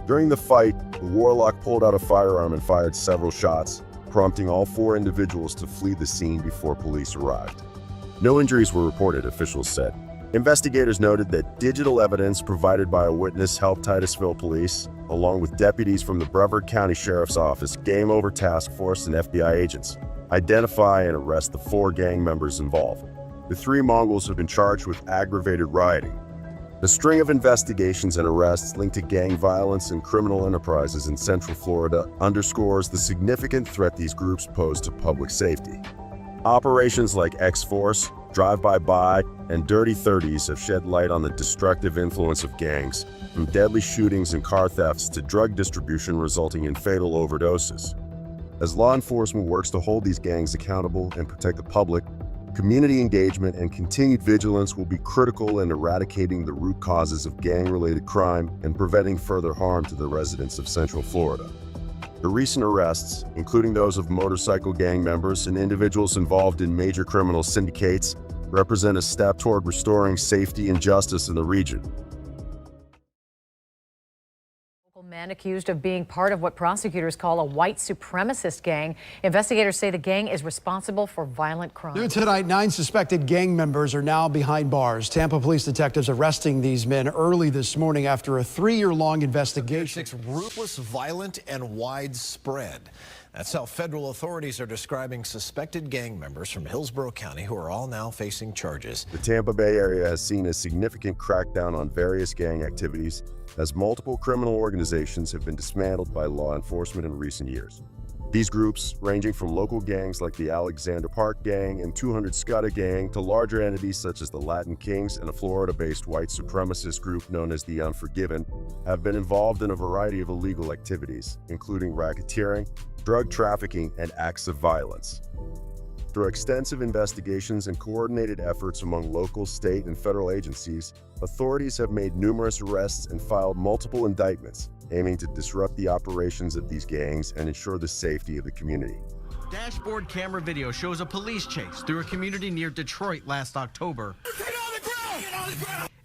During the fight, the Warlock pulled out a firearm and fired several shots, prompting all 4 individuals to flee the scene before police arrived. No injuries were reported, officials said. Investigators noted that digital evidence provided by a witness helped Titusville police, along with deputies from the Brevard County Sheriff's Office, Game Over Task Force, and FBI agents, identify and arrest the 4 gang members involved. The 3 Mongols have been charged with aggravated rioting. The string of investigations and arrests linked to gang violence and criminal enterprises in Central Florida underscores the significant threat these groups pose to public safety. Operations like X-Force, Drive-By-Buy, and Dirty 30s have shed light on the destructive influence of gangs, from deadly shootings and car thefts to drug distribution resulting in fatal overdoses. As law enforcement works to hold these gangs accountable and protect the public, Community engagement and continued vigilance will be critical in eradicating the root causes of gang-related crime and preventing further harm to the residents of Central Florida. The recent arrests, including those of motorcycle gang members and individuals involved in major criminal syndicates, represent a step toward restoring safety and justice in the region. Men accused of being part of what prosecutors call a white supremacist gang. Investigators say the gang is responsible for violent crime. New tonight, 9 suspected gang members are now behind bars. Tampa police detectives arresting these men early this morning after a 3-year-long investigation. It's ruthless, violent, and widespread. That's how federal authorities are describing suspected gang members from Hillsborough County who are all now facing charges. The Tampa Bay area has seen a significant crackdown on various gang activities as multiple criminal organizations have been dismantled by law enforcement in recent years. These groups, ranging from local gangs like the Alexander Park Gang and 200 Scudda Gang to larger entities such as the Latin Kings and a Florida-based white supremacist group known as the Unforgiven, have been involved in a variety of illegal activities, including racketeering, drug trafficking, and acts of violence. Through extensive investigations and coordinated efforts among local, state, and federal agencies, authorities have made numerous arrests and filed multiple indictments, aiming to disrupt the operations of these gangs and ensure the safety of the community. Dashboard camera video shows a police chase through a community near Detroit last October.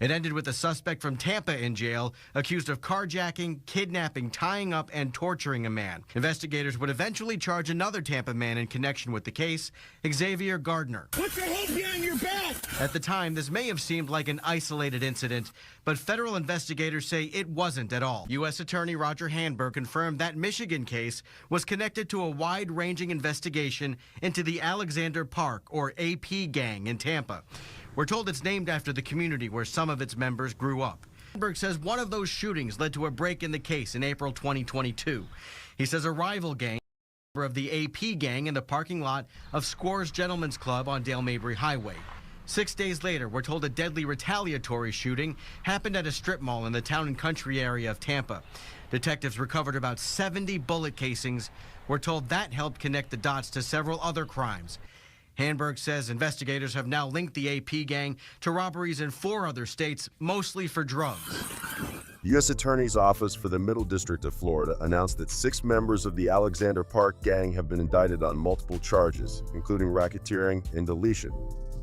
It ended with a suspect from Tampa in jail, accused of carjacking, kidnapping, tying up, and torturing a man. Investigators would eventually charge another Tampa man in connection with the case, Xavier Gardner. Put your hands behind your back! At the time, this may have seemed like an isolated incident, but federal investigators say it wasn't at all. U.S. Attorney Roger Handberg confirmed that Michigan case was connected to a wide-ranging investigation into the Alexander Park, or AP gang, in Tampa. We're told it's named after the community where some of its members grew up. Handberg says one of those shootings led to a break in the case in April 2022. He says a rival gang, member of the AP gang, in the parking lot of Scores Gentlemen's Club on Dale Mabry Highway. 6 days later, we're told a deadly retaliatory shooting happened at a strip mall in the Town and Country area of Tampa. Detectives recovered about 70 bullet casings. We're told that helped connect the dots to several other crimes. Handberg says investigators have now linked the AP gang to robberies in 4 other states, mostly for drugs. The U.S. Attorney's Office for the Middle District of Florida announced that 6 members of the Alexander Park Gang have been indicted on multiple charges, including racketeering and deletion.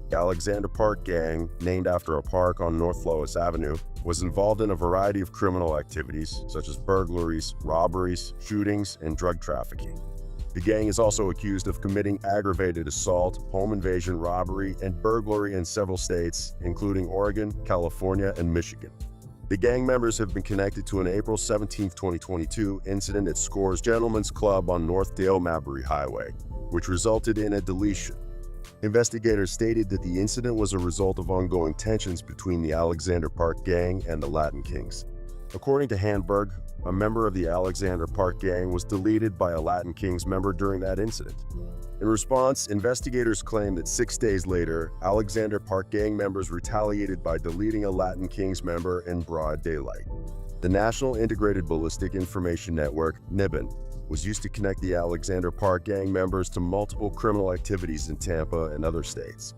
The Alexander Park Gang, named after a park on North Lois Avenue, was involved in a variety of criminal activities, such as burglaries, robberies, shootings, and drug trafficking. The gang is also accused of committing aggravated assault, home invasion, robbery, and burglary in several states, including Oregon, California, and Michigan. The gang members have been connected to an April 17, 2022 incident at Scores Gentlemen's Club on North Dale Mabry Highway, which resulted in a deletion. Investigators stated that the incident was a result of ongoing tensions between the Alexander Park Gang and the Latin Kings. According to Handberg, a member of the Alexander Park Gang was deleted by a Latin Kings member during that incident. In response, investigators claim that 6 days later, Alexander Park Gang members retaliated by deleting a Latin Kings member in broad daylight. The National Integrated Ballistic Information Network, NIBIN, was used to connect the Alexander Park Gang members to multiple criminal activities in Tampa and other states.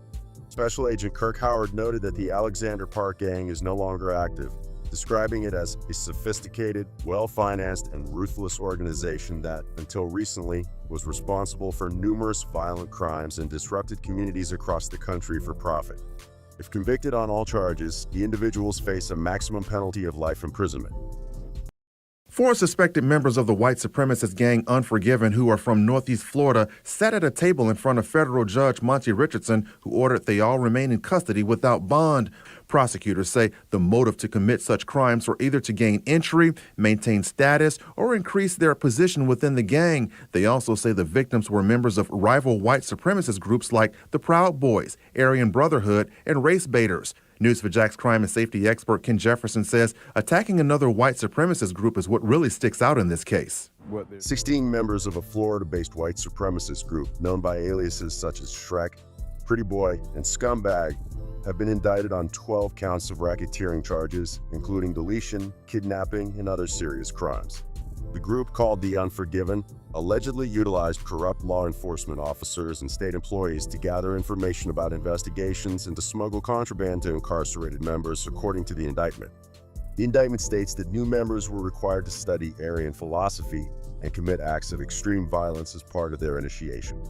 Special Agent Kirk Howard noted that the Alexander Park Gang is no longer active, describing it as a sophisticated, well-financed, and ruthless organization that, until recently, was responsible for numerous violent crimes and disrupted communities across the country for profit. If convicted on all charges, the individuals face a maximum penalty of life imprisonment. 4 suspected members of the white supremacist gang Unforgiven, who are from Northeast Florida, sat at a table in front of federal judge Monty Richardson, who ordered they all remain in custody without bond. Prosecutors say the motive to commit such crimes were either to gain entry, maintain status, or increase their position within the gang. They also say the victims were members of rival white supremacist groups like the Proud Boys, Aryan Brotherhood, and Race Baiters. News4Jack's crime and safety expert Ken Jefferson says attacking another white supremacist group is what really sticks out in this case. 16 members of a Florida-based white supremacist group known by aliases such as Shrek, Pretty Boy, and Scumbag have been indicted on 12 counts of racketeering charges, including deletion, kidnapping, and other serious crimes. The group, called the Unforgiven, allegedly utilized corrupt law enforcement officers and state employees to gather information about investigations and to smuggle contraband to incarcerated members, according to the indictment. The indictment states that new members were required to study Aryan philosophy and commit acts of extreme violence as part of their initiation.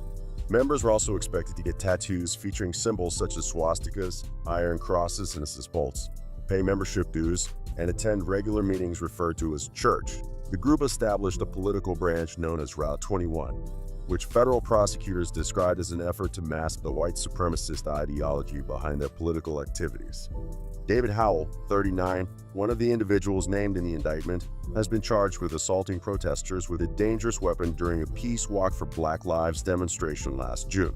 Members were also expected to get tattoos featuring symbols such as swastikas, iron crosses, and assist bolts, pay membership dues, and attend regular meetings referred to as church. The group established a political branch known as Route 21, which federal prosecutors described as an effort to mask the white supremacist ideology behind their political activities. David Howell, 39, one of the individuals named in the indictment, has been charged with assaulting protesters with a dangerous weapon during a Peace Walk for Black Lives demonstration last June.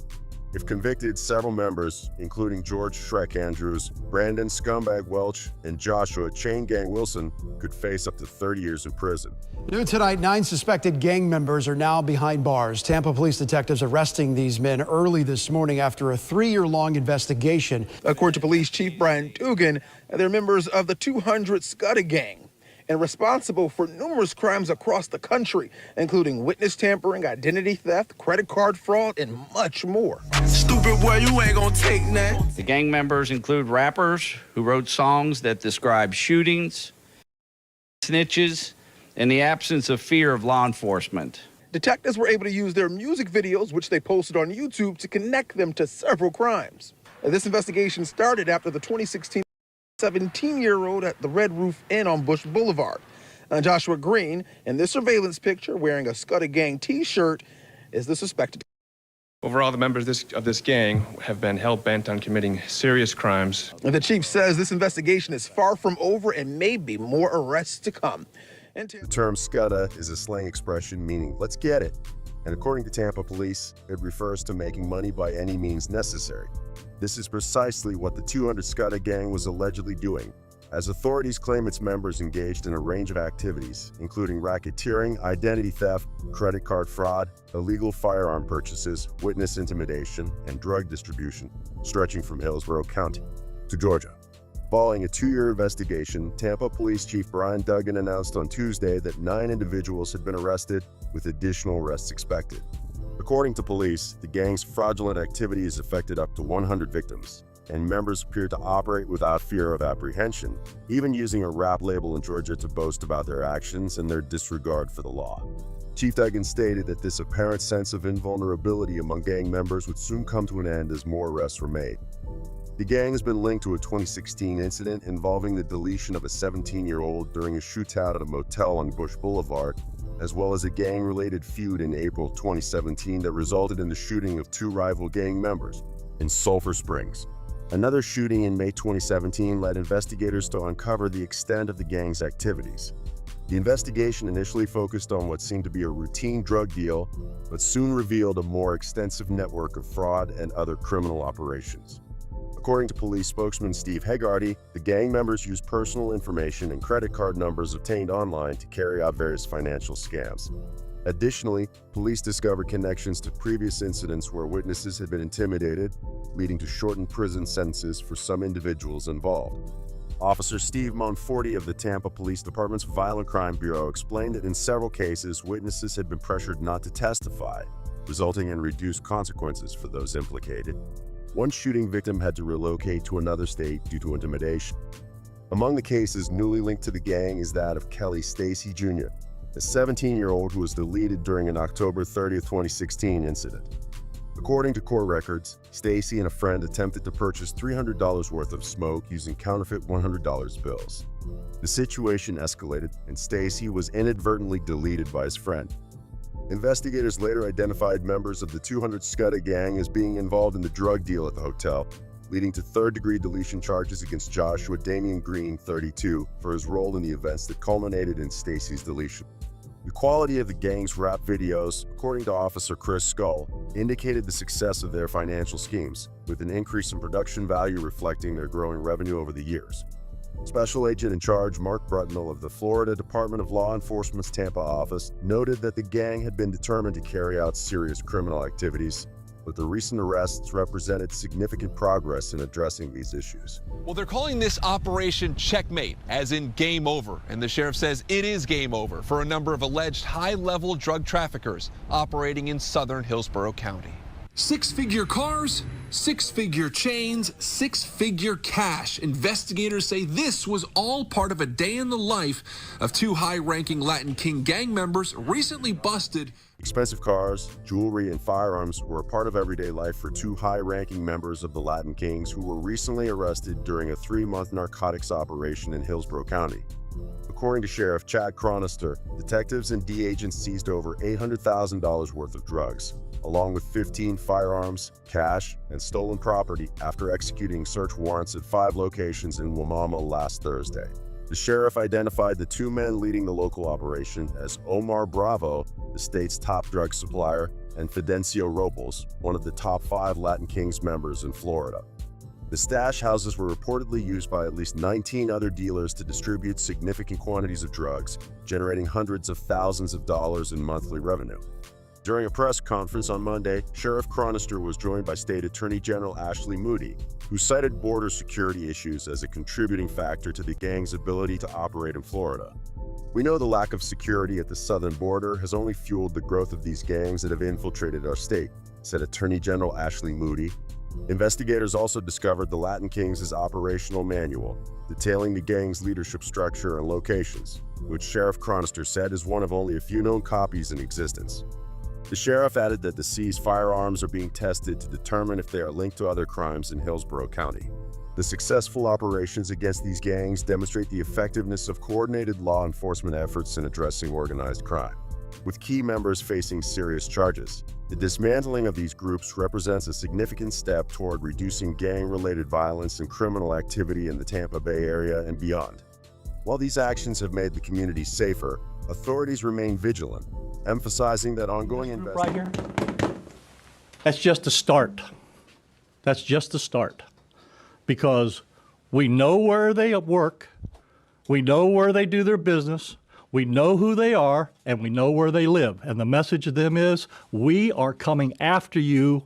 If convicted, several members, including George Shrek Andrews, Brandon Scumbag Welch, and Joshua Chain Gang Wilson, could face up to 30 years in prison. New tonight, 9 suspected gang members are now behind bars. Tampa police detectives arresting these men early this morning after a 3-year-long investigation. According to Police Chief Brian Dugan, they're members of the 200 Scudder Gang and responsible for numerous crimes across the country, including witness tampering, identity theft, credit card fraud, and much more. Stupid boy, you ain't gonna take that. The gang members include rappers who wrote songs that describe shootings, snitches, and the absence of fear of law enforcement. Detectives were able to use their music videos, which they posted on YouTube, to connect them to several crimes. This investigation started after the 2016 17-year-old at the Red Roof Inn on Bush Boulevard. Joshua Green, in this surveillance picture wearing a Scudder Gang t-shirt, is the suspected. Overall, the members of this gang have been hell-bent on committing serious crimes. The chief says this investigation is far from over and may be more arrests to come. The term scudda is a slang expression meaning let's get it. And according to Tampa police, it refers to making money by any means necessary. This is precisely what the 200 Scudder gang was allegedly doing, as authorities claim its members engaged in a range of activities, including racketeering, identity theft, credit card fraud, illegal firearm purchases, witness intimidation, and drug distribution, stretching from Hillsborough County to Georgia. Following a 2-year investigation, Tampa Police Chief Brian Duggan announced on Tuesday that 9 individuals had been arrested, with additional arrests expected. According to police, the gang's fraudulent activities affected up to 100 victims, and members appeared to operate without fear of apprehension, even using a rap label in Georgia to boast about their actions and their disregard for the law. Chief Duggan stated that this apparent sense of invulnerability among gang members would soon come to an end as more arrests were made. The gang has been linked to a 2016 incident involving the deletion of a 17-year-old during a shootout at a motel on Bush Boulevard, as well as a gang-related feud in April 2017 that resulted in the shooting of 2 rival gang members in Sulphur Springs. Another shooting in May 2017 led investigators to uncover the extent of the gang's activities. The investigation initially focused on what seemed to be a routine drug deal, but soon revealed a more extensive network of fraud and other criminal operations. According to police spokesman Steve Hegarty, the gang members used personal information and credit card numbers obtained online to carry out various financial scams. Additionally, police discovered connections to previous incidents where witnesses had been intimidated, leading to shortened prison sentences for some individuals involved. Officer Steve Monforti of the Tampa Police Department's Violent Crime Bureau explained that in several cases, witnesses had been pressured not to testify, resulting in reduced consequences for those implicated. One shooting victim had to relocate to another state due to intimidation. Among the cases newly linked to the gang is that of Kelly Stacy Jr., a 17-year-old who was deleted during an October 30, 2016 incident. According to court records, Stacy and a friend attempted to purchase $300 worth of smoke using counterfeit $100 bills. The situation escalated, and Stacy was inadvertently deleted by his friend. Investigators later identified members of the 200 Scudder gang as being involved in the drug deal at the hotel, leading to third-degree deletion charges against Joshua Damian Green, 32, for his role in the events that culminated in Stacy's deletion. The quality of the gang's rap videos, according to Officer Chris Skull, indicated the success of their financial schemes, with an increase in production value reflecting their growing revenue over the years. Special Agent in Charge Mark Brutnell of the Florida Department of Law Enforcement's Tampa office noted that the gang had been determined to carry out serious criminal activities, but the recent arrests represented significant progress in addressing these issues. Well, they're calling this Operation Checkmate, as in game over, and the sheriff says it is game over for a number of alleged high-level drug traffickers operating in southern Hillsborough County. Six-figure cars, six-figure chains, six-figure cash. Investigators say this was all part of a day in the life of two high-ranking Latin King gang members recently busted. Expensive cars, jewelry, and firearms were a part of everyday life for two high-ranking members of the Latin Kings who were recently arrested during a 3-month narcotics operation in Hillsborough County. According to Sheriff Chad Chronister, detectives and D agents seized over $800,000 worth of drugs, along with 15 firearms, cash, and stolen property after executing search warrants at 5 locations in Wamama last Thursday. The sheriff identified the 2 men leading the local operation as Omar Bravo, the state's top drug supplier, and Fidencio Robles, one of the top 5 Latin Kings members in Florida. The stash houses were reportedly used by at least 19 other dealers to distribute significant quantities of drugs, generating hundreds of thousands of dollars in monthly revenue. During a press conference on Monday, Sheriff Chronister was joined by State Attorney General Ashley Moody, who cited border security issues as a contributing factor to the gang's ability to operate in Florida. "We know the lack of security at the southern border has only fueled the growth of these gangs that have infiltrated our state," said Attorney General Ashley Moody. Investigators also discovered the Latin Kings' operational manual, detailing the gang's leadership structure and locations, which Sheriff Chronister said is one of only a few known copies in existence. The sheriff added that the seized firearms are being tested to determine if they are linked to other crimes in Hillsborough County. The successful operations against these gangs demonstrate the effectiveness of coordinated law enforcement efforts in addressing organized crime. With key members facing serious charges, the dismantling of these groups represents a significant step toward reducing gang-related violence and criminal activity in the Tampa Bay area and beyond. While these actions have made the community safer, authorities remain vigilant, emphasizing that ongoing investigation. Right here. That's just the start. That's just the start. Because we know where they work, we know where they do their business, we know who they are, and we know where they live. And the message to them is, we are coming after you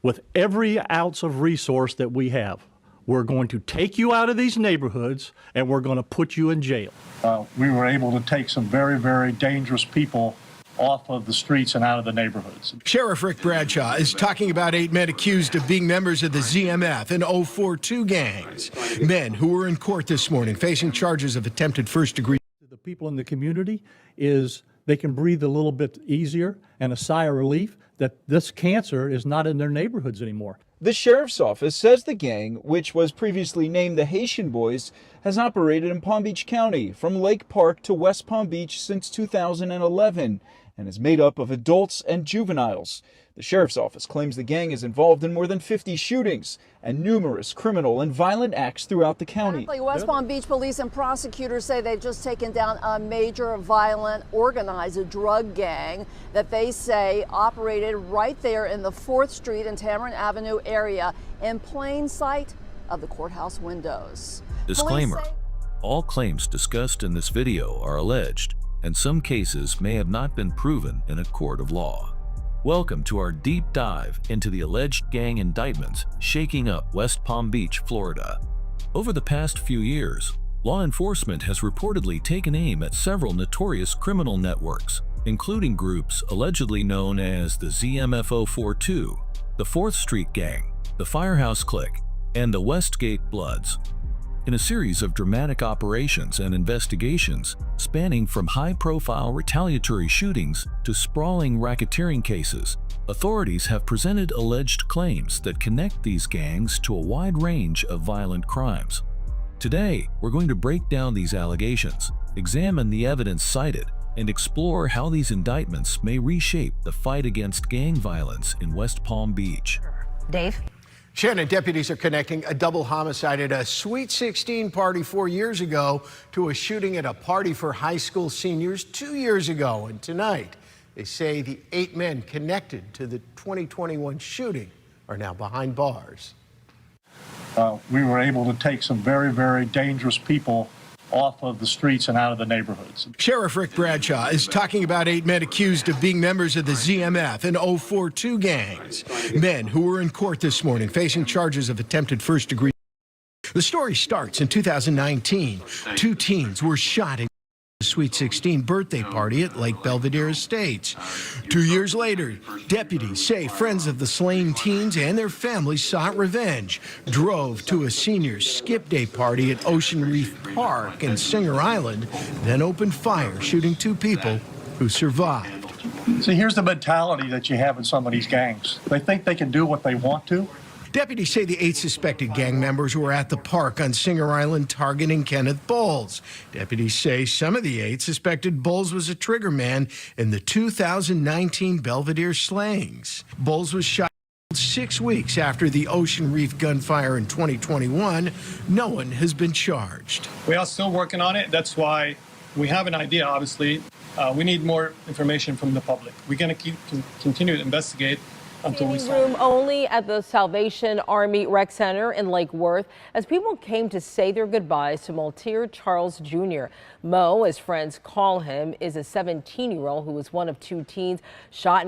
with every ounce of resource that we have. We're going to take you out of these neighborhoods, and we're going to put you in jail. We were able to take some very, very dangerous people off of the streets and out of the neighborhoods. Sheriff Rick Bradshaw is talking about 8 men accused of being members of the ZMF and 042 gangs. Men who were in court this morning facing charges of attempted first-degree. The people in the community is they can breathe a little bit easier and a sigh of relief that this cancer is not in their neighborhoods anymore. The sheriff's office says the gang, which was previously named the Haitian Boys, has operated in Palm Beach County from Lake Park to West Palm Beach since 2011 and is made up of adults and juveniles. The sheriff's office claims the gang is involved in more than 50 shootings and numerous criminal and violent acts throughout the county. West Palm Beach police and prosecutors say they've just taken down a major violent organized drug gang that they say operated right there in the 4th Street and Tamarind Avenue area in plain sight of the courthouse windows. Disclaimer: all claims discussed in this video are alleged, and some cases may have not been proven in a court of law. Welcome to our deep dive into the alleged gang indictments shaking up West Palm Beach, Florida. Over the past few years, law enforcement has reportedly taken aim at several notorious criminal networks, including groups allegedly known as the ZMF-042, the 4th Street Gang, the Firehouse Clique, and the Westgate Bloods. In a series of dramatic operations and investigations spanning from high-profile retaliatory shootings to sprawling racketeering cases, authorities have presented alleged claims that connect these gangs to a wide range of violent crimes. Today, we're going to break down these allegations, examine the evidence cited, and explore how these indictments may reshape the fight against gang violence in West Palm Beach. Dave? Shannon, deputies are connecting a double homicide at a Sweet 16 party 4 years ago to a shooting at a party for high school seniors 2 years ago. And tonight, they say the 8 men connected to the 2021 shooting are now behind bars. We were able to take some very, very dangerous people off of the streets and out of the neighborhoods. Sheriff Rick Bradshaw is talking about 8 men accused of being members of the ZMF and 042 gangs. Men who were in court this morning facing charges of attempted first-degree. The story starts in 2019. 2 teens were shot in a Sweet 16 birthday party at Lake Belvedere Estates. 2 years later, deputies say friends of the slain teens and their families sought revenge, drove to a seniors skip day party at Ocean Reef Park in Singer Island, then opened fire, shooting 2 people who survived. See, here's the mentality that you have in some of these gangs. They think they can do what they want to. Deputies say the 8 suspected gang members were at the park on Singer Island targeting Kenneth Bowles. Deputies say some of the 8 suspected Bowles was a trigger man in the 2019 Belvedere slayings. Bowles was shot 6 weeks after the Ocean Reef gunfire in 2021. No one has been charged. We are still working on it. That's why we have an idea, obviously. We need more information from the public. We're going to continue to investigate until we solve it. Room only at the Salvation Army Rec Center in Lake Worth as people came to say their goodbyes to Maltier Charles Jr. Mo, as friends call him, is a 17-year-old who was one of 2 teens shot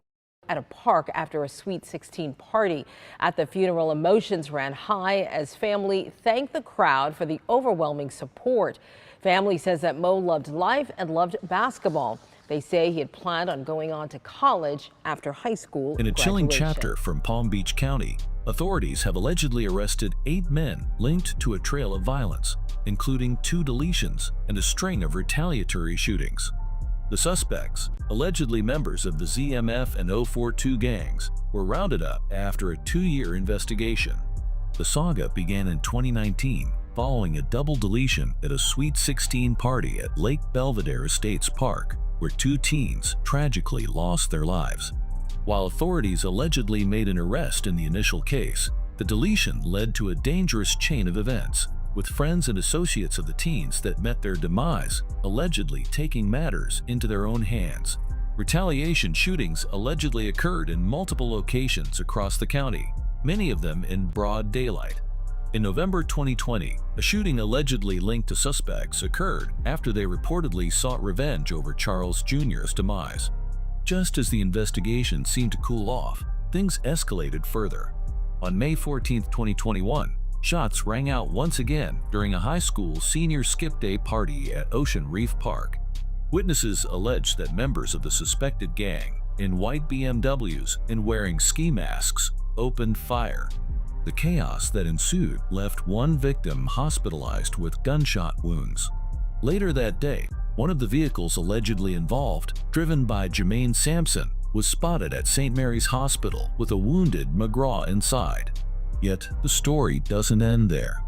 at a park after a Sweet 16 party. At the funeral, emotions ran high as family thanked the crowd for the overwhelming support. Family says that Mo loved life and loved basketball. They say he had planned on going on to college after high school In a chilling graduation. chapter from Palm Beach County, authorities have allegedly arrested 8 men linked to a trail of violence, including 2 deletions and a string of retaliatory shootings. The suspects, allegedly members of the ZMF and 042 gangs, were rounded up after a 2-year investigation. The saga began in 2019 following a double deletion at a Sweet 16 party at Lake Belvedere Estates Park, where 2 teens tragically lost their lives. While authorities allegedly made an arrest in the initial case, the deletion led to a dangerous chain of events, with friends and associates of the teens that met their demise allegedly taking matters into their own hands. Retaliation shootings allegedly occurred in multiple locations across the county, many of them in broad daylight. In November 2020, a shooting allegedly linked to suspects occurred after they reportedly sought revenge over Charles Jr.'s demise. Just as the investigation seemed to cool off, things escalated further. On May 14, 2021, shots rang out once again during a high school senior skip day party at Ocean Reef Park. Witnesses alleged that members of the suspected gang, in white BMWs and wearing ski masks, opened fire. The chaos that ensued left 1 victim hospitalized with gunshot wounds. Later that day, one of the vehicles allegedly involved, driven by Jermaine Sampson, was spotted at St. Mary's Hospital with a wounded McGraw inside. Yet the story doesn't end there.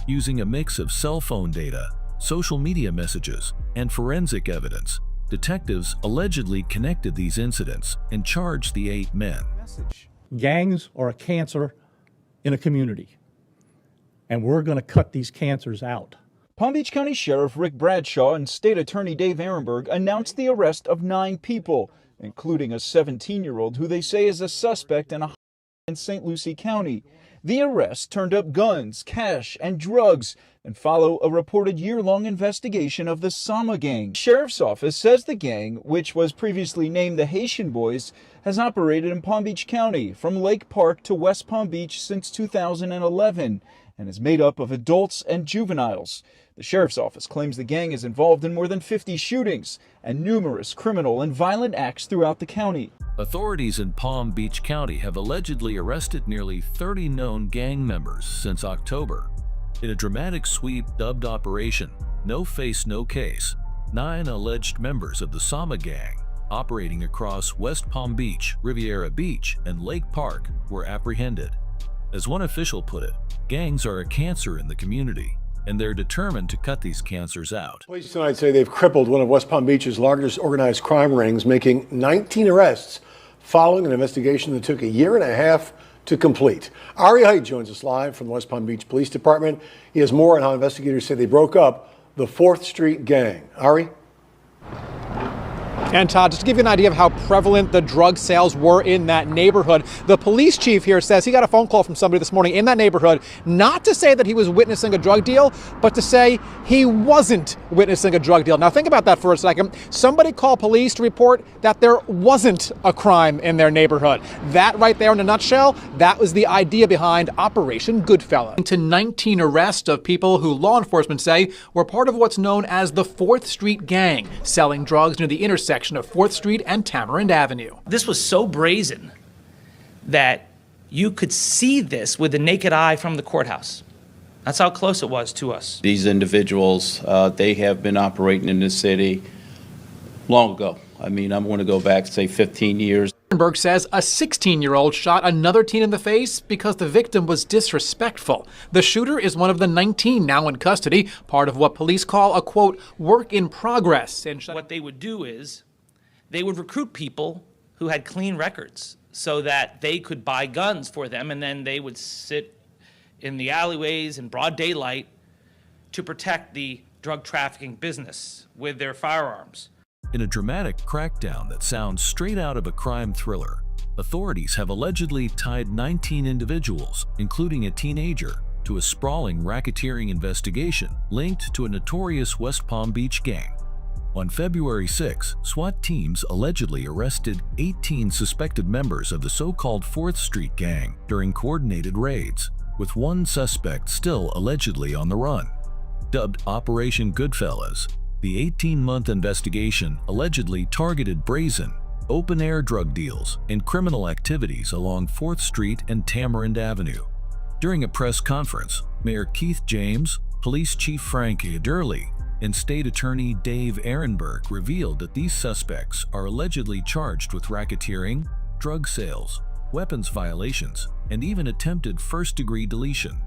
Using a mix of cell phone data, social media messages, and forensic evidence, detectives allegedly connected these incidents and charged the 8 men. Gangs are a cancer in a community, and we're going to cut these cancers out. Palm Beach County Sheriff Rick Bradshaw and State Attorney Dave Ehrenberg announced the arrest of 9 people, including a 17-year-old who they say is a suspect in a in St. Lucie County. The arrests turned up guns, cash, and drugs and follow a reported year-long investigation of the Sama gang. Sheriff's Office says the gang, which was previously named the Haitian Boys, has operated in Palm Beach County from Lake Park to West Palm Beach since 2011 and is made up of adults and juveniles. The Sheriff's Office claims the gang is involved in more than 50 shootings and numerous criminal and violent acts throughout the county. Authorities in Palm Beach County have allegedly arrested nearly 30 known gang members since October. In a dramatic sweep dubbed Operation No Face No Case, 9 alleged members of the Sama gang, operating across West Palm Beach, Riviera Beach, and Lake Park, were apprehended. As one official put it, gangs are a cancer in the community, and they're determined to cut these cancers out. Police tonight say they've crippled one of West Palm Beach's largest organized crime rings, making 19 arrests following an investigation that took a year and a half to complete. Ari Height joins us live from the West Palm Beach Police Department. He has more on how investigators say they broke up the 4th Street gang. Ari? And Todd, just to give you an idea of how prevalent the drug sales were in that neighborhood, the police chief here says he got a phone call from somebody this morning in that neighborhood, not to say that he was witnessing a drug deal, but to say he wasn't witnessing a drug deal. Now think about that for a second. Somebody called police to report that there wasn't a crime in their neighborhood. That right there in a nutshell, that was the idea behind Operation Goodfella. To 19 arrests of people who law enforcement say were part of what's known as the 4th Street Gang, selling drugs near the intersection of 4th Street and Tamarind Avenue. This was so brazen that you could see this with the naked eye from the courthouse. That's how close it was to us. These individuals, they have been operating in this city long ago. I mean, I'm going to go back, say, 15 years. Ehrenberg says a 16-year-old shot another teen in the face because the victim was disrespectful. The shooter is one of the 19 now in custody, part of what police call a, quote, work in progress. And what they would do is they would recruit people who had clean records so that they could buy guns for them, and then they would sit in the alleyways in broad daylight to protect the drug trafficking business with their firearms. In a dramatic crackdown that sounds straight out of a crime thriller, authorities have allegedly tied 19 individuals, including a teenager, to a sprawling racketeering investigation linked to a notorious West Palm Beach gang. On February 6, SWAT teams allegedly arrested 18 suspected members of the so-called 4th Street Gang during coordinated raids, with one suspect still allegedly on the run. Dubbed Operation Goodfellas, the 18-month investigation allegedly targeted brazen, open-air drug deals and criminal activities along 4th Street and Tamarind Avenue. During a press conference, Mayor Keith James, Police Chief Frank Adderley, and State Attorney Dave Ehrenberg revealed that these suspects are allegedly charged with racketeering, drug sales, weapons violations, and even attempted first-degree deletion.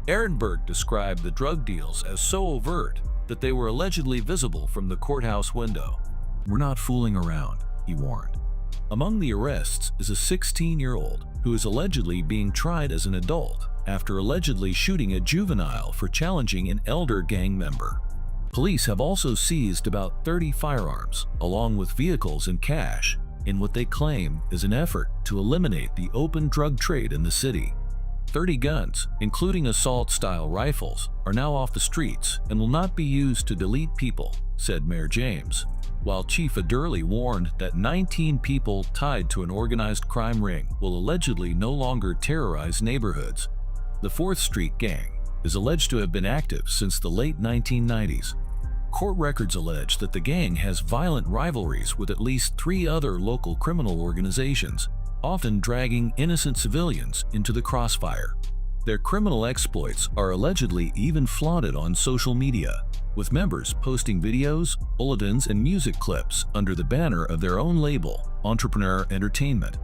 Ehrenberg described the drug deals as so overt that they were allegedly visible from the courthouse window. "We're not fooling around," he warned. Among the arrests is a 16-year-old who is allegedly being tried as an adult after allegedly shooting a juvenile for challenging an elder gang member. Police have also seized about 30 firearms, along with vehicles and cash, in what they claim is an effort to eliminate the open drug trade in the city. 30 guns, including assault-style rifles, are now off the streets and will not be used to delete people, said Mayor James, while Chief Adderley warned that 19 people tied to an organized crime ring will allegedly no longer terrorize neighborhoods. The 4th Street Gang is alleged to have been active since the late 1990s. Court records allege that the gang has violent rivalries with at least 3 other local criminal organizations, often dragging innocent civilians into the crossfire. Their criminal exploits are allegedly even flaunted on social media, with members posting videos, bulletins, and music clips under the banner of their own label, Entrepreneur Entertainment.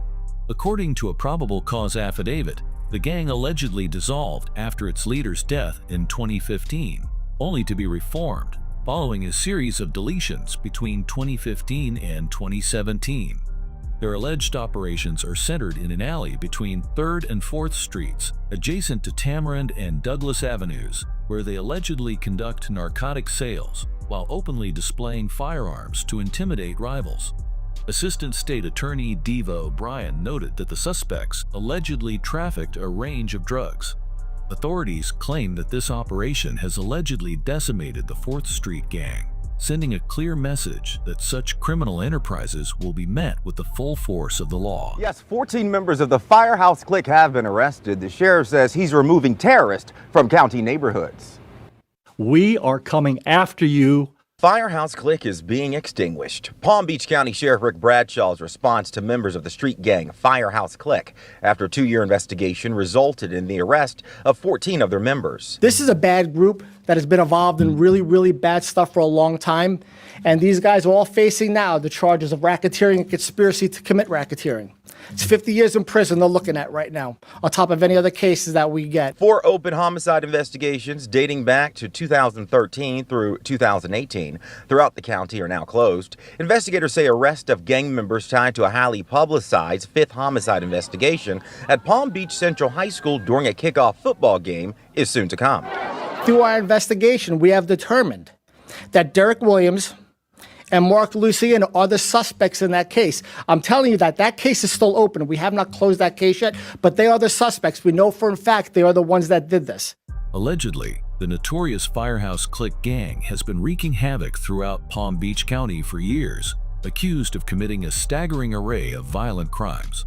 According to a probable cause affidavit, the gang allegedly dissolved after its leader's death in 2015, only to be reformed following a series of deletions between 2015 and 2017. Their alleged operations are centered in an alley between 3rd and 4th Streets, adjacent to Tamarind and Douglas Avenues, where they allegedly conduct narcotic sales while openly displaying firearms to intimidate rivals. Assistant State Attorney Diva O'Brien noted that the suspects allegedly trafficked a range of drugs. Authorities claim that this operation has allegedly decimated the 4th Street Gang, sending a clear message that such criminal enterprises will be met with the full force of the law. Yes, 14 members of the Firehouse Clique have been arrested. The sheriff says he's removing terrorists from county neighborhoods. We are coming after you. Firehouse Clique is being extinguished. Palm Beach County Sheriff Rick Bradshaw's response to members of the street gang Firehouse Clique after a 2-year investigation resulted in the arrest of 14 of their members. This is a bad group that has been involved in really, really bad stuff for a long time. And these guys are all facing now the charges of racketeering and conspiracy to commit racketeering. It's 50 years in prison they're looking at right now, on top of any other cases that we get. 4 open homicide investigations dating back to 2013 through 2018 throughout the county are now closed. Investigators say arrest of gang members tied to a highly publicized 5th homicide investigation at Palm Beach Central High School during a kickoff football game is soon to come. Through our investigation, we have determined that Derek Williams and Mark Luciano are the suspects in that case. I'm telling you that case is still open. We have not closed that case yet, but they are the suspects. We know for a fact they are the ones that did this. Allegedly, the notorious Firehouse Click gang has been wreaking havoc throughout Palm Beach County for years, accused of committing a staggering array of violent crimes.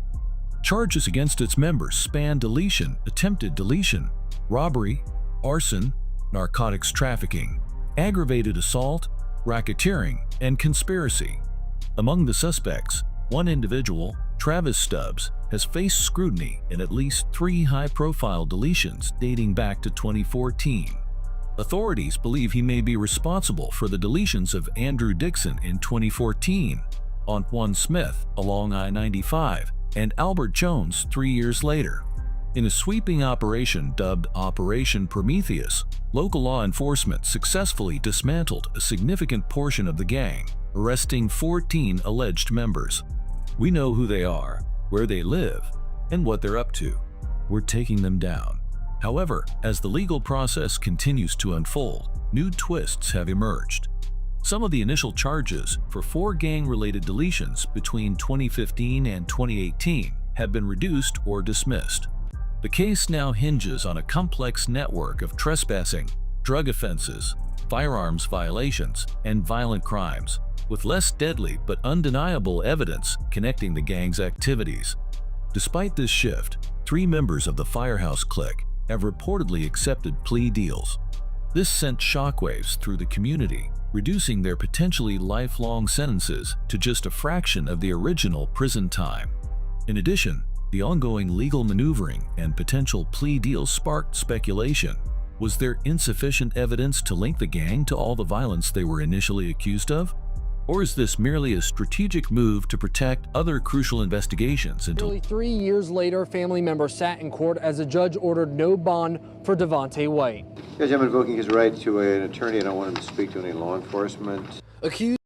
Charges against its members span deletion, attempted deletion, robbery, arson, narcotics trafficking, aggravated assault, racketeering, and conspiracy. Among the suspects, one individual, Travis Stubbs, has faced scrutiny in at least 3 high-profile deletions dating back to 2014. Authorities believe he may be responsible for the deletions of Andrew Dixon in 2014, Antoine Smith along I-95, and Albert Jones 3 years later. In a sweeping operation dubbed Operation Prometheus, local law enforcement successfully dismantled a significant portion of the gang, arresting 14 alleged members. We know who they are, where they live, and what they're up to. We're taking them down. However, as the legal process continues to unfold, new twists have emerged. Some of the initial charges for 4 gang-related deletions between 2015 and 2018 have been reduced or dismissed. The case now hinges on a complex network of trespassing, drug offenses, firearms violations, and violent crimes, with less deadly but undeniable evidence connecting the gang's activities. Despite this shift, 3 members of the Firehouse Clique have reportedly accepted plea deals. This sent shockwaves through the community, reducing their potentially lifelong sentences to just a fraction of the original prison time. In addition, the ongoing legal maneuvering and potential plea deals sparked speculation. Was there insufficient evidence to link the gang to all the violence they were initially accused of? Or is this merely a strategic move to protect other crucial investigations until... Nearly 3 years later, family members sat in court as a judge ordered no bond for Devontae White. Judge, I'm invoking his right to an attorney. I don't want him to speak to any law enforcement. Accused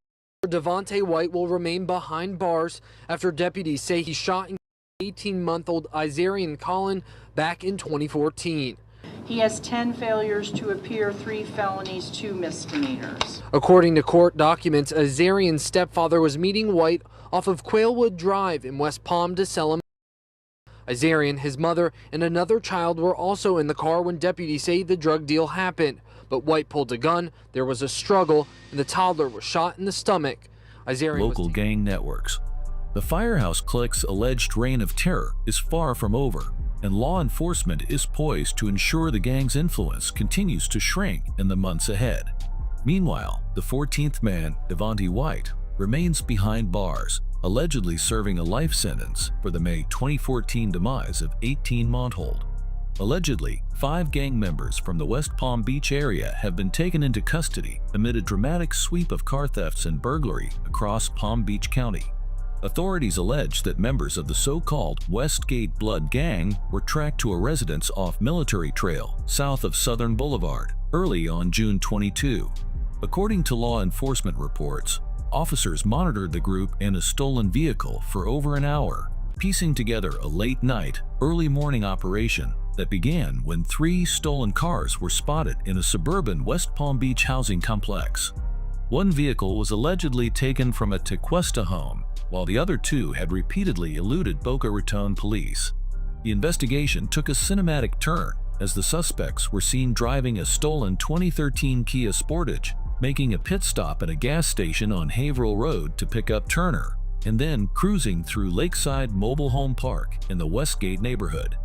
Devontae White will remain behind bars after deputies say he shot and 18-month-old Isarian Collin back in 2014. He has 10 failures to appear, 3 felonies, 2 misdemeanors. According to court documents, Isarian's stepfather was meeting White off of Quailwood Drive in West Palm to sell him. Isarian, his mother, and another child were also in the car when deputies say the drug deal happened. But White pulled a gun, there was a struggle, and the toddler was shot in the stomach. Local gang networks. The Firehouse Clique's alleged reign of terror is far from over, and law enforcement is poised to ensure the gang's influence continues to shrink in the months ahead. Meanwhile, the 14th man, Devontae White, remains behind bars, allegedly serving a life sentence for the May 2014 demise of 18 Monthold. Allegedly, 5 gang members from the West Palm Beach area have been taken into custody amid a dramatic sweep of car thefts and burglary across Palm Beach County. Authorities allege that members of the so-called Westgate Blood gang were tracked to a residence off Military Trail, south of Southern Boulevard, early on June 22. According to law enforcement reports, officers monitored the group and a stolen vehicle for over an hour, piecing together a late-night, early-morning operation that began when 3 stolen cars were spotted in a suburban West Palm Beach housing complex. One vehicle was allegedly taken from a Tequesta home, while the other 2 had repeatedly eluded Boca Raton police. The investigation took a cinematic turn as the suspects were seen driving a stolen 2013 Kia Sportage, making a pit stop at a gas station on Haverhill Road to pick up Turner, and then cruising through Lakeside Mobile Home Park in the Westgate neighborhood.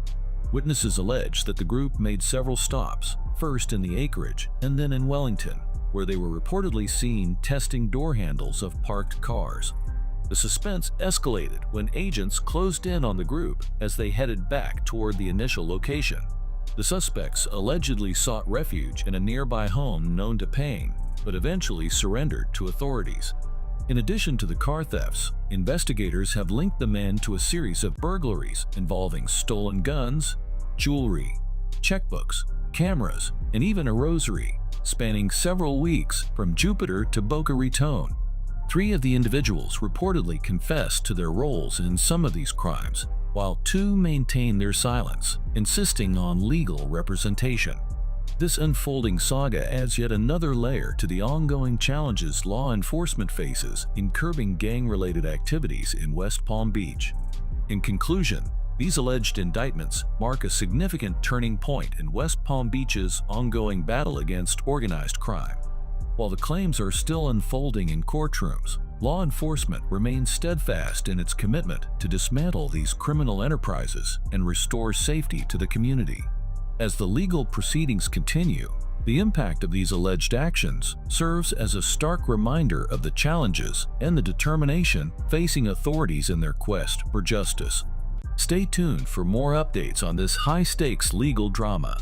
Witnesses allege that the group made several stops, first in the acreage and then in Wellington, where they were reportedly seen testing door handles of parked cars. The suspense escalated when agents closed in on the group as they headed back toward the initial location. The suspects allegedly sought refuge in a nearby home known to Payne, but eventually surrendered to authorities. In addition to the car thefts, investigators have linked the men to a series of burglaries involving stolen guns, jewelry, checkbooks, cameras, and even a rosary, spanning several weeks from Jupiter to Boca Raton. 3 of the individuals reportedly confessed to their roles in some of these crimes, while 2 maintained their silence, insisting on legal representation. This unfolding saga adds yet another layer to the ongoing challenges law enforcement faces in curbing gang-related activities in West Palm Beach. In conclusion, these alleged indictments mark a significant turning point in West Palm Beach's ongoing battle against organized crime. While the claims are still unfolding in courtrooms, law enforcement remains steadfast in its commitment to dismantle these criminal enterprises and restore safety to the community. As the legal proceedings continue, the impact of these alleged actions serves as a stark reminder of the challenges and the determination facing authorities in their quest for justice. Stay tuned for more updates on this high-stakes legal drama.